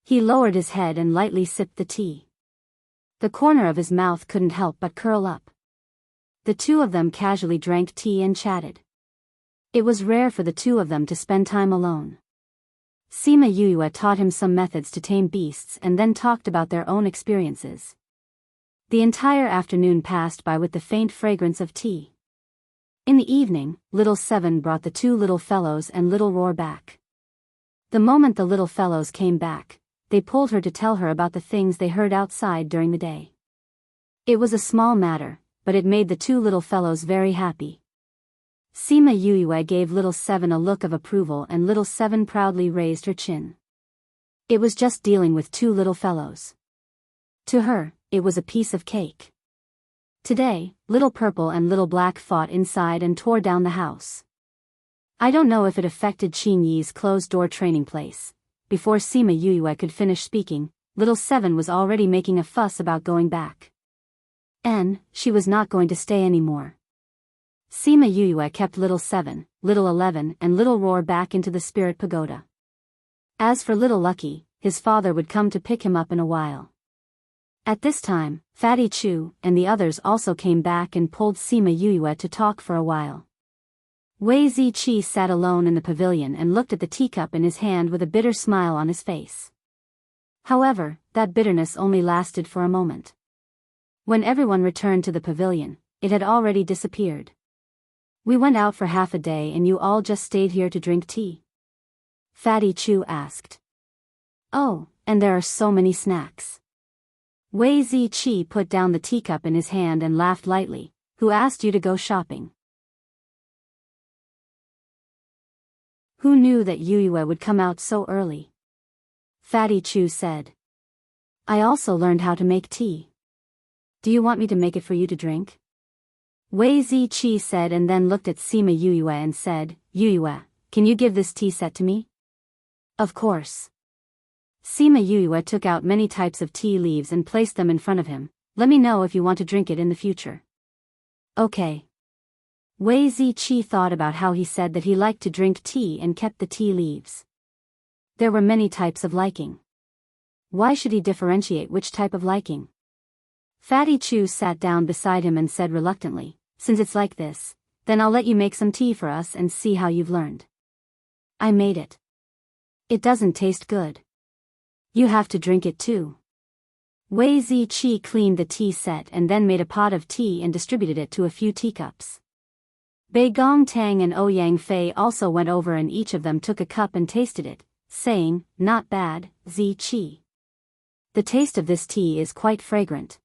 A: He lowered his head and lightly sipped the tea. The corner of his mouth couldn't help but curl up. The two of them casually drank tea and chatted. It was rare for the two of them to spend time alone. Sima Yuyue taught him some methods to tame beasts and then talked about their own experiences. The entire afternoon passed by with the faint fragrance of tea. In the evening, Little Seven brought the two little fellows and Little Roar back. The moment the little fellows came back, they pulled her to tell her about the things they heard outside during the day. It was a small matter, but it made the two little fellows very happy. Sima Yuyue gave Little Seven a look of approval and Little Seven proudly raised her chin. It was just dealing with two little fellows. To her, it was a piece of cake. Today, Little Purple and Little Black fought inside and tore down the house. I don't know if it affected Qin Yi's closed-door training place. Before Sima Yuyue could finish speaking, Little Seven was already making a fuss about going back. She was not going to stay anymore. Sima Yuyue kept Little Seven, Little 11 and Little Roar back into the Spirit Pagoda. As for Little Lucky, his father would come to pick him up in a while. At this time, Fatty Chu and the others also came back and pulled Sima Yuyue to talk for a while. Wei Ziqi sat alone in the pavilion and looked at the teacup in his hand with a bitter smile on his face. However, that bitterness only lasted for a moment. When everyone returned to the pavilion, it had already disappeared. We went out for half a day and you all just stayed here to drink tea? Fatty Chu asked. Oh, and there are so many snacks. Wei Ziqi put down the teacup in his hand and laughed lightly. Who asked you to go shopping? Who knew that Yuyue would come out so early? Fatty Chu said. I also learned how to make tea. Do you want me to make it for you to drink? Wei Ziqi said and then looked at Sima Yuyue and said, Yuyue, can you give this tea set to me? Of course. Sima Yuyue took out many types of tea leaves and placed them in front of him. Let me know if you want to drink it in the future. Okay. Wei Ziqi thought about how he said that he liked to drink tea and kept the tea leaves. There were many types of liking. Why should he differentiate which type of liking? Fatty Chu sat down beside him and said reluctantly, since it's like this, then I'll let you make some tea for us and see how you've learned. I made it. It doesn't taste good. You have to drink it too. Wei Ziqi cleaned the tea set and then made a pot of tea and distributed it to a few teacups. Bei Gong Tang and Ouyang Fei also went over and each of them took a cup and tasted it, saying, not bad, Ziqi. The taste of this tea is quite fragrant.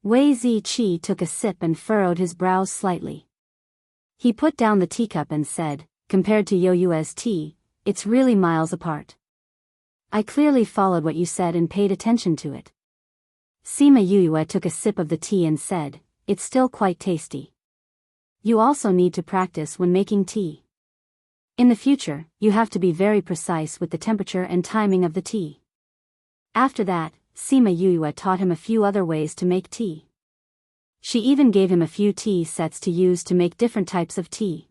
A: Wei Ziqi took a sip and furrowed his brows slightly. He put down the teacup and said, compared to Yoyue's tea, it's really miles apart. I clearly followed what you said and paid attention to it. Sima Yuyue took a sip of the tea and said, it's still quite tasty. You also need to practice when making tea. In the future, you have to be very precise with the temperature and timing of the tea. After that, Sima Yuyue taught him a few other ways to make tea. She even gave him a few tea sets to use to make different types of tea.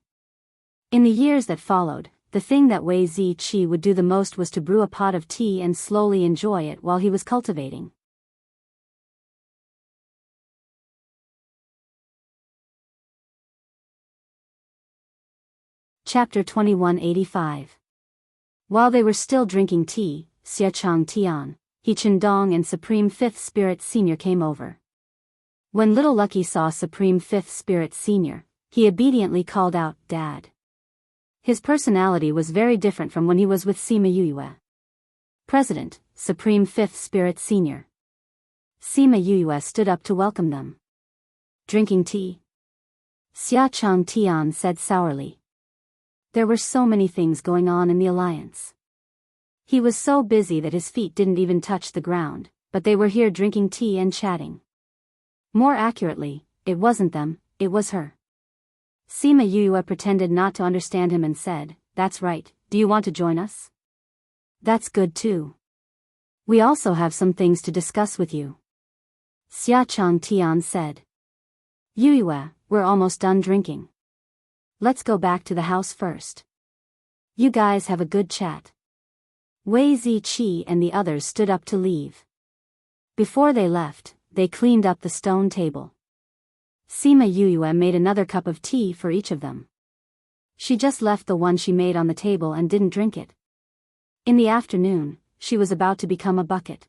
A: In the years that followed, the thing that Wei Ziqi would do the most was to brew a pot of tea and slowly enjoy it while he was cultivating. Chapter 2185. While they were still drinking tea, Xiachang Tian, He Chendong and Supreme Fifth Spirit Senior came over. When Little Lucky saw Supreme Fifth Spirit Senior, he obediently called out, Dad. His personality was very different from when he was with Sima Yuyue. President, Supreme Fifth Spirit Senior. Sima Yuyue stood up to welcome them. Drinking tea? Xia Chang Tian said sourly. There were so many things going on in the alliance. He was so busy that his feet didn't even touch the ground, but they were here drinking tea and chatting. More accurately, it wasn't them, it was her. Sima Yue pretended not to understand him and said, "That's right, do you want to join us?" "That's good too. We also have some things to discuss with you," Xia Chang Tian said. "Yue, we're almost done drinking. Let's go back to the house first. You guys have a good chat." Wei Ziqi and the others stood up to leave. Before they left, they cleaned up the stone table. Sima Yue made another cup of tea for each of them. She just left the one she made on the table and didn't drink it. In the afternoon, she was about to become a bucket.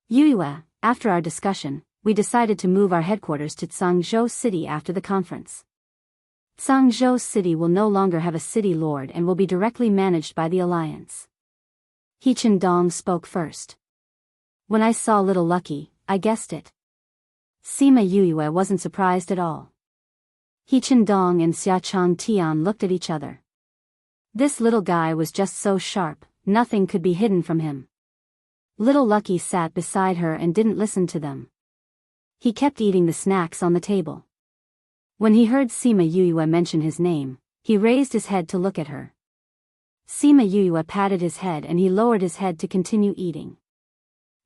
A: "Yue, after our discussion, we decided to move our headquarters to Zhangzhou City after the conference. Zhangzhou City will no longer have a city lord and will be directly managed by the alliance." He Chendong spoke first. "When I saw Little Lucky, I guessed it." Sima Yue wasn't surprised at all. He Chendong and Xia Chang Tian looked at each other. This little guy was just so sharp, nothing could be hidden from him. Little Lucky sat beside her and didn't listen to them. He kept eating the snacks on the table. When he heard Sima Yue mention his name, he raised his head to look at her. Sima Yue patted his head and he lowered his head to continue eating.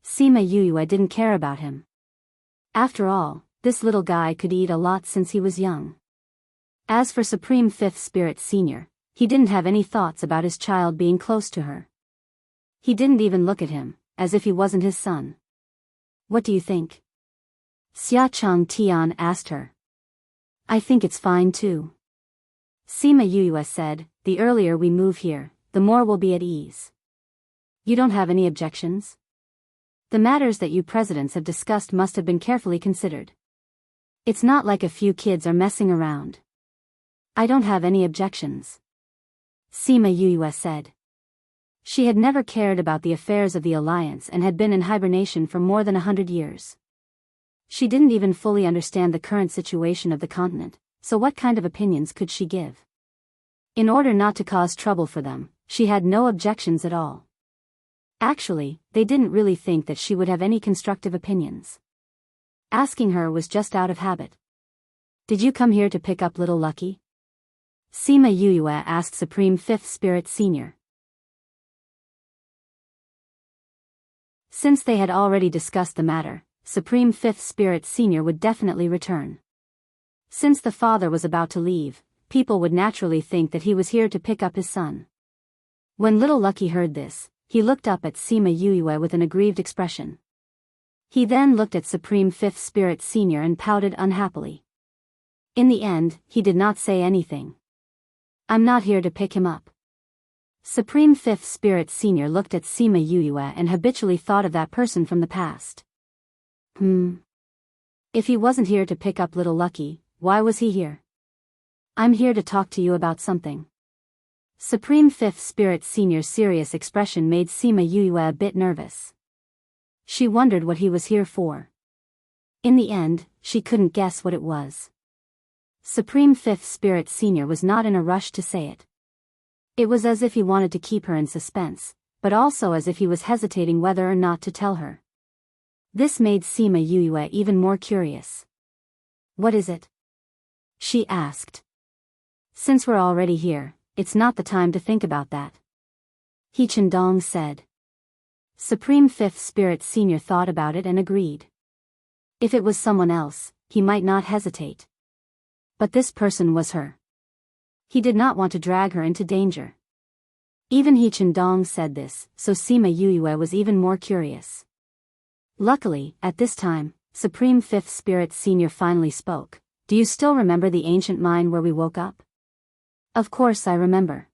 A: Sima Yue didn't care about him. After all, this little guy could eat a lot since he was young. As for Supreme Fifth Spirit Senior, he didn't have any thoughts about his child being close to her. He didn't even look at him, as if he wasn't his son. "What do you think?" Xia Chang Tian asked her. "I think it's fine too." Sima Yue said, "The earlier we move here, the more we'll be at ease. You don't have any objections? The matters that you presidents have discussed must have been carefully considered. It's not like a few kids are messing around." "I don't have any objections," Sima Yue said. She had never cared about the affairs of the alliance and had been in hibernation for more than 100 years. She didn't even fully understand the current situation of the continent, so what kind of opinions could she give? In order not to cause trouble for them, she had no objections at all. Actually, they didn't really think that she would have any constructive opinions. Asking her was just out of habit. "Did you come here to pick up Little Lucky?" Sima Yue asked Supreme Fifth Spirit Senior. Since they had already discussed the matter, Supreme Fifth Spirit Senior would definitely return. Since the father was about to leave, people would naturally think that he was here to pick up his son. When Little Lucky heard this, he looked up at Sima Yue with an aggrieved expression. He then looked at Supreme Fifth Spirit Senior and pouted unhappily. In the end, he did not say anything. "I'm not here to pick him up." Supreme Fifth Spirit Senior looked at Sima Yue and habitually thought of that person from the past. If he wasn't here to pick up Little Lucky, why was he here? "I'm here to talk to you about something." Supreme Fifth Spirit Senior's serious expression made Sima Yue a bit nervous. She wondered what he was here for. In the end, she couldn't guess what it was. Supreme Fifth Spirit Senior was not in a rush to say it. It was as if he wanted to keep her in suspense, but also as if he was hesitating whether or not to tell her. This made Sima Yue even more curious. "What is it?" she asked. "Since we're already here, it's not the time to think about that," He Chendong said. Supreme Fifth Spirit Senior thought about it and agreed. If it was someone else, he might not hesitate. But this person was her. He did not want to drag her into danger. Even He Chendong said this, so Sima Yue was even more curious. Luckily, at this time, Supreme Fifth Spirit Senior finally spoke. "Do you still remember the ancient mine where we woke up?" "Of course I remember."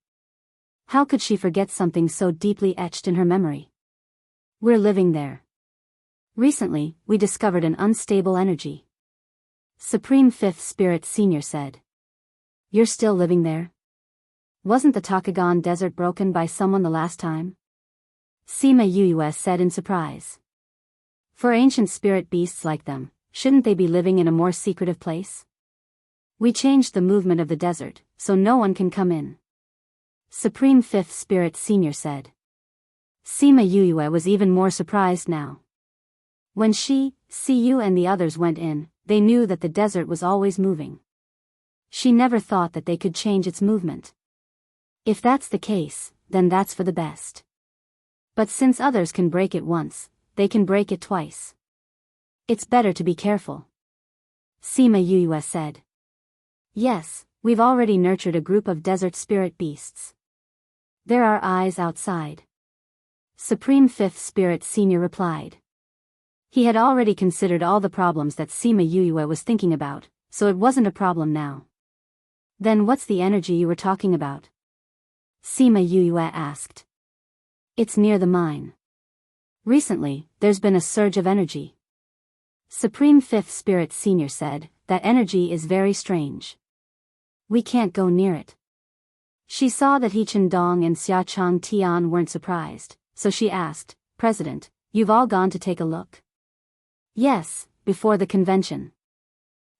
A: How could she forget something so deeply etched in her memory? "We're living there. Recently, we discovered an unstable energy," Supreme Fifth Spirit Senior said. "You're still living there? Wasn't the Takagon Desert broken by someone the last time?" Sima Yue said in surprise. For ancient spirit beasts like them, shouldn't they be living in a more secretive place? We changed the movement of the desert, so no one can come in. Supreme Fifth Spirit Senior said. Sima Yuyue was even more surprised now. When she, Siyu and the others went in, they knew that the desert was always moving. She never thought that they could change its movement. If that's the case, then that's for the best. But since others can break it once, they can break it twice. It's better to be careful. Sima Yuyue said. Yes, we've already nurtured a group of desert spirit beasts. There are eyes outside. Supreme Fifth Spirit Senior replied. He had already considered all the problems that Sima Yuyue was thinking about, so it wasn't a problem now. Then what's the energy you were talking about? Sima Yuyue asked. It's near the mine. Recently, there's been a surge of energy. Supreme Fifth Spirit Senior said, that energy is very strange. We can't go near it. She saw that He Chendong and Xiachang Tian weren't surprised, so she asked, President, you've all gone to take a look? Yes, before the convention.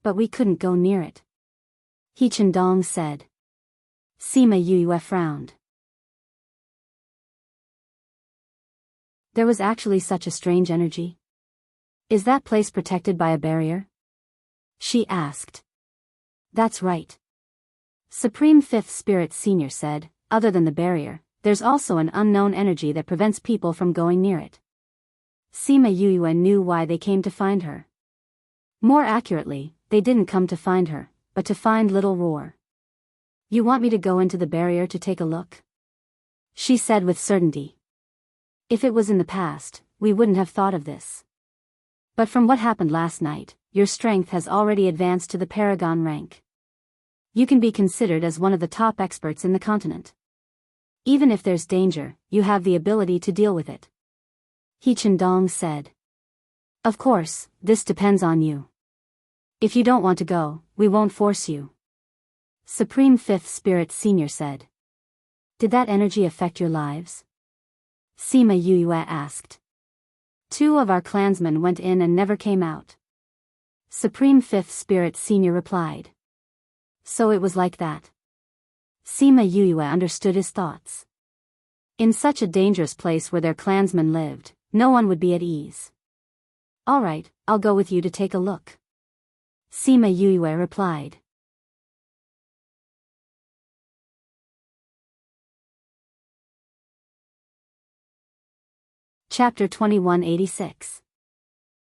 A: But we couldn't go near it. He Chendong said. Sima Yuyue frowned. There was actually such a strange energy? Is that place protected by a barrier? She asked. That's right. Supreme Fifth Spirit Senior said, other than the barrier, there's also an unknown energy that prevents people from going near it. Sima Yuyue knew why they came to find her. More accurately, they didn't come to find her, but to find Little Roar. You want me to go into the barrier to take a look? She said with certainty. If it was in the past, we wouldn't have thought of this. But from what happened last night, your strength has already advanced to the Paragon rank. You can be considered as one of the top experts in the continent. Even if there's danger, you have the ability to deal with it. He Chendong said. Of course, this depends on you. If you don't want to go, we won't force you. Supreme Fifth Spirit Senior said. Did that energy affect your lives? Sima Yuyue asked. 2 of our clansmen went in and never came out. Supreme Fifth Spirit Senior replied. So it was like that. Sima Yuyue understood his thoughts. In such a dangerous place where their clansmen lived, no one would be at ease. All right, I'll go with you to take a look. Sima Yuyue replied. Chapter 2186.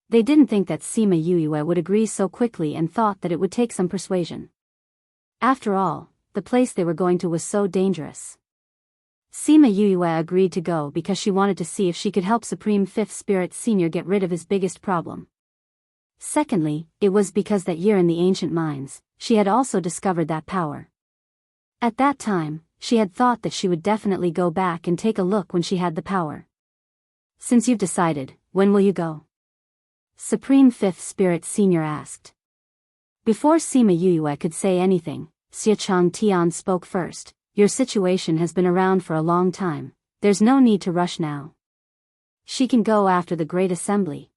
A: They didn't think that Sima Yuyue would agree so quickly and thought that it would take some persuasion. After all, the place they were going to was so dangerous. Sima Yuyue agreed to go because she wanted to see if she could help Supreme Fifth Spirit Senior get rid of his biggest problem. Secondly, it was because that year in the ancient mines, she had also discovered that power. At that time, she had thought that she would definitely go back and take a look when she had the power. Since you've decided, when will you go? Supreme Fifth Spirit Senior asked. Before Sima Yuyue could say anything, Xiachang Tian spoke first. Your situation has been around for a long time, there's no need to rush now. She can go after the Great Assembly.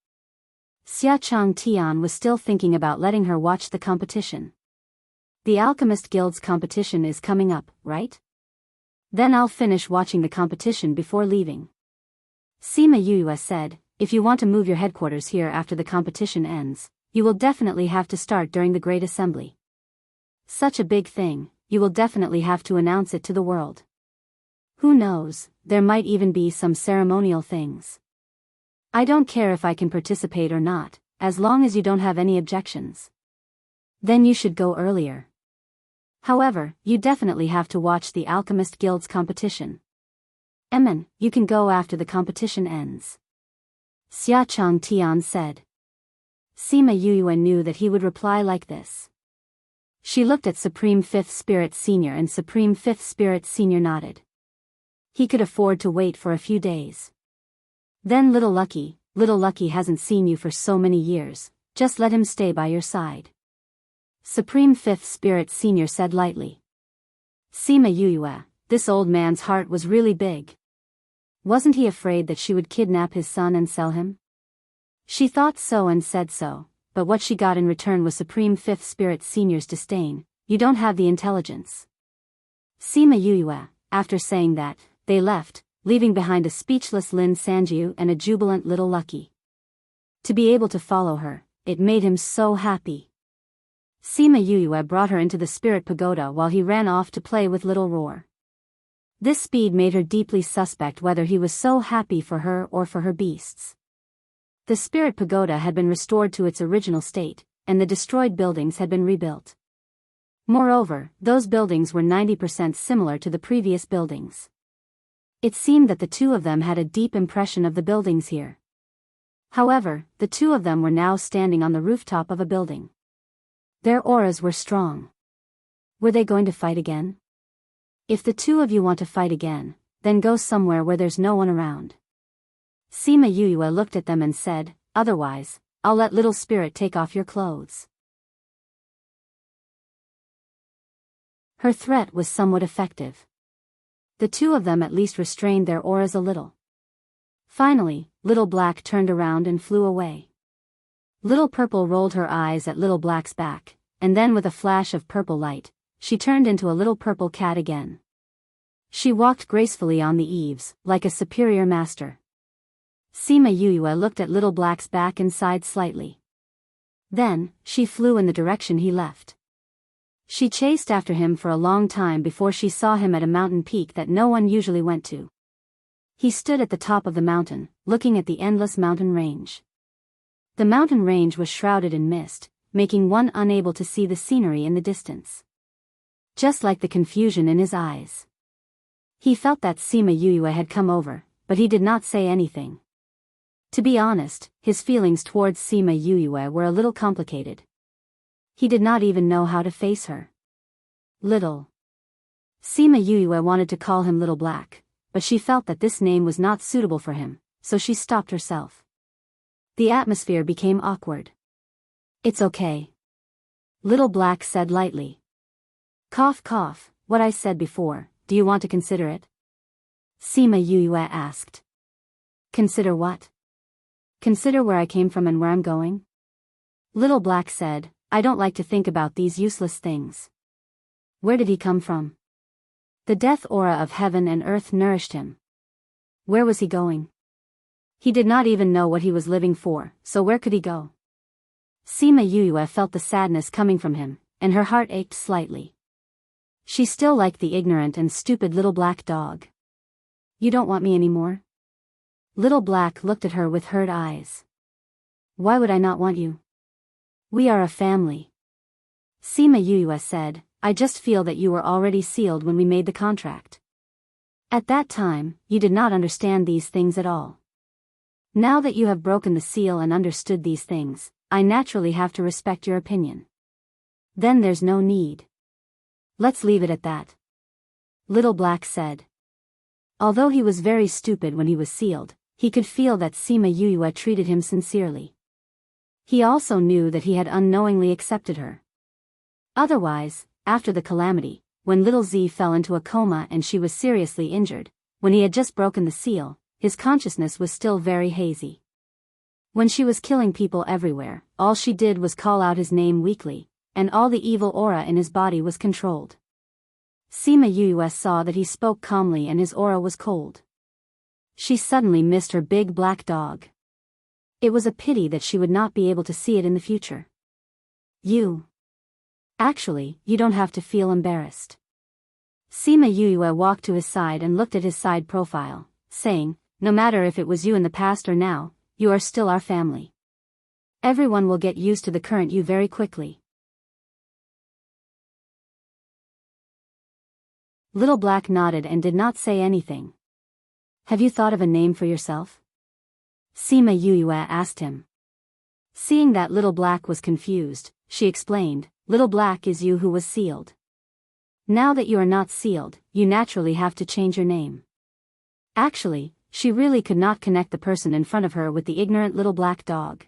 A: Xiachang Tian was still thinking about letting her watch the competition. The Alchemist Guild's competition is coming up, right? Then I'll finish watching the competition before leaving. Sima Yuyue said, if you want to move your headquarters here after the competition ends, you will definitely have to start during the Great Assembly. Such a big thing, you will definitely have to announce it to the world. Who knows, there might even be some ceremonial things. I don't care if I can participate or not, as long as you don't have any objections. Then you should go earlier. However, you definitely have to watch the Alchemist Guild's competition. Emin, you can go after the competition ends. Xiachang Tian said. Sima Yuyue knew that he would reply like this. She looked at Supreme Fifth Spirit Senior and Supreme Fifth Spirit Senior nodded. He could afford to wait for a few days. Then Little Lucky hasn't seen you for so many years, just let him stay by your side. Supreme Fifth Spirit Senior said lightly. Sima Yuyue, this old man's heart was really big. Wasn't he afraid that she would kidnap his son and sell him? She thought so and said so, but what she got in return was Supreme Fifth Spirit Senior's disdain. You don't have the intelligence. Sima Yuyue. After saying that, they left, leaving behind a speechless Lin Sanjiu and a jubilant little Lucky. To be able to follow her, it made him so happy. Sima Yuyue brought her into the spirit pagoda while he ran off to play with little Roar. This speed made her deeply suspect whether he was so happy for her or for her beasts. The spirit pagoda had been restored to its original state, and the destroyed buildings had been rebuilt. Moreover, those buildings were 90% similar to the previous buildings. It seemed that the two of them had a deep impression of the buildings here. However, the two of them were now standing on the rooftop of a building. Their auras were strong. Were they going to fight again? If the two of you want to fight again, then go somewhere where there's no one around. Sima Yuyue looked at them and said, otherwise, I'll let little spirit take off your clothes. Her threat was somewhat effective. The two of them at least restrained their auras a little. Finally, Little Black turned around and flew away. Little Purple rolled her eyes at Little Black's back, and then with a flash of purple light, she turned into a little purple cat again. She walked gracefully on the eaves, like a superior master. Sima Yuyue looked at Little Black's back and sighed slightly. Then, she flew in the direction he left. She chased after him for a long time before she saw him at a mountain peak that no one usually went to. He stood at the top of the mountain, looking at the endless mountain range. The mountain range was shrouded in mist, making one unable to see the scenery in the distance. Just like the confusion in his eyes. He felt that Sima Yuyue had come over, but he did not say anything. To be honest, his feelings towards Sima Yuyue were a little complicated. He did not even know how to face her. Little. Sima Yuyue wanted to call him Little Black, but she felt that this name was not suitable for him, so she stopped herself. The atmosphere became awkward. It's okay. Little Black said lightly. Cough cough, what I said before, do you want to consider it? Sima Yuyue asked. Consider what? Consider where I came from and where I'm going? Little Black said, I don't like to think about these useless things. Where did he come from? The death aura of heaven and earth nourished him. Where was he going? He did not even know what he was living for, so where could he go? Sima Yuyue felt the sadness coming from him, and her heart ached slightly. She still liked the ignorant and stupid little black dog. You don't want me anymore? Little Black looked at her with hurt eyes. Why would I not want you? We are a family. Sima Yuyue said, I just feel that you were already sealed when we made the contract. At that time, you did not understand these things at all. Now that you have broken the seal and understood these things, I naturally have to respect your opinion. Then there's no need. Let's leave it at that. Little Black said. Although he was very stupid when he was sealed, he could feel that Sima Yuyue treated him sincerely. He also knew that he had unknowingly accepted her. Otherwise, after the calamity, when little Z fell into a coma and she was seriously injured, when he had just broken the seal, his consciousness was still very hazy. When she was killing people everywhere, all she did was call out his name weakly, and all the evil aura in his body was controlled. Sima Yuyue saw that he spoke calmly and his aura was cold. She suddenly missed her big black dog. It was a pity that she would not be able to see it in the future. Actually, you don't have to feel embarrassed. Sima Yuyue walked to his side and looked at his side profile, saying, no matter if it was you in the past or now, you are still our family. Everyone will get used to the current you very quickly. Little Black nodded and did not say anything. Have you thought of a name for yourself? Sima Yuyue asked him. Seeing that Little Black was confused, she explained, Little Black is you who was sealed. Now that you are not sealed, you naturally have to change your name. Actually, she really could not connect the person in front of her with the ignorant little black dog.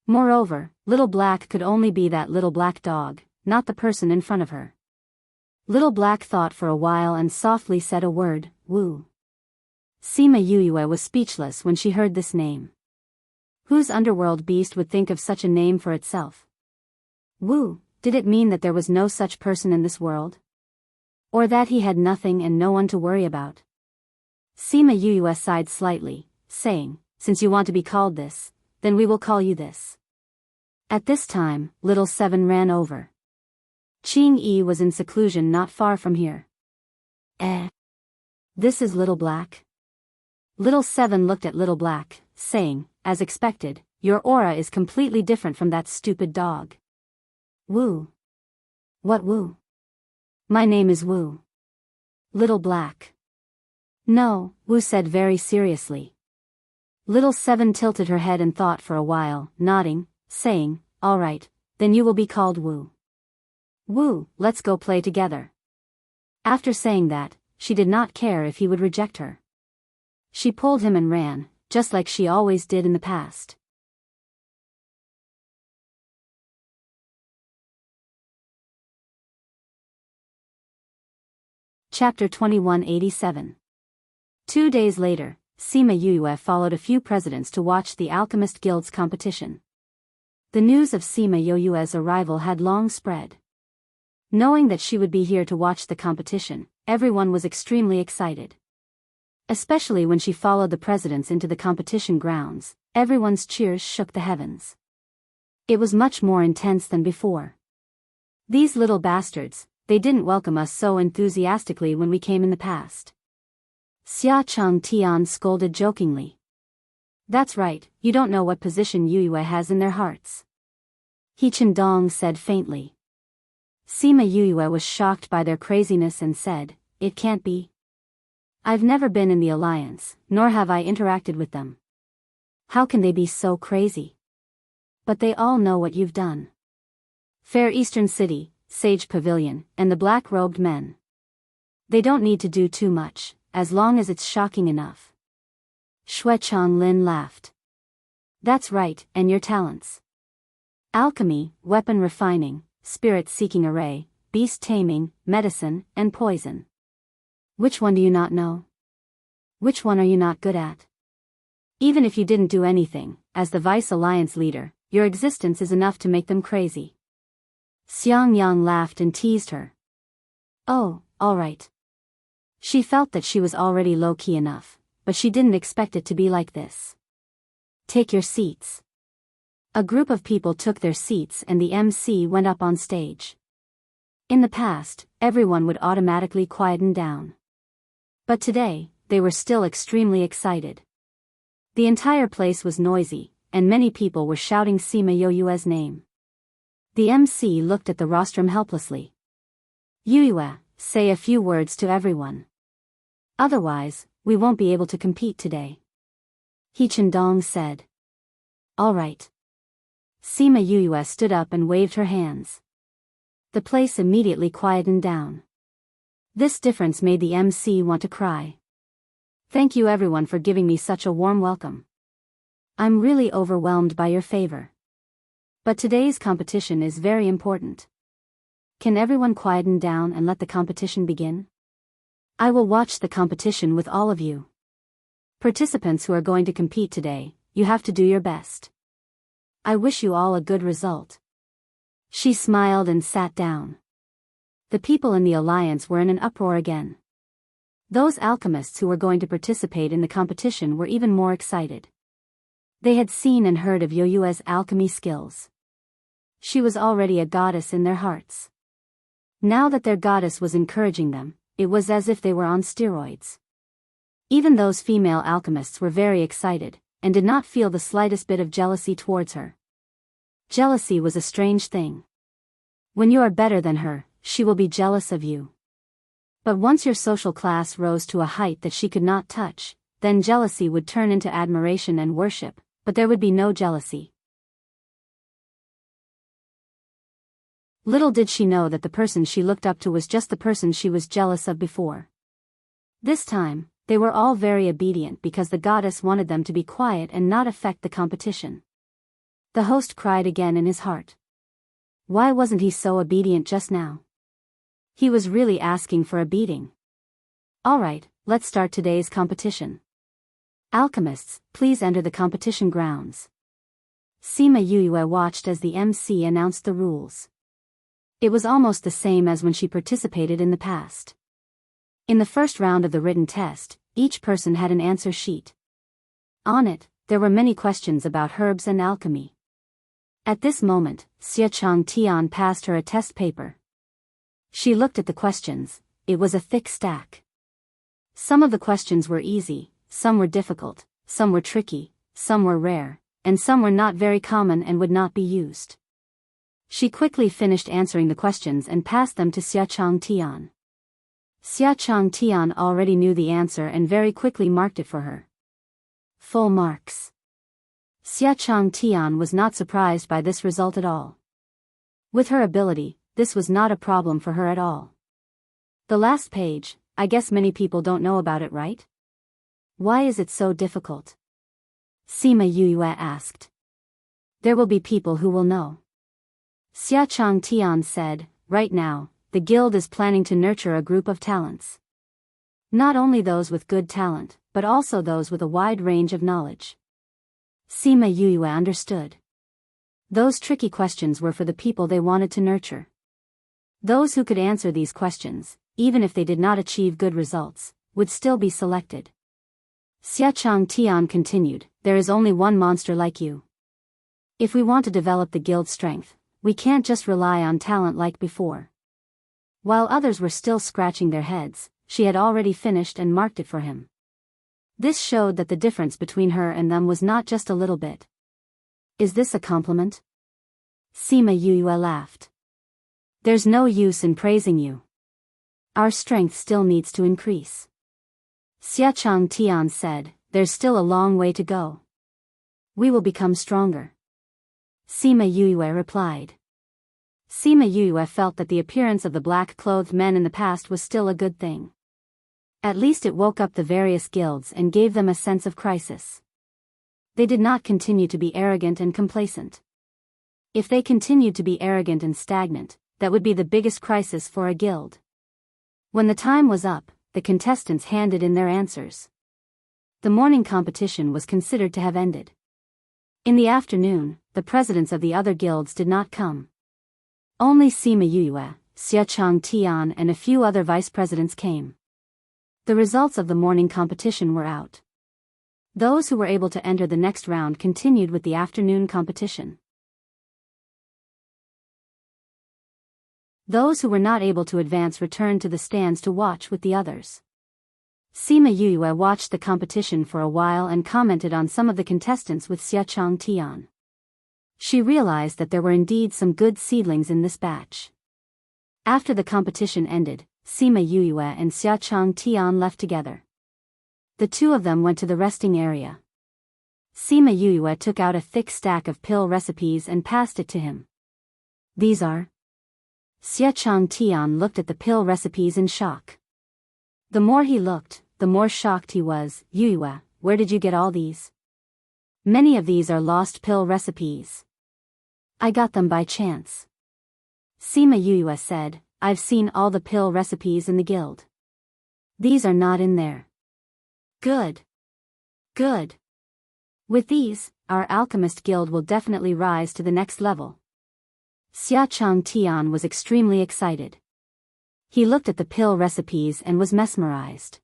A: Moreover, Little Black could only be that little black dog, not the person in front of her. Little Black thought for a while and softly said a word, woo. Sima Yuyue was speechless when she heard this name. Whose underworld beast would think of such a name for itself? Wu, did it mean that there was no such person in this world? Or that he had nothing and no one to worry about? Sima Yuyue sighed slightly, saying, since you want to be called this, then we will call you this. At this time, little Seven ran over. Qing Yi was in seclusion not far from here. This is Little Black? Little Seven looked at Little Black, saying, as expected, your aura is completely different from that stupid dog. Wu. What Wu? My name is Wu. Little Black. No, Wu said very seriously. Little Seven tilted her head and thought for a while, nodding, saying, all right, then you will be called Wu. Wu, let's go play together. After saying that, she did not care if he would reject her. She pulled him and ran, just like she always did in the past. Chapter 2187. 2 days later, Sima Yuyue followed a few presidents to watch the Alchemist Guild's competition. The news of Sima Yuyue's arrival had long spread. Knowing that she would be here to watch the competition, everyone was extremely excited. Especially when she followed the presidents into the competition grounds, everyone's cheers shook the heavens. It was much more intense than before. These little bastards, they didn't welcome us so enthusiastically when we came in the past. Xia Cheng Tian scolded jokingly. That's right, you don't know what position Yuyue has in their hearts. He Chendong said faintly. Sima Yuyue was shocked by their craziness and said, it can't be. I've never been in the alliance, nor have I interacted with them. How can they be so crazy? But they all know what you've done. Fair Eastern City, Sage Pavilion, and the black-robed men. They don't need to do too much, as long as it's shocking enough. Xue Chonglin laughed. That's right, and your talents. Alchemy, weapon refining, spirit-seeking array, beast-taming, medicine, and poison. Which one do you not know? Which one are you not good at? Even if you didn't do anything, as the Vice Alliance leader, your existence is enough to make them crazy. Xiang Yang laughed and teased her. Oh, all right. She felt that she was already low-key enough, but she didn't expect it to be like this. Take your seats. A group of people took their seats and the MC went up on stage. In the past, everyone would automatically quieten down. But today, they were still extremely excited. The entire place was noisy, and many people were shouting Sima Yuyue's name. The MC looked at the rostrum helplessly. Yuyue, say a few words to everyone. Otherwise, we won't be able to compete today. He Chendong said. All right. Sima Yuyue stood up and waved her hands. The place immediately quietened down. This difference made the MC want to cry. Thank you everyone for giving me such a warm welcome. I'm really overwhelmed by your favor. But today's competition is very important. Can everyone quieten down and let the competition begin? I will watch the competition with all of you. Participants who are going to compete today, you have to do your best. I wish you all a good result. She smiled and sat down. The people in the alliance were in an uproar again. Those alchemists who were going to participate in the competition were even more excited. They had seen and heard of Yuyue's alchemy skills. She was already a goddess in their hearts. Now that their goddess was encouraging them, it was as if they were on steroids. Even those female alchemists were very excited, and did not feel the slightest bit of jealousy towards her. Jealousy was a strange thing. When you are better than her, she will be jealous of you. But once your social class rose to a height that she could not touch, then jealousy would turn into admiration and worship, but there would be no jealousy. Little did she know that the person she looked up to was just the person she was jealous of before. This time, they were all very obedient because the goddess wanted them to be quiet and not affect the competition. The host cried again in his heart. Why wasn't he so obedient just now? He was really asking for a beating. All right, let's start today's competition. Alchemists, please enter the competition grounds. Sima Yue watched as the MC announced the rules. It was almost the same as when she participated in the past. In the first round of the written test, each person had an answer sheet. On it, there were many questions about herbs and alchemy. At this moment, Xia Changtian passed her a test paper. She looked at the questions. It was a thick stack. Some of the questions were easy, some were difficult, some were tricky, some were rare, and some were not very common and would not be used. She quickly finished answering the questions and passed them to Xia Changtian. Xia Changtian already knew the answer and very quickly marked it for her. Full marks. Xia Changtian was not surprised by this result at all. With her ability, this was not a problem for her at all. The last page, I guess many people don't know about it, right? Why is it so difficult? Sima Yue asked. There will be people who will know. Xia Changtian said, right now, the guild is planning to nurture a group of talents. Not only those with good talent, but also those with a wide range of knowledge. Sima Yue understood. Those tricky questions were for the people they wanted to nurture. Those who could answer these questions, even if they did not achieve good results, would still be selected. Xia Changtian continued, there is only one monster like you. If we want to develop the guild's strength, we can't just rely on talent like before. While others were still scratching their heads, she had already finished and marked it for him. This showed that the difference between her and them was not just a little bit. Is this a compliment? Sima Yue laughed. There's no use in praising you. Our strength still needs to increase. Xia Changtian said, there's still a long way to go. We will become stronger. Sima Yue replied. Sima Yue felt that the appearance of the black-clothed men in the past was still a good thing. At least it woke up the various guilds and gave them a sense of crisis. They did not continue to be arrogant and complacent. If they continued to be arrogant and stagnant, that would be the biggest crisis for a guild. When the time was up, the contestants handed in their answers. The morning competition was considered to have ended. In the afternoon, the presidents of the other guilds did not come. Only Sima Yue, Xia Changtian and a few other vice presidents came. The results of the morning competition were out. Those who were able to enter the next round continued with the afternoon competition. Those who were not able to advance returned to the stands to watch with the others. Sima Yue watched the competition for a while and commented on some of the contestants with Xia Changtian. She realized that there were indeed some good seedlings in this batch. After the competition ended, Sima Yue and Xia Changtian left together. The two of them went to the resting area. Sima Yue took out a thick stack of pill recipes and passed it to him. These are? Xia Changtian looked at the pill recipes in shock. The more he looked, the more shocked he was. Yue, where did you get all these? Many of these are lost pill recipes. I got them by chance. Sima Yue said, I've seen all the pill recipes in the guild. These are not in there. Good. Good. With these, our alchemist guild will definitely rise to the next level. Xia Changtian was extremely excited. He looked at the pill recipes and was mesmerized.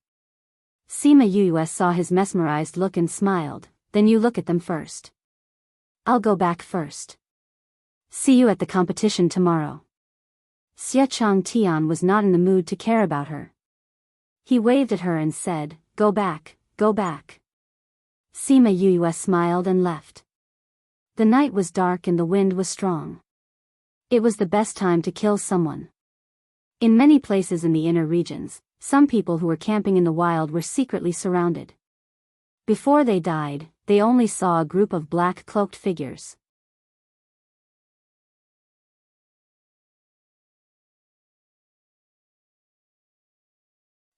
A: Sima Yue saw his mesmerized look and smiled, then you look at them first. I'll go back first. See you at the competition tomorrow. Xia Changtian was not in the mood to care about her. He waved at her and said, go back, go back. Sima Yue smiled and left. The night was dark and the wind was strong. It was the best time to kill someone. In many places in the inner regions, some people who were camping in the wild were secretly surrounded. Before they died, they only saw a group of black-cloaked figures.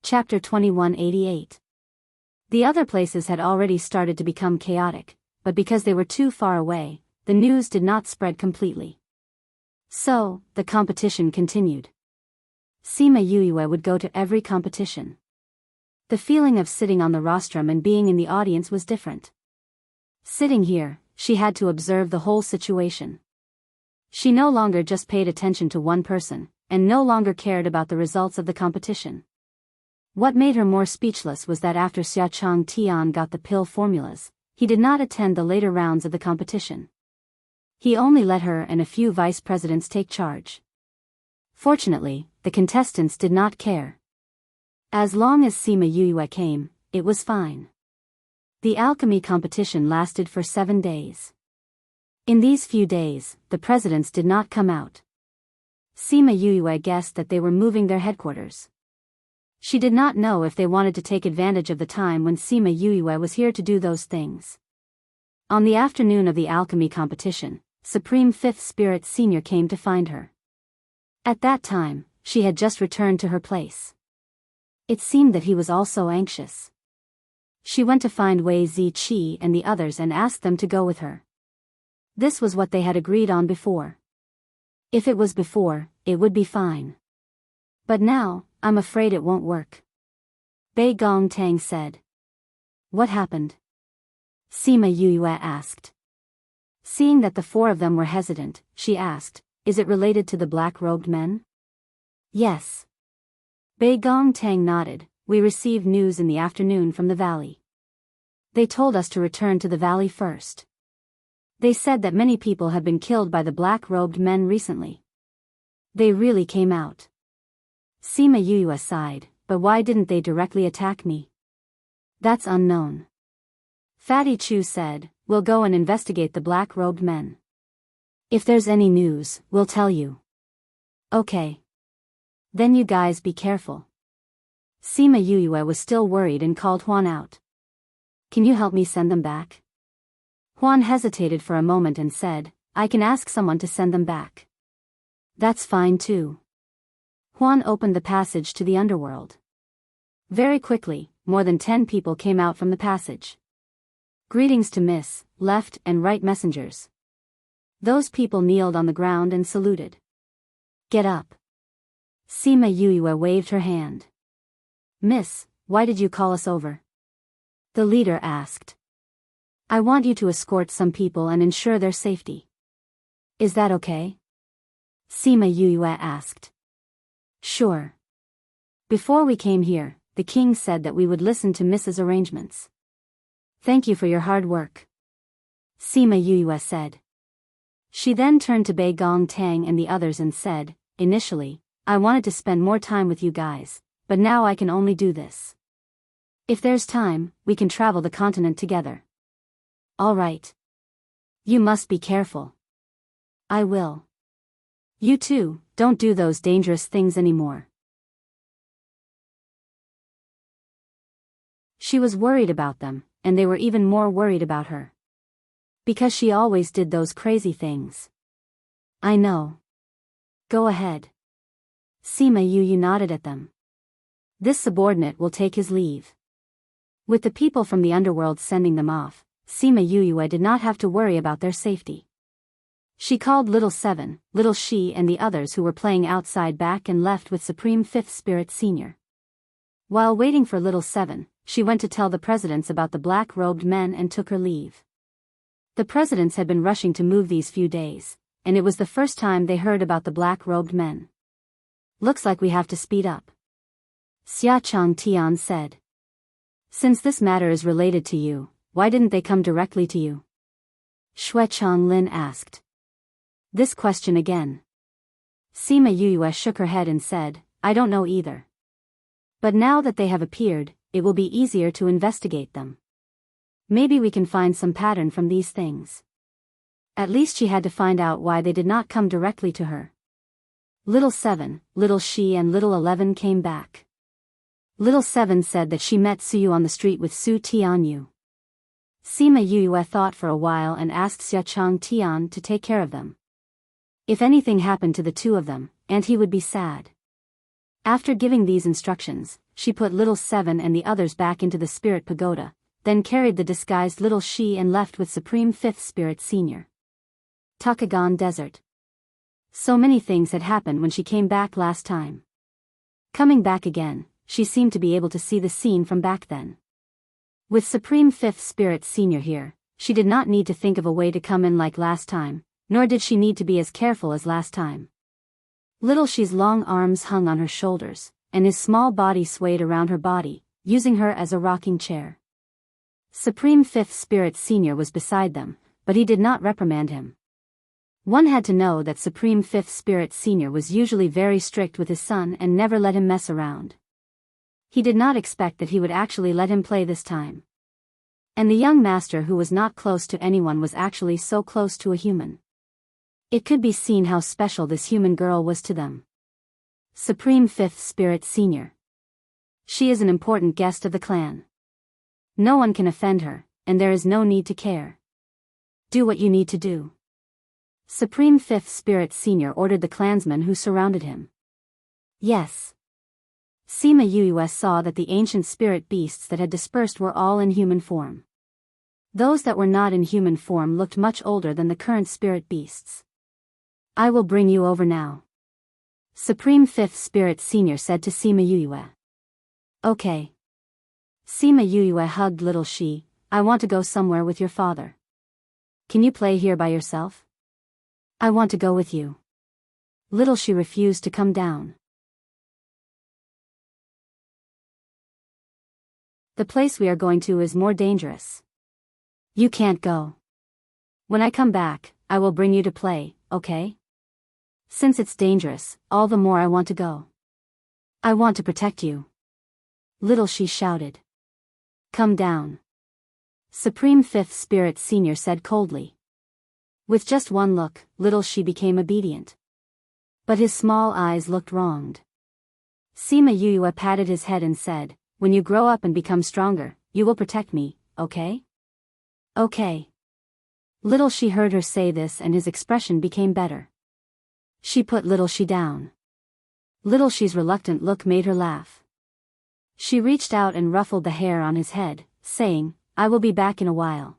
A: Chapter 2188. The other places had already started to become chaotic, but because they were too far away, the news did not spread completely. So, the competition continued. Sima Yue would go to every competition. The feeling of sitting on the rostrum and being in the audience was different. Sitting here, she had to observe the whole situation. She no longer just paid attention to one person, and no longer cared about the results of the competition. What made her more speechless was that after Xia Chang Tian got the pill formulas, he did not attend the later rounds of the competition. He only let her and a few vice presidents take charge. Fortunately, the contestants did not care. As long as Sima Yue came, it was fine. The alchemy competition lasted for 7 days. In these few days, the presidents did not come out. Sima Yue guessed that they were moving their headquarters. She did not know if they wanted to take advantage of the time when Sima Yue was here to do those things. On the afternoon of the alchemy competition, Supreme Fifth Spirit Senior came to find her. At that time, she had just returned to her place. It seemed that he was also anxious. She went to find Wei Ziqi and the others and asked them to go with her. This was what they had agreed on before. If it was before, it would be fine. But now, I'm afraid it won't work. Bei Gong Tang said. What happened? Sima Yue asked. Seeing that the 4 of them were hesitant, she asked, is it related to the black-robed men? Yes. Bei Gong Tang nodded. We received news in the afternoon from the valley. They told us to return to the valley first. They said that many people have been killed by the black-robed men recently. They really came out. Sima Yue sighed, but why didn't they directly attack me? That's unknown. Fatty Chu said, we'll go and investigate the black-robed men. If there's any news, we'll tell you. Okay. Then you guys be careful. Sima Yue was still worried and called Huan out. Can you help me send them back? Huan hesitated for a moment and said, I can ask someone to send them back. That's fine too. Huan opened the passage to the underworld. Very quickly, more than 10 people came out from the passage. Greetings to Miss, left and right messengers. Those people kneeled on the ground and saluted. Get up. Sima Yue waved her hand. Miss, why did you call us over? The leader asked. I want you to escort some people and ensure their safety. Is that okay? Sima Yue asked. Sure. Before we came here, the king said that we would listen to Mrs. arrangements. Thank you for your hard work. Sima Yue said. She then turned to Bei Gong Tang and the others and said, initially, I wanted to spend more time with you guys, but now I can only do this. If there's time, we can travel the continent together. All right. You must be careful. I will. You too, don't do those dangerous things anymore. She was worried about them, and they were even more worried about her. Because she always did those crazy things. I know. Go ahead. Sima Yue nodded at them. This subordinate will take his leave. With the people from the underworld sending them off, Sima Yue did not have to worry about their safety. She called Little Seven, Little Shi and the others who were playing outside back and left with Supreme Fifth Spirit Senior. While waiting for Little Seven, she went to tell the presidents about the black-robed men and took her leave. The presidents had been rushing to move these few days, and it was the first time they heard about the black-robed men. Looks like we have to speed up. Xia Chang Tian said. Since this matter is related to you, why didn't they come directly to you? Shui Chang Lin asked. This question again. Sima Yue shook her head and said, I don't know either. But now that they have appeared, it will be easier to investigate them. Maybe we can find some pattern from these things. At least she had to find out why they did not come directly to her. Little Seven, Little Shi and Little 11 came back. Little Seven said that she met Suyu on the street with Su Tianyu. Sima Yue thought for a while and asked Xia Chang Tian to take care of them. If anything happened to the 2 of them, and he would be sad. After giving these instructions, she put Little Seven and the others back into the Spirit Pagoda, then carried the disguised Little Shi and left with Supreme Fifth Spirit Senior. Takagon Desert. So many things had happened when she came back last time. Coming back again, she seemed to be able to see the scene from back then. With Supreme Fifth Spirit Senior here, She did not need to think of a way to come in like last time, nor did she need to be as careful as last time. Little She's long arms hung on her shoulders, and his small body swayed around her body, using her as a rocking chair. Supreme Fifth Spirit Senior was beside them, but he did not reprimand him. One had to know that Supreme Fifth Spirit Senior was usually very strict with his son and never let him mess around. He did not expect that he would actually let him play this time. And the young master, who was not close to anyone, was actually so close to a human. It could be seen how special this human girl was to them. Supreme Fifth Spirit Senior. She is an important guest of the clan. No one can offend her, and there is no need to care. Do what you need to do. Supreme Fifth Spirit Senior ordered the clansmen who surrounded him. Yes. Sima Yuus saw that the ancient spirit beasts that had dispersed were all in human form. Those that were not in human form looked much older than the current spirit beasts. I will bring you over now. Supreme Fifth Spirit Senior said to Sima Yuus. Okay. Sima Yuus hugged Little She. I want to go somewhere with your father. Can you play here by yourself? I want to go with you. Little She refused to come down. The place we are going to is more dangerous. You can't go. When I come back, I will bring you to play, okay? Since it's dangerous, all the more I want to go. I want to protect you. Little She shouted. Come down. Supreme Fifth Spirit Senior said coldly. With just one look, Little She became obedient. But his small eyes looked wronged. Sima Yuus patted his head and said, when you grow up and become stronger, you will protect me, okay? Okay. Little She heard her say this and his expression became better. She put Little She down. Little She's reluctant look made her laugh. She reached out and ruffled the hair on his head, saying, I will be back in a while.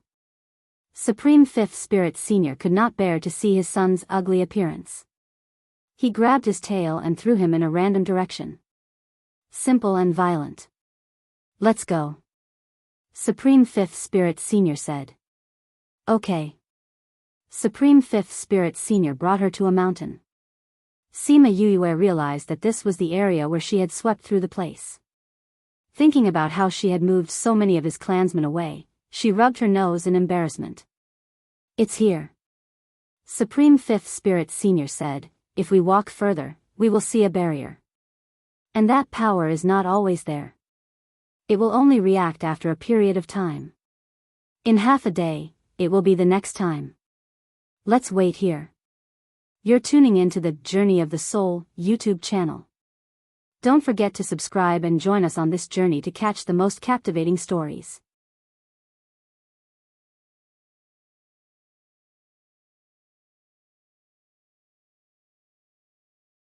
A: Supreme Fifth Spirit Senior could not bear to see his son's ugly appearance. He grabbed his tail and threw him in a random direction. Simple and violent. Let's go. Supreme Fifth Spirit Senior said. Okay. Supreme Fifth Spirit Senior brought her to a mountain. Sima Yuus realized that this was the area where she had swept through the place. Thinking about how she had moved so many of his clansmen away, she rubbed her nose in embarrassment. It's here. Supreme Fifth Spirit Senior said, if we walk further, we will see a barrier. And that power is not always there. It will only react after a period of time. In half a day, it will be the next time. Let's wait here. You're tuning into the Journey of the Soul YouTube channel. Don't forget to subscribe and join us on this journey to catch the most captivating stories.